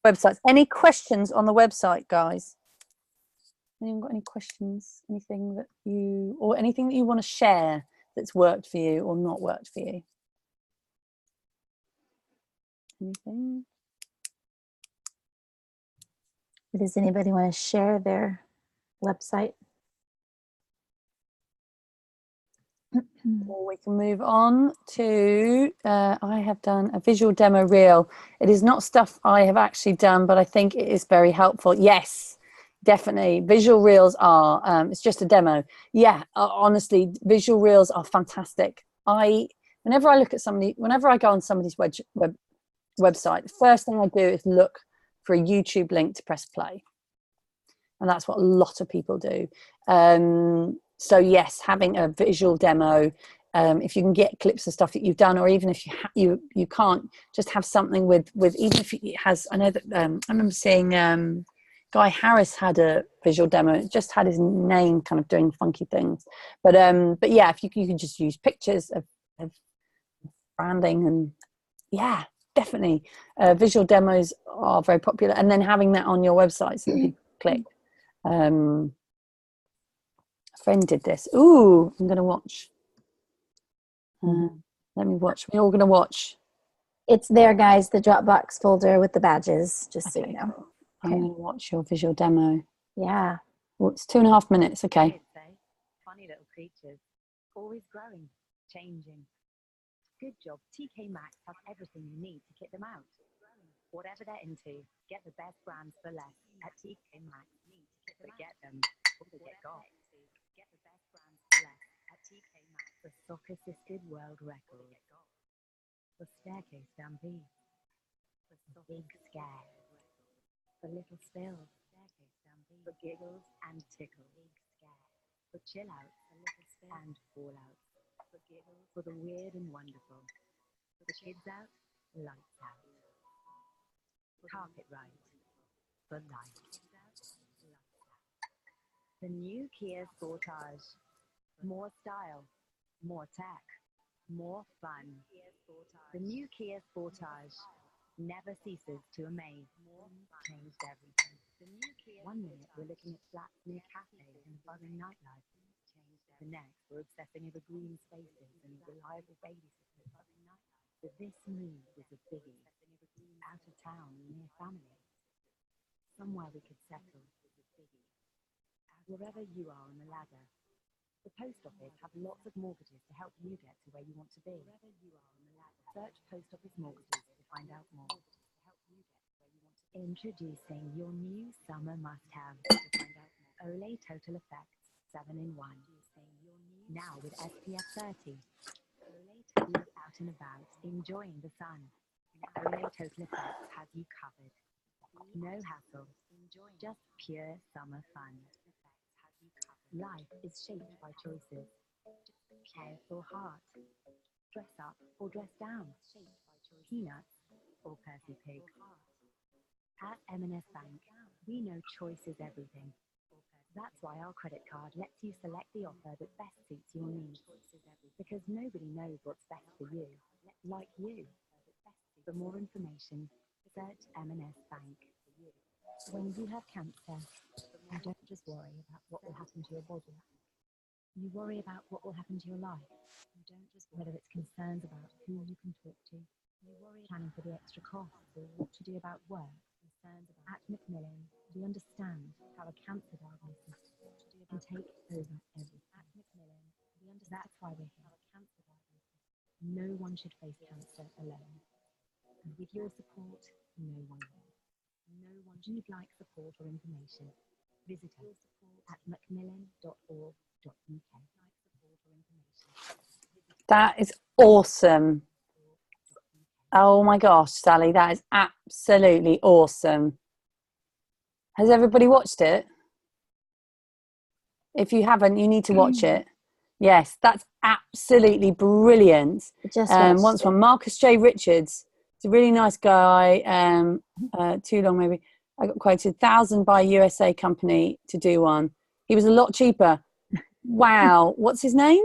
websites. Any questions on the website, guys? Anyone got any questions? Anything that you want to share that's worked for you or not worked for you? Anything? Does anybody want to share their website? Or we can move on to, I have done a visual demo reel. It is not stuff I have actually done, but I think it is very helpful. Yes, definitely. Visual reels are, it's just a demo. Yeah, honestly, visual reels are fantastic. Whenever I go on somebody's website, the first thing I do is look for a YouTube link to press play. And that's what a lot of people do. So yes, having a visual demo, if you can get clips of stuff that you've done, or even if you can't, just have something with even if it has, I know that I remember seeing Guy Harris had a visual demo. It just had his name kind of doing funky things. But yeah, if you can just use pictures of branding, and yeah, definitely visual demos are very popular. And then having that on your website so that people click. A friend did this. Ooh, I'm going to watch. Let me watch. We're all going to watch. It's there, guys, the Dropbox folder with the badges, just so you know. Cool. I'm going to watch your visual demo. Yeah. Well, it's 2.5 minutes. Okay. Funny little creatures, always growing, changing. Good job. TK Maxx has everything you need to kit them out. Whatever they're into, get the best brands for less at TK Maxx. Forget them, or they get got. Get the best brands for less at TK Maxx. The sock-assisted world record. The staircase stampede. The big scare. The little spill. Staircase stampede. The giggles and tickle. Big scare. The chill out. The little spill and fallout. The giggles for the weird and wonderful. The kids out. Lights out. Carpet ride. The light. The new Kia Sportage. More style, more tech, more fun. The new Kia Sportage never ceases to amaze. Changed everything. The new Kia 1 minute we're looking at flats near cafes and buzzing nightlife. The next we're obsessing over green spaces and reliable babysitters. But this move was a biggie. Out of town, near family. Somewhere we could settle. Wherever you are on the ladder, the post office have lots of mortgages to help you get to where you want to be. Search post office mortgages to find out more. Introducing your new summer must-have. Olay Total Effects 7-in-1. Now with SPF 30. Look out and about, enjoying the sun. Olay Total Effects has you covered. No hassle, just pure summer fun. Life is shaped by choices. Care for heart. Dress up or dress down. Peanuts or Percy Pig. At M&S Bank, we know choice is everything. That's why our credit card lets you select the offer that best suits your needs. Because nobody knows what's best for you, like you. For more information, search M&S Bank. When you have cancer, you don't just worry about what will happen to your body. You worry about what will happen to your life. You don't just whether it's concerns about who you can talk to. You worry planning for the extra costs or what to do about work. Concerns about. At Macmillan, we understand how a cancer diagnosis can take over everything. At Macmillan, that's why we're here. Cancer diagnosis. No one should face cancer alone. And with your support, no one will. No one. If you'd like support or information, visit us at macmillan.org.uk. That is awesome. Oh my gosh, Sally, that is absolutely awesome. Has everybody watched it? If you haven't, you need to watch it. Yes, that's absolutely brilliant. Once from Marcus J. Richards. He's a really nice guy. Too long maybe. I got quoted 1,000 by USA company to do one. He was a lot cheaper. Wow. What's his name?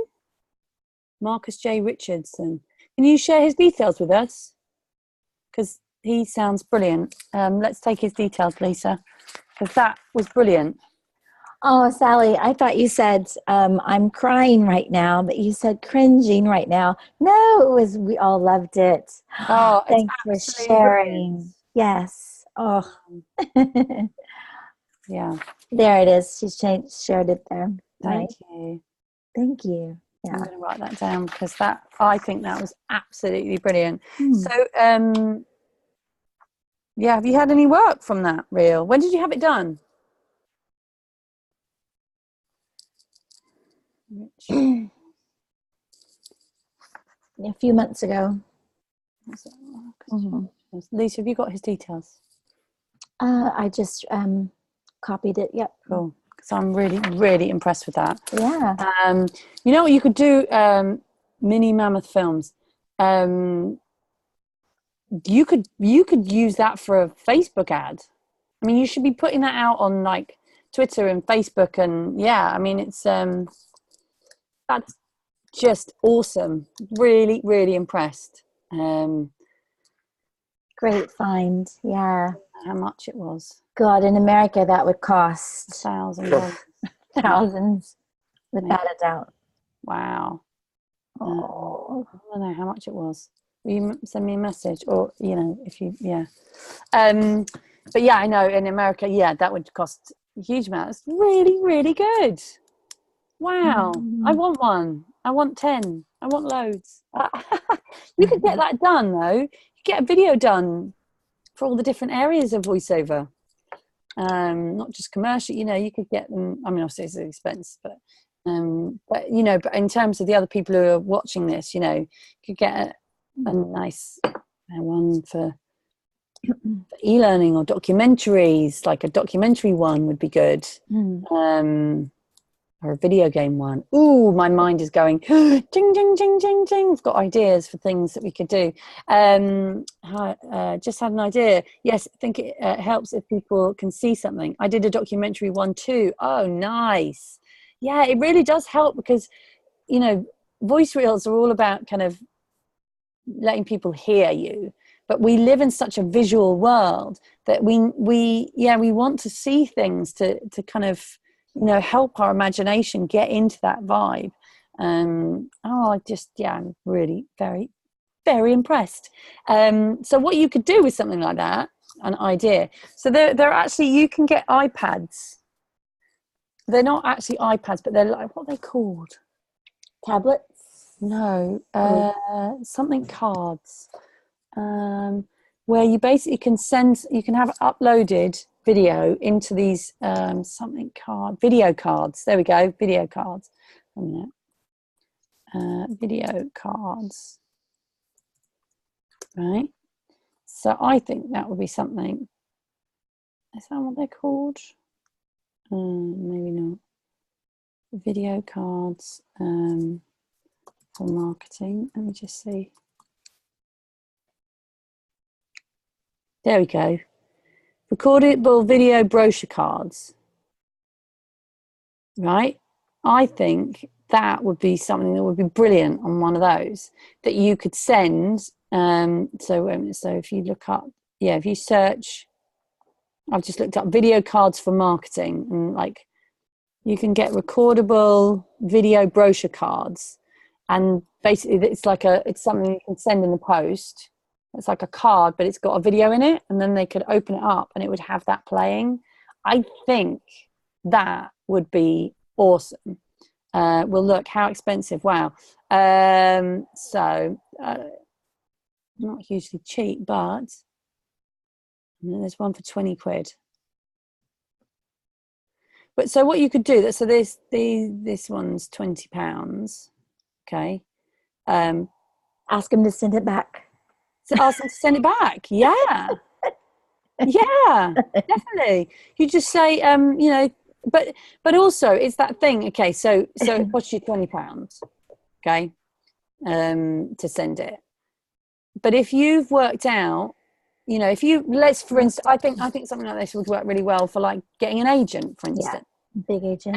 Marcus J. Richardson. Can you share his details with us? Because he sounds brilliant. Let's take his details, Lisa, because that was brilliant. Oh, Sally, I thought you said I'm crying right now, but you said cringing right now. No, it was, we all loved it. Oh, thanks for sharing. Brilliant. Yes. Oh. Yeah. There it is. She's shared it there. Thank you. Thank you. Yeah. I'm going to write that down because I think that was absolutely brilliant. So, yeah, have you had any work from that reel? When did you have it done? A few months ago. Lisa, have you got his details? I just copied it. Yep. Cool. So I'm really, really impressed with that. Yeah. You know what you could do? Mini Mammoth Films. You could use that for a Facebook ad. I mean, you should be putting that out on like Twitter and Facebook, and yeah, I mean, it's that's just awesome. Really, really impressed. Great find. Yeah. How much it was? God, in America that would cost $1,000. thousands, without a doubt. Wow. Oh. I don't know how much it was. Will you send me a message, or you know, if you but yeah, I know in America, yeah, that would cost a huge amount. It's really, really good. Wow. I want one. I want 10. I want loads. You could get that done though. You get a video done for all the different areas of voiceover. Not just commercial, you know, you could get them. I mean, obviously it's an expense, but you know, but in terms of the other people who are watching this, you know, you could get a nice one for e-learning or documentaries. Like a documentary one would be good. Or a video game one. Ooh, my mind is going ding, ding, ding, ding, ding. We've got ideas for things that we could do. Just had an idea. Yes, I think it helps if people can see something. I did a documentary one too. Oh, nice. Yeah, it really does help because, you know, voice reels are all about kind of letting people hear you. But we live in such a visual world that we want to see things to kind of, you know, help our imagination get into that vibe. I'm really very, very impressed. So what you could do with something like that, an idea. So they're actually, you can get iPads. They're not actually iPads, but they're like, what are they called? Tablets? No, something cards. Where you basically you can have uploaded video into these video cards. There we go, video cards. A minute. Video cards. Right. So I think that would be something. Is that what they're called? Maybe not. Video cards for marketing. Let me just see. There we go. Recordable video brochure cards. Right? I think that would be something that would be brilliant on one of those that you could send. So if you look up, if you search, I've just looked up video cards for marketing, and like you can get recordable video brochure cards, and basically it's something you can send in the post. It's like a card, but it's got a video in it, and then they could open it up and it would have that playing. I think that would be awesome. Well, look, how expensive. Wow. Not hugely cheap, but there's one for 20 quid. But so what you could do, so this one's £20. Okay. Ask them to send it back. So ask them to send it back. Yeah. Yeah, definitely. You just say, you know, but also it's that thing. Okay, so it costs you £20, okay, to send it. But if you've worked out, you know, for instance, I think something like this would work really well for like getting an agent, for instance. Yeah, big agent.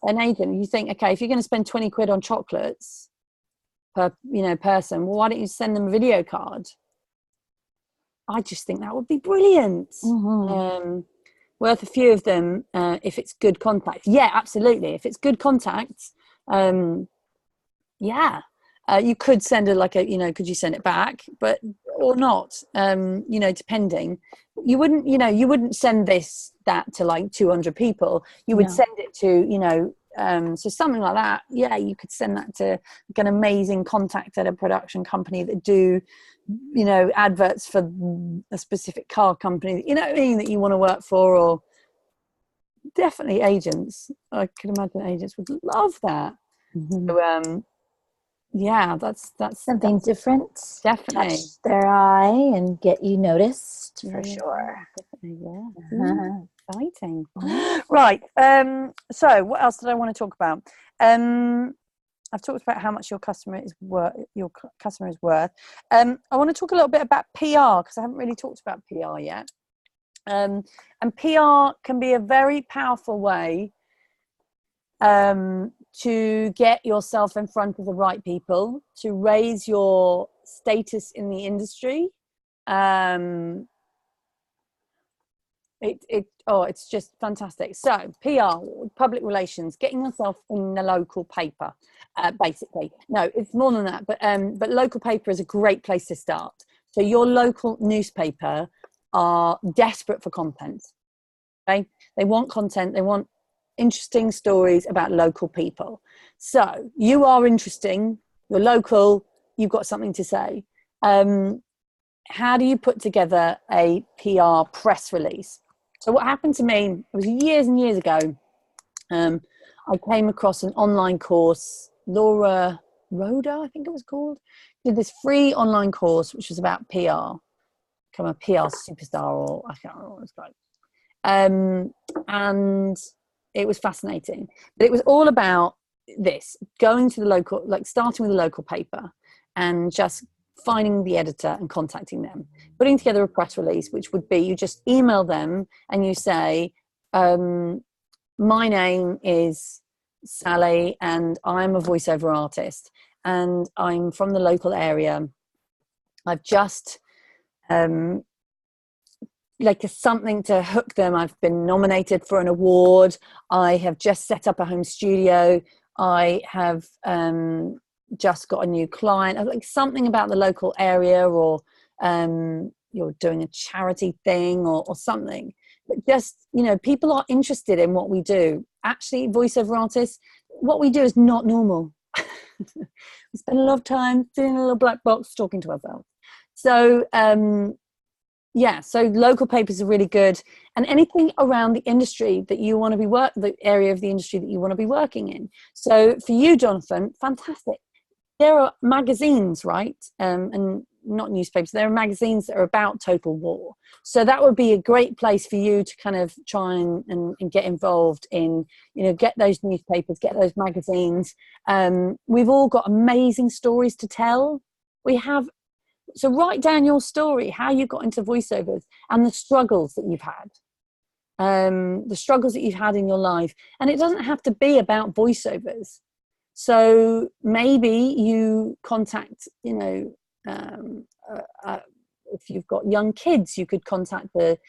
An agent. You think, okay, if you're going to spend 20 quid on chocolates per, you know, person, well, why don't you send them a video card? I just think that would be brilliant. Mm-hmm. Worth a few of them if it's good contact. Yeah, absolutely. If it's good contacts, you could send could you send it back, but or not? You know, depending. You wouldn't send that to like 200 people. You would send it to, you know, so something like that. Yeah, you could send that to like an amazing contact at a production company that do, you know, adverts for a specific car company, you know what I mean, that you want to work for, or definitely agents. I can imagine agents would love that. Mm-hmm. So, that's something different. Definitely Catch their eye and get you noticed for sure. Yeah, exciting. Right. So what else did I want to talk about? I've talked about how much your customer is worth. I want to talk a little bit about PR because I haven't really talked about PR yet. And PR can be a very powerful way to get yourself in front of the right people, to raise your status in the industry. It's just fantastic. So PR, public relations, getting yourself in the local paper, basically. No, it's more than that, but local paper is a great place to start. So your local newspaper are desperate for content. Okay, they want content. They want interesting stories about local people. So you are interesting. You're local. You've got something to say. How do you put together a PR press release? So what happened to me, it was years and years ago, I came across an online course, Laura Rhoda, I think it was called, did this free online course, which was about PR, become a PR superstar, or I can't remember what it's like. And it was fascinating. But it was all about this, going to the local, like starting with the local paper and just finding the editor and contacting them, putting together a press release, which would be you just email them and you say, my name is Sally and I'm a voiceover artist and I'm from the local area. I've just something to hook them. I've been nominated for an award. I have just set up a home studio. I have just got a new client, like something about the local area, or you're doing a charity thing or something. But just, people are interested in what we do. Actually, voiceover artists, what we do is not normal. We spend a lot of time sitting in a little black box talking to ourselves. So so local papers are really good, and anything around the industry that you want to be the area of the industry that you want to be working in. So for you, Jonathan, fantastic. There are magazines, right? And not newspapers. There are magazines that are about total war. So that would be a great place for you to kind of try and get involved in, get those newspapers, get those magazines. We've all got amazing stories to tell. So write down your story, how you got into voiceovers and the struggles that you've had. The struggles that you've had in your life. And it doesn't have to be about voiceovers. So maybe you contact, if you've got young kids, you could contact a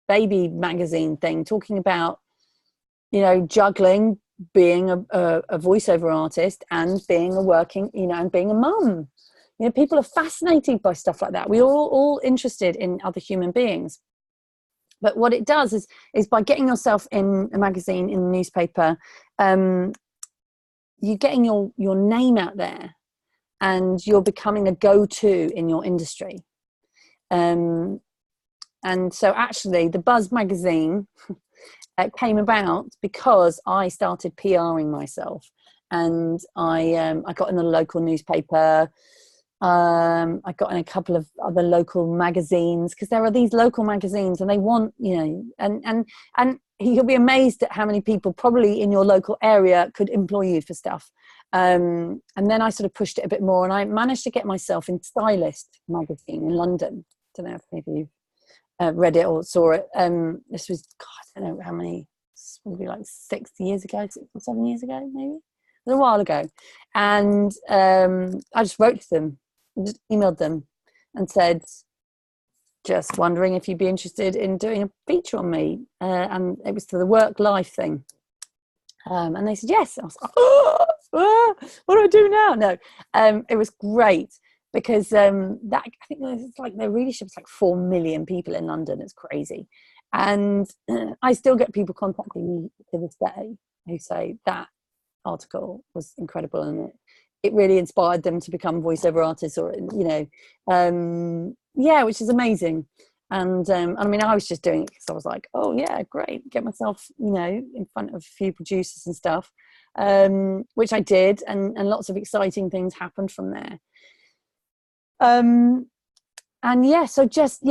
baby magazine thing talking about, juggling, being a voiceover artist and being and being a mum. People are fascinated by stuff like that. We're all interested in other human beings. But what it does is by getting yourself in a magazine, in a newspaper, you're getting your name out there and you're becoming a go-to in your industry. And so actually the Buzz magazine came about because I started PRing myself, and I got in the local newspaper. I got in a couple of other local magazines, because there are these local magazines and they want, and you'll be amazed at how many people probably in your local area could employ you for stuff. And then I sort of pushed it a bit more, and I managed to get myself in Stylist magazine in London. Don't know if maybe you've read it or saw it. This was, I don't know how many, maybe like 6 years ago, 6 or 7 years ago, maybe. It was a while ago. And I just wrote to them, just emailed them and said, just wondering if you'd be interested in doing a feature on me. And it was for the work-life thing. And they said, yes. I was like, what do I do now? No, it was great, because that, I think it's like their readership's like 4 million people in London. It's crazy. And I still get people contacting me to this day who say that article was incredible, and it really inspired them to become voiceover artists, or which is amazing. And I mean, I was just doing it because I was like, oh yeah, great, get myself in front of a few producers and stuff, which I did, and lots of exciting things happened from there. yeah, so just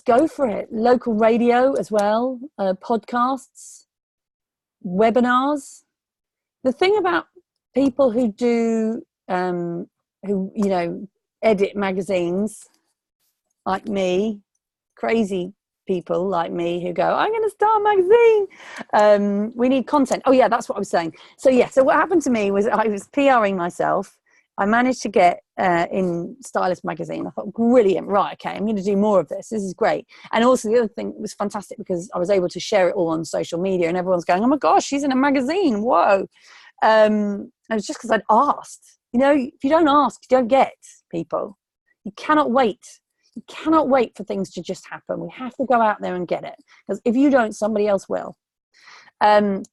go for it. Local radio as well, podcasts, webinars. The thing about people who do, who, you know, edit magazines like me, crazy people like me who go, I'm going to start a magazine. We need content. Oh yeah, that's what I was saying. So yeah, so what happened to me was I was PRing myself. I managed to get in Stylist magazine. I thought, brilliant, right, okay, I'm going to do more of this. This is great. And also the other thing was fantastic because I was able to share it all on social media and everyone's going, oh my gosh, she's in a magazine, whoa. And it was just because I'd asked. You know, if you don't ask, you don't get, people. You cannot wait. You cannot wait for things to just happen. We have to go out there and get it. Because if you don't, somebody else will. And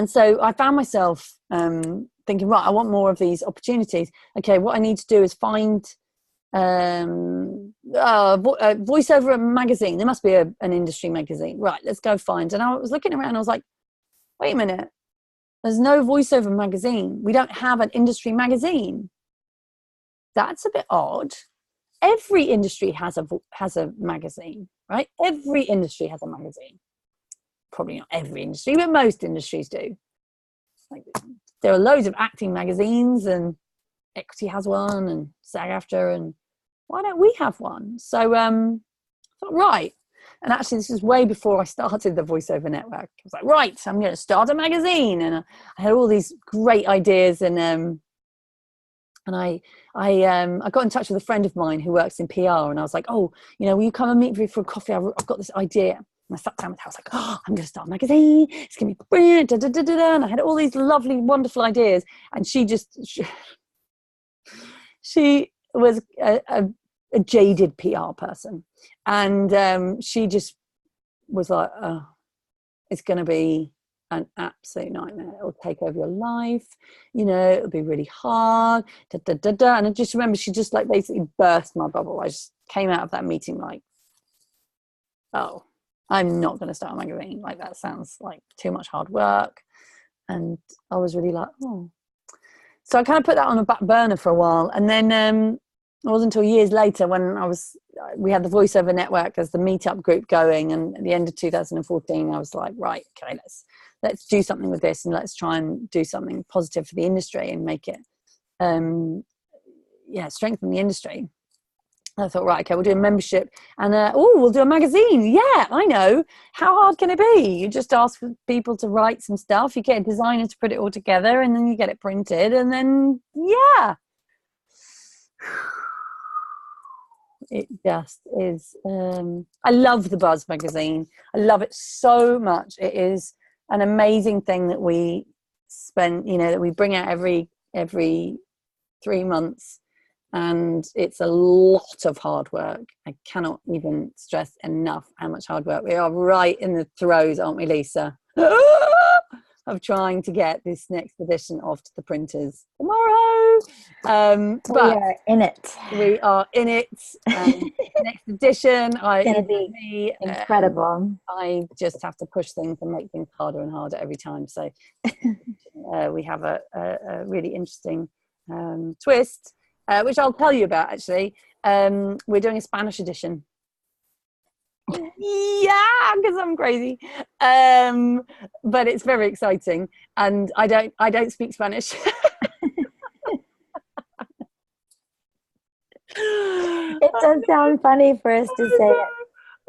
so I found myself thinking, right, I want more of these opportunities. Okay, what I need to do is find Voiceover magazine. There must be an industry magazine. Right, let's go find. And I was looking around, I was like, wait a minute. There's no Voiceover magazine. We don't have an industry magazine. That's a bit odd. Every industry has a magazine, right? Every industry has a magazine. Probably not every industry, but most industries do. Like, there are loads of acting magazines, and Equity has one, and SAG-AFTRA, and why don't we have one? So I thought, right. And actually, this is way before I started the Voiceover Network. I was like, right, I'm going to start a magazine, and I had all these great ideas, and I got in touch with a friend of mine who works in PR, and I was like, oh, you know, will you come and meet me for a coffee? I've got this idea. And I sat down with her. I was like, oh, I'm going to start a magazine. It's going to be brilliant. And I had all these lovely, wonderful ideas. And she was a jaded PR person. And she just was like, oh, it's going to be an absolute nightmare. It'll take over your life, you know, it'll be really hard, And I just remember she just like basically burst my bubble. I just came out of that meeting like, oh, I'm not going to start a magazine. Like, that sounds like too much hard work. And I was really like, oh. So I kind of put that on a back burner for a while. And then it wasn't until years later when we had the Voiceover Network as the meetup group going. And at the end of 2014, I was like, right, okay, let's do something with this, and let's try and do something positive for the industry and make it, strengthen the industry. And I thought, right, okay, we'll do a membership, and we'll do a magazine. Yeah, I know. How hard can it be? You just ask for people to write some stuff, you get a designer to put it all together, and then you get it printed, and then, yeah. It just is. I love the Buzz magazine. I love it so much. It is an amazing thing that we that we bring out every 3 months, and it's a lot of hard work. I cannot even stress enough how much hard work. We are right in the throes, aren't we, Lisa, of trying to get this next edition off to the printers tomorrow. But we are in it. We are in it. Next edition, it's going to be incredible. I just have to push things and make things harder and harder every time. So we have a really interesting twist, which I'll tell you about, actually. We're doing a Spanish edition. Yeah, because I'm crazy. But it's very exciting, and I don't speak Spanish. It does sound funny for us to say it.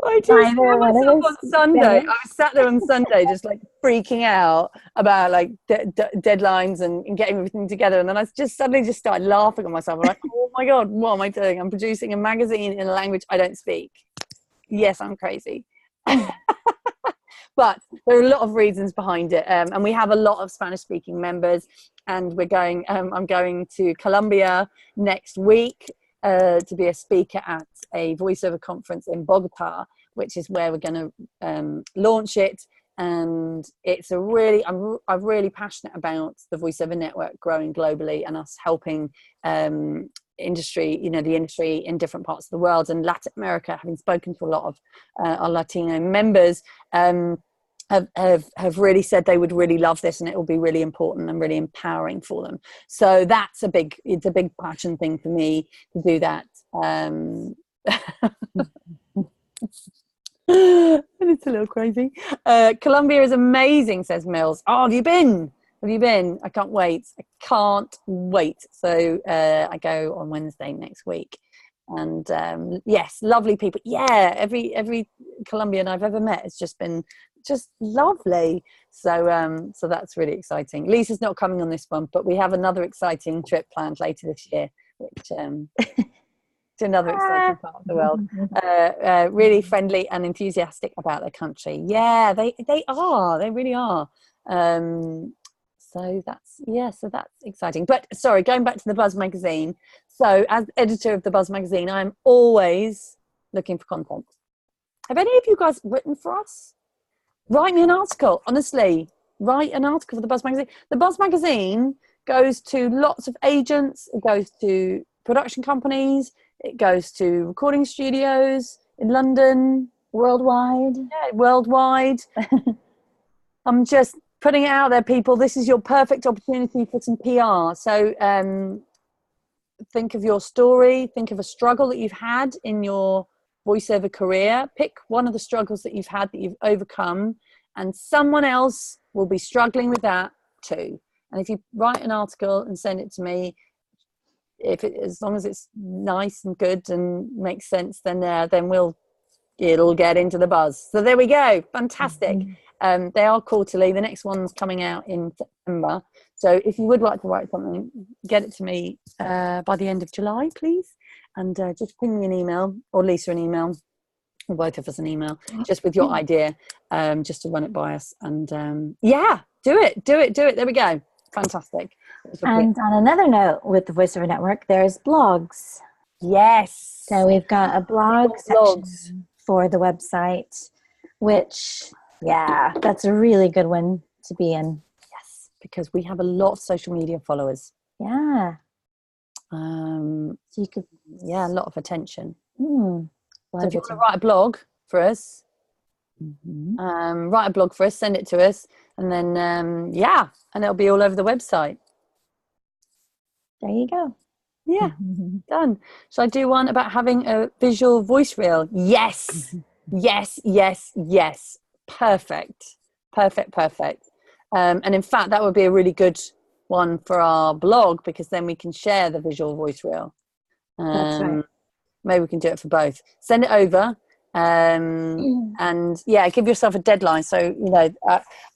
I just saw myself on Sunday. I was sat there on Sunday just like freaking out about like deadlines and getting everything together, and then I just suddenly started laughing at myself. I'm like, oh my god, what am I doing? I'm producing a magazine in a language I don't speak. Yes, I'm crazy. But there are a lot of reasons behind it, and we have a lot of Spanish speaking members, and we're going I'm going to Colombia next week to be a speaker at a voiceover conference in Bogota, which is where we're going to launch it. And it's I'm really passionate about the Voiceover Network growing globally and us helping industry, the industry in different parts of the world. And Latin America, having spoken to a lot of our Latino members, have really said they would really love this, and it will be really important and really empowering for them. So it's a big passion thing for me to do that. It's a little crazy. Colombia is amazing, says Mills. Oh, have you been? Have you been? I can't wait. I can't wait. So I go on Wednesday next week. And yes, lovely people. Yeah, every Colombian I've ever met has just been just lovely. So so that's really exciting. Lisa's not coming on this one, but we have another exciting trip planned later this year, which to another exciting part of the world. Really friendly and enthusiastic about their country. Yeah, they are. They really are. So that's exciting. But sorry, going back to the Buzz magazine. So as editor of the Buzz magazine, I'm always looking for content. Have any of you guys written for us? Write me an article. Honestly, write an article for the Buzz magazine. The Buzz magazine goes to lots of agents. It goes to production companies. It goes to recording studios in London. Worldwide. Yeah, worldwide. I'm just putting it out there, people. This is your perfect opportunity for some PR. So think of your story. Think of a struggle that you've had in your voiceover career. Pick one of the struggles that you've had that you've overcome, and someone else will be struggling with that too. And if you write an article and send it to me, as long as it's nice and good and makes sense, then it'll get into the Buzz. So there we go. Fantastic. They are quarterly. The next one's coming out in September. So if you would like to write something, get it to me by the end of July, please. And just ping me an email, or Lisa an email, or both of us an email, just with your idea, just to run it by us. And yeah, do it. There we go. Fantastic. And on another note, with the VoiceOver Network, there's blogs. Yes. So we've got a blog section for the website, which, yeah, that's a really good one to be in. Yes, because we have a lot of social media followers. Yeah. So you could, a lot of attention. So if you want to write a blog for us, write a blog for us, send it to us, and then and it'll be all over the website. There you go. Yeah, done. Shall I do one about having a visual voice reel? Yes. Perfect. And in fact, that would be a really good one for our blog, because then we can share the visual voice reel. That's right. Maybe we can do it for both. Send it over, and give yourself a deadline. So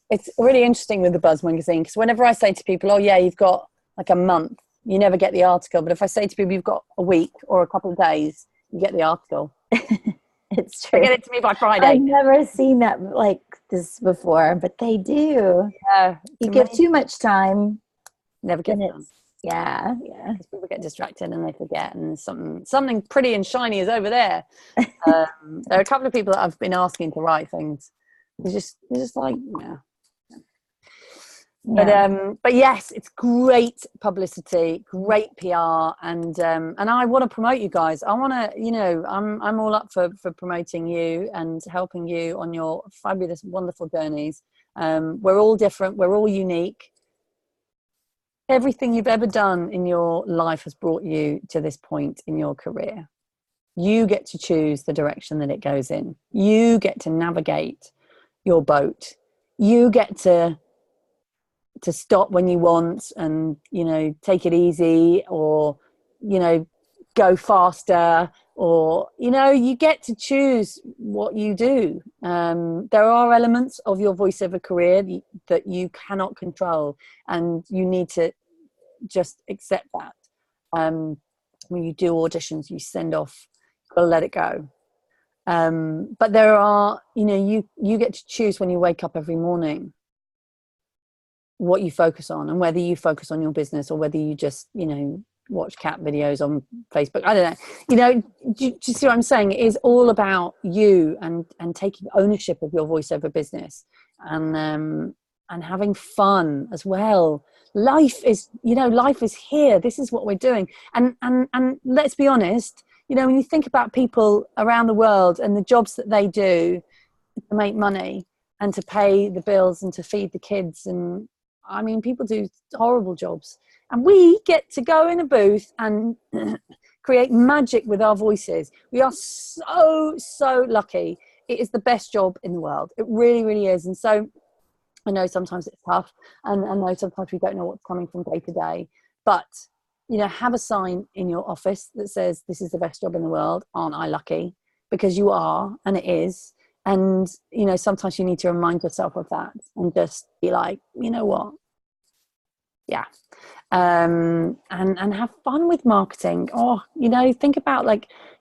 it's really interesting with the Buzz magazine, because whenever I say to people, "Oh yeah, you've got like a month," you never get the article. But if I say to people, "You've got a week or a couple of days," you get the article. It's true. Get it to me by Friday. I've never seen that like this before, but they do. Yeah, you give too much time, never get it done. Yeah. Because people get distracted and they forget, and something pretty and shiny is over there. There are a couple of people that I've been asking to write things. It's just like, yeah. But yes, it's great publicity, great PR, and I want to promote you guys. I want to, I'm all up for promoting you and helping you on your fabulous, wonderful journeys. We're all different. We're all unique. Everything you've ever done in your life has brought you to this point in your career. You get to choose the direction that it goes in. You get to navigate your boat. You get to stop when you want and, take it easy, or, go faster, or, you get to choose what you do. There are elements of your voiceover career that you cannot control, and you need to just accept that. When you do auditions, you send off, you've got to let it go. But there are, you get to choose when you wake up every morning what you focus on, and whether you focus on your business or whether you just, watch cat videos on Facebook. I don't know. Do you see what I'm saying? It is all about you and taking ownership of your voiceover business, and having fun as well. Life is here. This is what we're doing. And let's be honest, when you think about people around the world and the jobs that they do to make money and to pay the bills and to feed the kids, and people do horrible jobs, and we get to go in a booth and create magic with our voices. We are so lucky. It is the best job in the world. It really, really is. And so I know sometimes it's tough, and I know sometimes we don't know what's coming from day to day, but have a sign in your office that says, this is the best job in the world. Aren't I lucky? Because you are, and it is. And, sometimes you need to remind yourself of that and just be like, you know what? Yeah. And have fun with marketing. Think about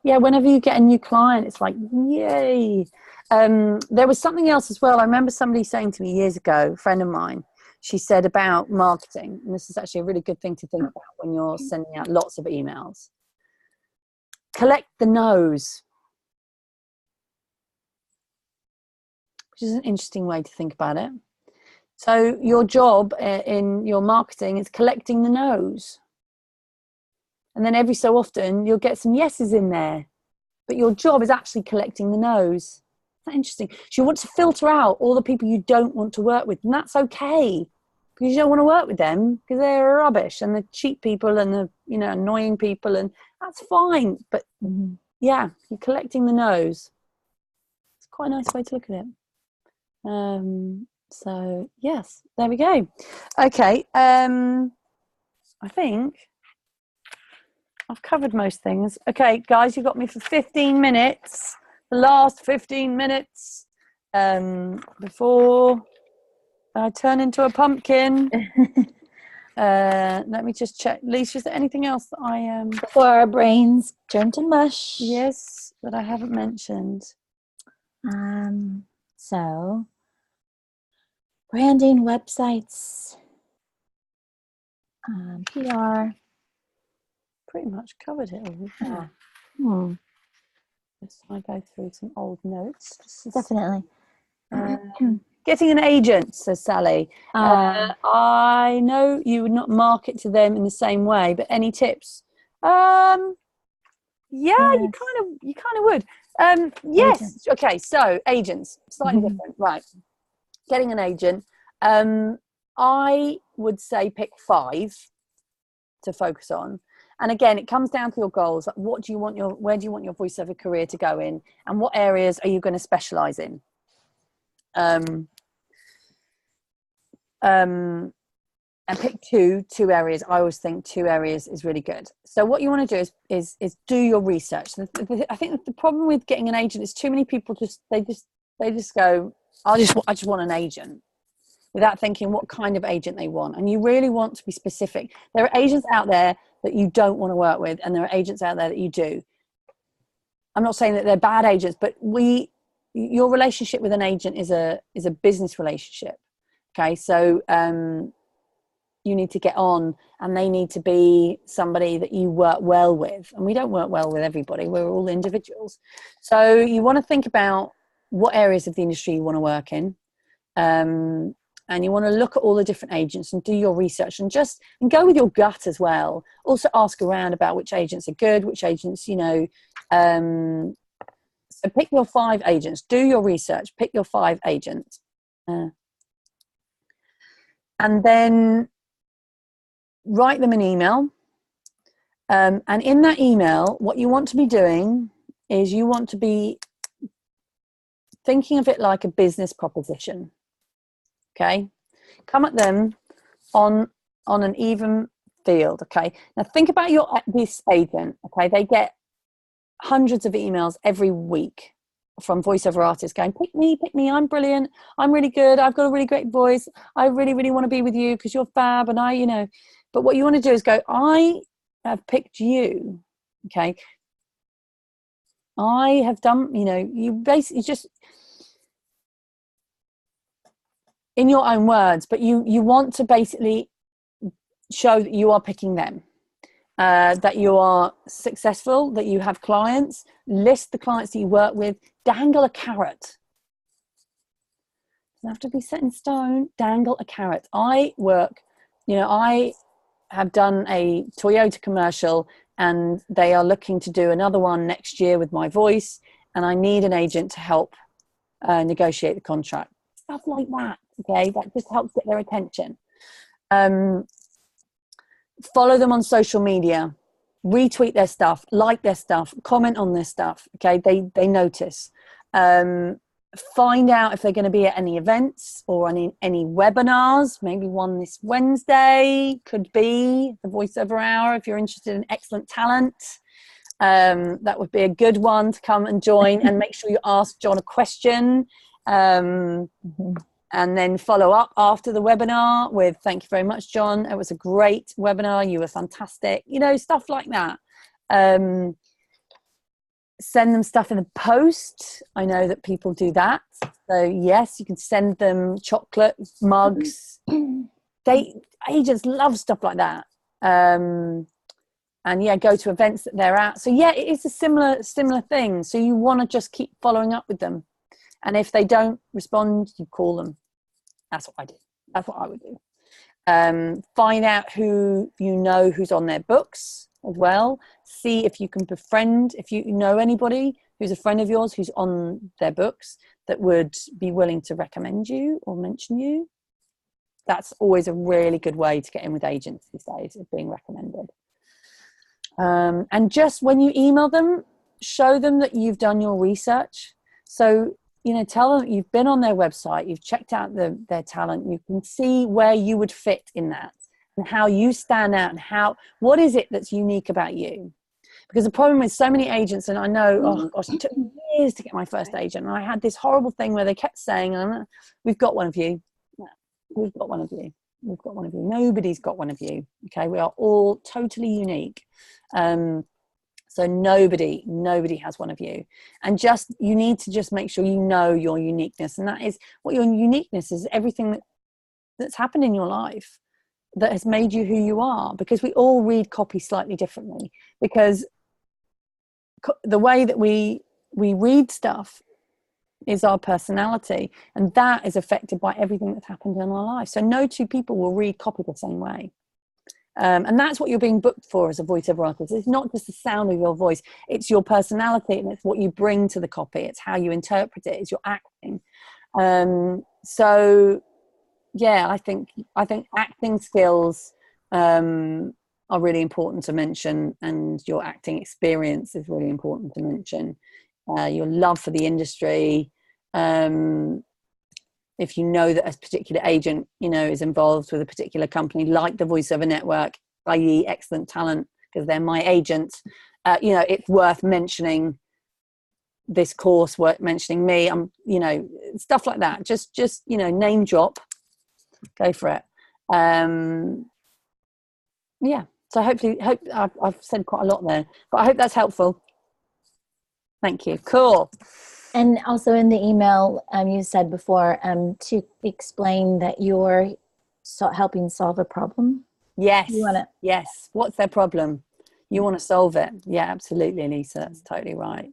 whenever you get a new client, it's like, yay. There was something else as well. I remember somebody saying to me years ago, a friend of mine, she said about marketing, and this is actually a really good thing to think about when you're sending out lots of emails. Collect the no's, which is an interesting way to think about it. So your job in your marketing is collecting the no's. And then every so often you'll get some yeses in there. But your job is actually collecting the no's. Isn't that interesting? So you want to filter out all the people you don't want to work with. And that's okay. Because you don't want to work with them because they're rubbish and they're cheap people and the annoying people, and that's fine. But yeah, you're collecting the no's. It's quite a nice way to look at it. So yes, there we go. Okay, I think I've covered most things. Okay, guys, you got me for 15 minutes. The last 15 minutes before I turn into a pumpkin. Let me just check. Lisa, is there anything else that I am... Before our brains turn to mush. Yes, that I haven't mentioned. So... branding, websites, PR. Pretty much covered it all. Yeah. Just I go through some old notes. Definitely. Getting an agent, says Sally. I know you would not market to them in the same way, but any tips? You kind of would. Yes. Agents. Okay, so agents, slightly different, right? Getting an agent. I would say pick 5 to focus on. And again, it comes down to your goals. Where do you want your voiceover career to go in, and what areas are you going to specialize in? And pick two areas. I always think 2 areas is really good. So what you want to do is do your research. I think the problem with getting an agent is too many people just go, I just want an agent, without thinking what kind of agent they want. And you really want to be specific. There are agents out there that you don't want to work with, and there are agents out there that you do. I'm not saying that they're bad agents, but your relationship with an agent is a business relationship. Okay, so you need to get on, and they need to be somebody that you work well with. And we don't work well with everybody. We're all individuals. So you want to think about what areas of the industry you want to work in. And you want to look at all the different agents and do your research, and go with your gut as well. Also ask around about which agents are good, which agents, so pick your 5 agents, do your research, pick your 5 agents. And then write them an email. And in that email, what you want to be doing is you want to be thinking of it like a business proposition. Okay, come at them on an even field. Okay, now think about this agent. Okay, they get hundreds of emails every week from voiceover artists going, pick me, I'm brilliant, I'm really good, I've got a really great voice, I really, really want to be with you because you're fab, and but what you want to do is go, I have picked you. Okay, I have done, you basically just, in your own words, but you want to basically show that you are picking them, that you are successful, that you have clients, list the clients that you work with, dangle a carrot. Doesn't have to be set in stone, dangle a carrot. I have done a Toyota commercial, and they are looking to do another one next year with my voice, and I need an agent to help negotiate the contract. Stuff like that. Okay, that just helps get their attention. Follow them on social media. retweet their stuff, like their stuff, comment on their stuff. Okay, they notice. Find out if they're going to be at any events or any webinars. Maybe one this Wednesday, could be the Voiceover Hour if you're interested in excellent talent. That would be a good one to come and join, and make sure you ask John a question, and then follow up after the webinar with thank you very much, John, it was a great webinar, you were fantastic, stuff like that. Send them stuff in the post. I know that people do that. So yes, you can send them chocolate mugs. Agents love stuff like that. And yeah, go to events that they're at. So yeah, it is a similar thing. So you want to just keep following up with them. And if they don't respond, you call them. That's what I do. That's what I would do. Find out who who's on their books as well. See if you can befriend, if you know anybody who's a friend of yours who's on their books that would be willing to recommend you or mention you. That's always a really good way to get in with agents these days, of being recommended. And just when you email them, show them that you've done your research. So, tell them you've been on their website, you've checked out their talent, you can see where you would fit in that and how you stand out and what is it that's unique about you. Because the problem with so many agents, and I know, oh gosh, it took me years to get my first agent, and I had this horrible thing where they kept saying, we've got one of you. We've got one of you. We've got one of you. Nobody's got one of you. Okay, we are all totally unique. So nobody has one of you. And you need to just make sure you know your uniqueness. And that is what your uniqueness is, everything that's happened in your life that has made you who you are. Because we all read copy slightly differently. Because the way that we read stuff is our personality, and that is affected by everything that's happened in our life. So no two people will read copy the same way. And that's what you're being booked for as a voiceover artist. It's not just the sound of your voice, it's your personality, and it's what you bring to the copy, it's how you interpret it, it's your acting. So yeah, I think acting skills are really important to mention, and your acting experience is really important to mention. Your love for the industry. If you know that a particular agent, is involved with a particular company like the Voiceover Network, i.e. excellent talent, because they're my agent, it's worth mentioning this course, worth mentioning me. Stuff like that. Just name drop. Go for it. Yeah. So hopefully, I've said quite a lot there, but I hope that's helpful. Thank you. Cool. And also in the email, you said before to explain that you're helping solve a problem. Yes. Yes. What's their problem? You want to solve it. Yeah, absolutely, Lisa. That's totally right.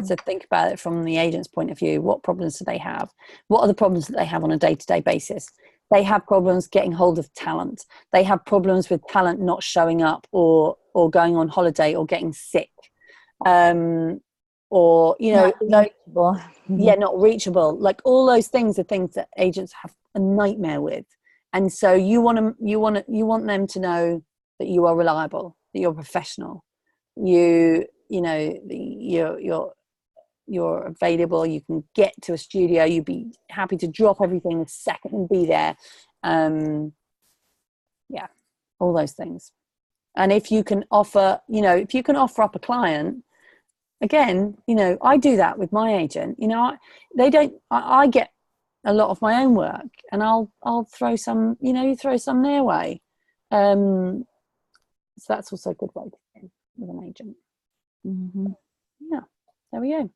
So think about it from the agent's point of view. What problems do they have? What are the problems that they have on a day-to-day basis? They have problems getting hold of talent. They have problems with talent not showing up or going on holiday or getting sick. Or not reachable. Yeah, not reachable. Like all those things are things that agents have a nightmare with, and so you want them to know that you are reliable, that you're professional, you're available. You can get to a studio. You'd be happy to drop everything a second and be there. Yeah, all those things. And if you can offer, up a client. Again, I do that with my agent. I get a lot of my own work, and I'll throw some, their way. So that's also a good way to do with an agent. Mm-hmm. Yeah, there we go.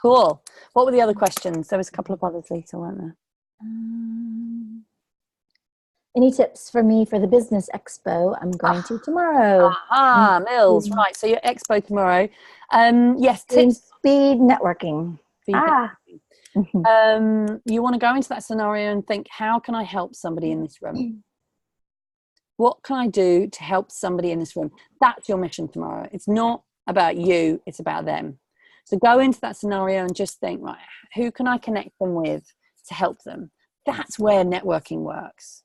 Cool. What were the other questions? There was a couple of others, Lisa, weren't there? Any tips for me for the business expo I'm going to tomorrow? Mills, right. So your expo tomorrow. Yes, tips. Speed networking. You want to go into that scenario and think, how can I help somebody in this room? What can I do to help somebody in this room? That's your mission tomorrow. It's not about you, it's about them. So go into that scenario and just think, right, who can I connect them with to help them? That's where networking works.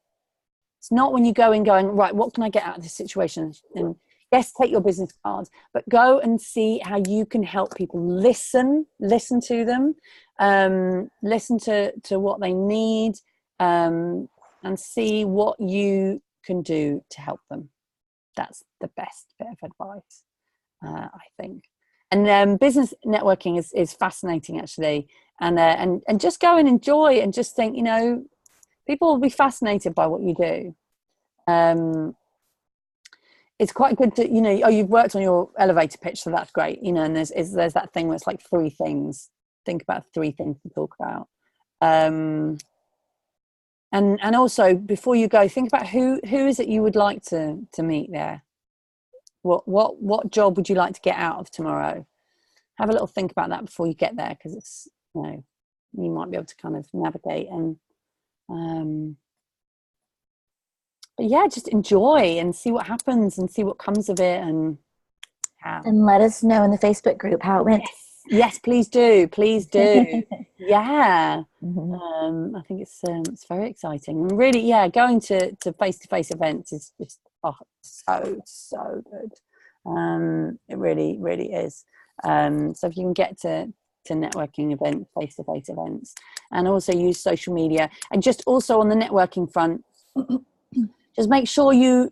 It's not when you go in going, right, what can I get out of this situation? And, Yes, take your business cards, but go and see how you can help people. Listen to them, listen to what they need, and see what you can do to help them. That's the best bit of advice, I think. And business networking is fascinating, actually, and just go and enjoy and just think, you know, people will be fascinated by what you do. It's quite good to, you know, you've worked on your elevator pitch, so that's great, you know, and there's that thing where it's like 3 things. Think about 3 things to talk about. And also, before you go, think about who is it you would like to meet there. What job would you like to get out of tomorrow? Have a little think about that before you get there, because it's, you know, you might be able to kind of navigate and but yeah, just enjoy and see what happens and see what comes of it, and let us know in the Facebook group how it went. Yes, please do. Yeah. I think it's very exciting, and really, yeah, going to face-to-face events is just so good. It really is. So if you can get to networking events, face-to-face events, and also use social media, and just also on the networking front, just make sure you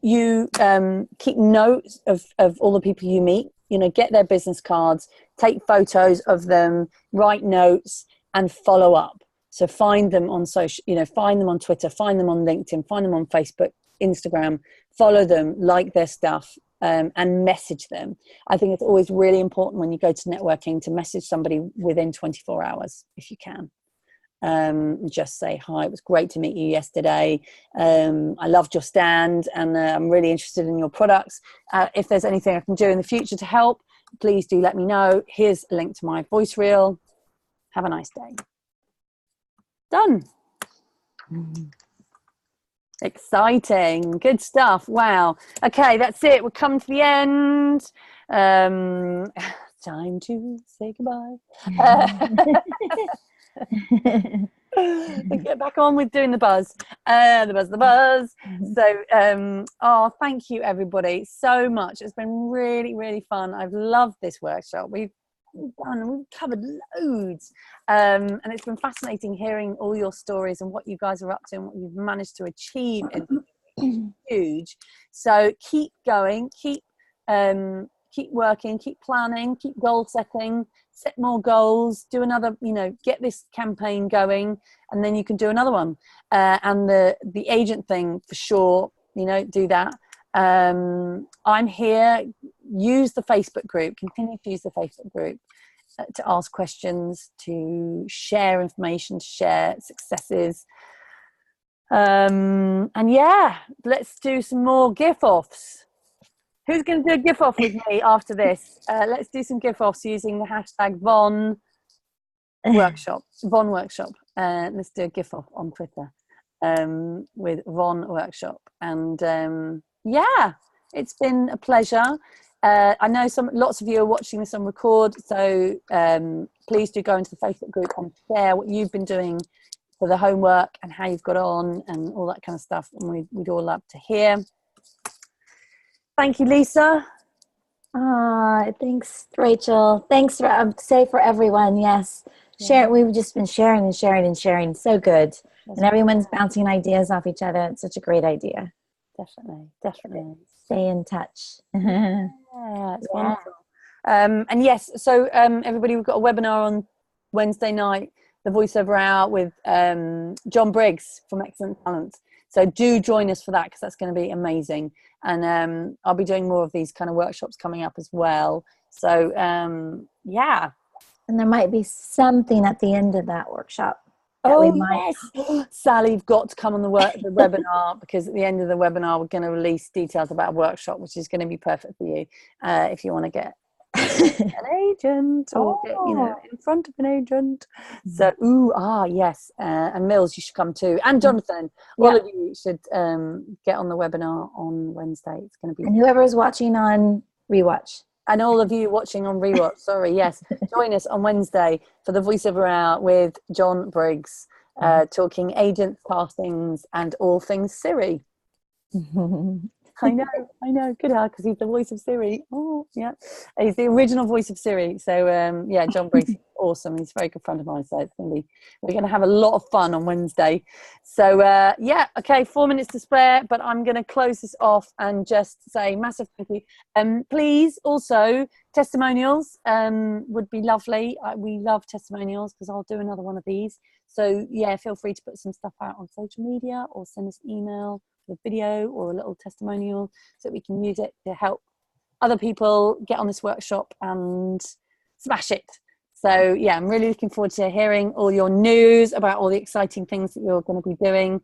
keep notes of all the people you meet. You know, get their business cards, take photos of them, write notes, and follow up. So find them on social, you know, find them on Twitter, find them on LinkedIn, find them on Facebook, Instagram, follow them, like their stuff, and message them. I think it's always really important when you go to networking to message somebody within 24 hours if you can. Just say hi, it was great to meet you yesterday, I loved your stand, and I'm really interested in your products. If there's anything I can do in the future to help, please do let me know. Here's a link to my voice reel. Have a nice day. Done. Exciting, good stuff. Wow. Okay, that's it, we're coming to the end. Time to say goodbye. Get back on with doing the buzz. The buzz. So thank you everybody so much. It's been really fun. I've loved this workshop. We've covered loads, and it's been fascinating hearing all your stories and what you guys are up to and what you've managed to achieve. Huge. So keep going, keep working, keep planning, keep goal setting, set more goals, do another, you know, get this campaign going, and then you can do another one. And the agent thing, for sure, you know, do that. I'm here. Use the Facebook group, continue to use the Facebook group to ask questions, to share information, to share successes. And yeah, let's do some more GIF offs. Who's going to do a GIF off with me after this? Let's do some GIF offs using the hashtag Von Workshop. Von Workshop. Let's do a GIF off on Twitter with Von Workshop. And yeah, it's been a pleasure. I know lots of you are watching this on record, so please do go into the Facebook group and share what you've been doing for the homework and how you've got on and all that kind of stuff. And we'd all love to hear. Thank you, Lisa. Thanks, Rachel. Thanks for everyone. Yes, share. We've just been sharing and sharing and sharing. So good, and everyone's bouncing ideas off each other. It's such a great idea. Definitely. Stay in touch. Yeah, it's wonderful. And yes, so everybody, we've got a webinar on Wednesday night, the Voiceover Hour with John Briggs from Excellent Talent. So do join us for that, because that's going to be amazing. And I'll be doing more of these kind of workshops coming up as well. So yeah. And there might be something at the end of that workshop. Yes. Sally, you've got to come on the webinar, because at the end of the webinar, we're going to release details about a workshop, which is going to be perfect for you if you want to get an agent or get, you know, in front of an agent. So yes, and Mills, you should come too, and Jonathan. All of you should get on the webinar on Wednesday. It's going to be, and whoever's watching on rewatch, and all of you watching on rewatch, join us on Wednesday for the Voiceover Hour with John Briggs, talking agents, castings, and all things Siri. I know. Good hell, because he's the voice of Siri. Oh, yeah. He's the original voice of Siri. So, yeah, John Briggs, awesome. He's a very good friend of mine. So we're going to have a lot of fun on Wednesday. So, yeah, okay, 4 minutes to spare, but I'm going to close this off and just say massive thank you. Please, also, testimonials would be lovely. We love testimonials because I'll do another one of these. So, yeah, feel free to put some stuff out on social media or send us an email, a video or a little testimonial so that we can use it to help other people get on this workshop and smash it. So yeah, I'm really looking forward to hearing all your news about all the exciting things that you're going to be doing.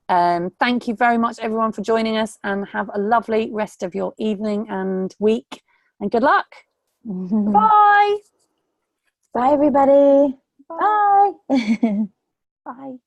Thank you very much everyone for joining us, and have a lovely rest of your evening and week, and good luck. Bye. Bye everybody. Bye. Bye.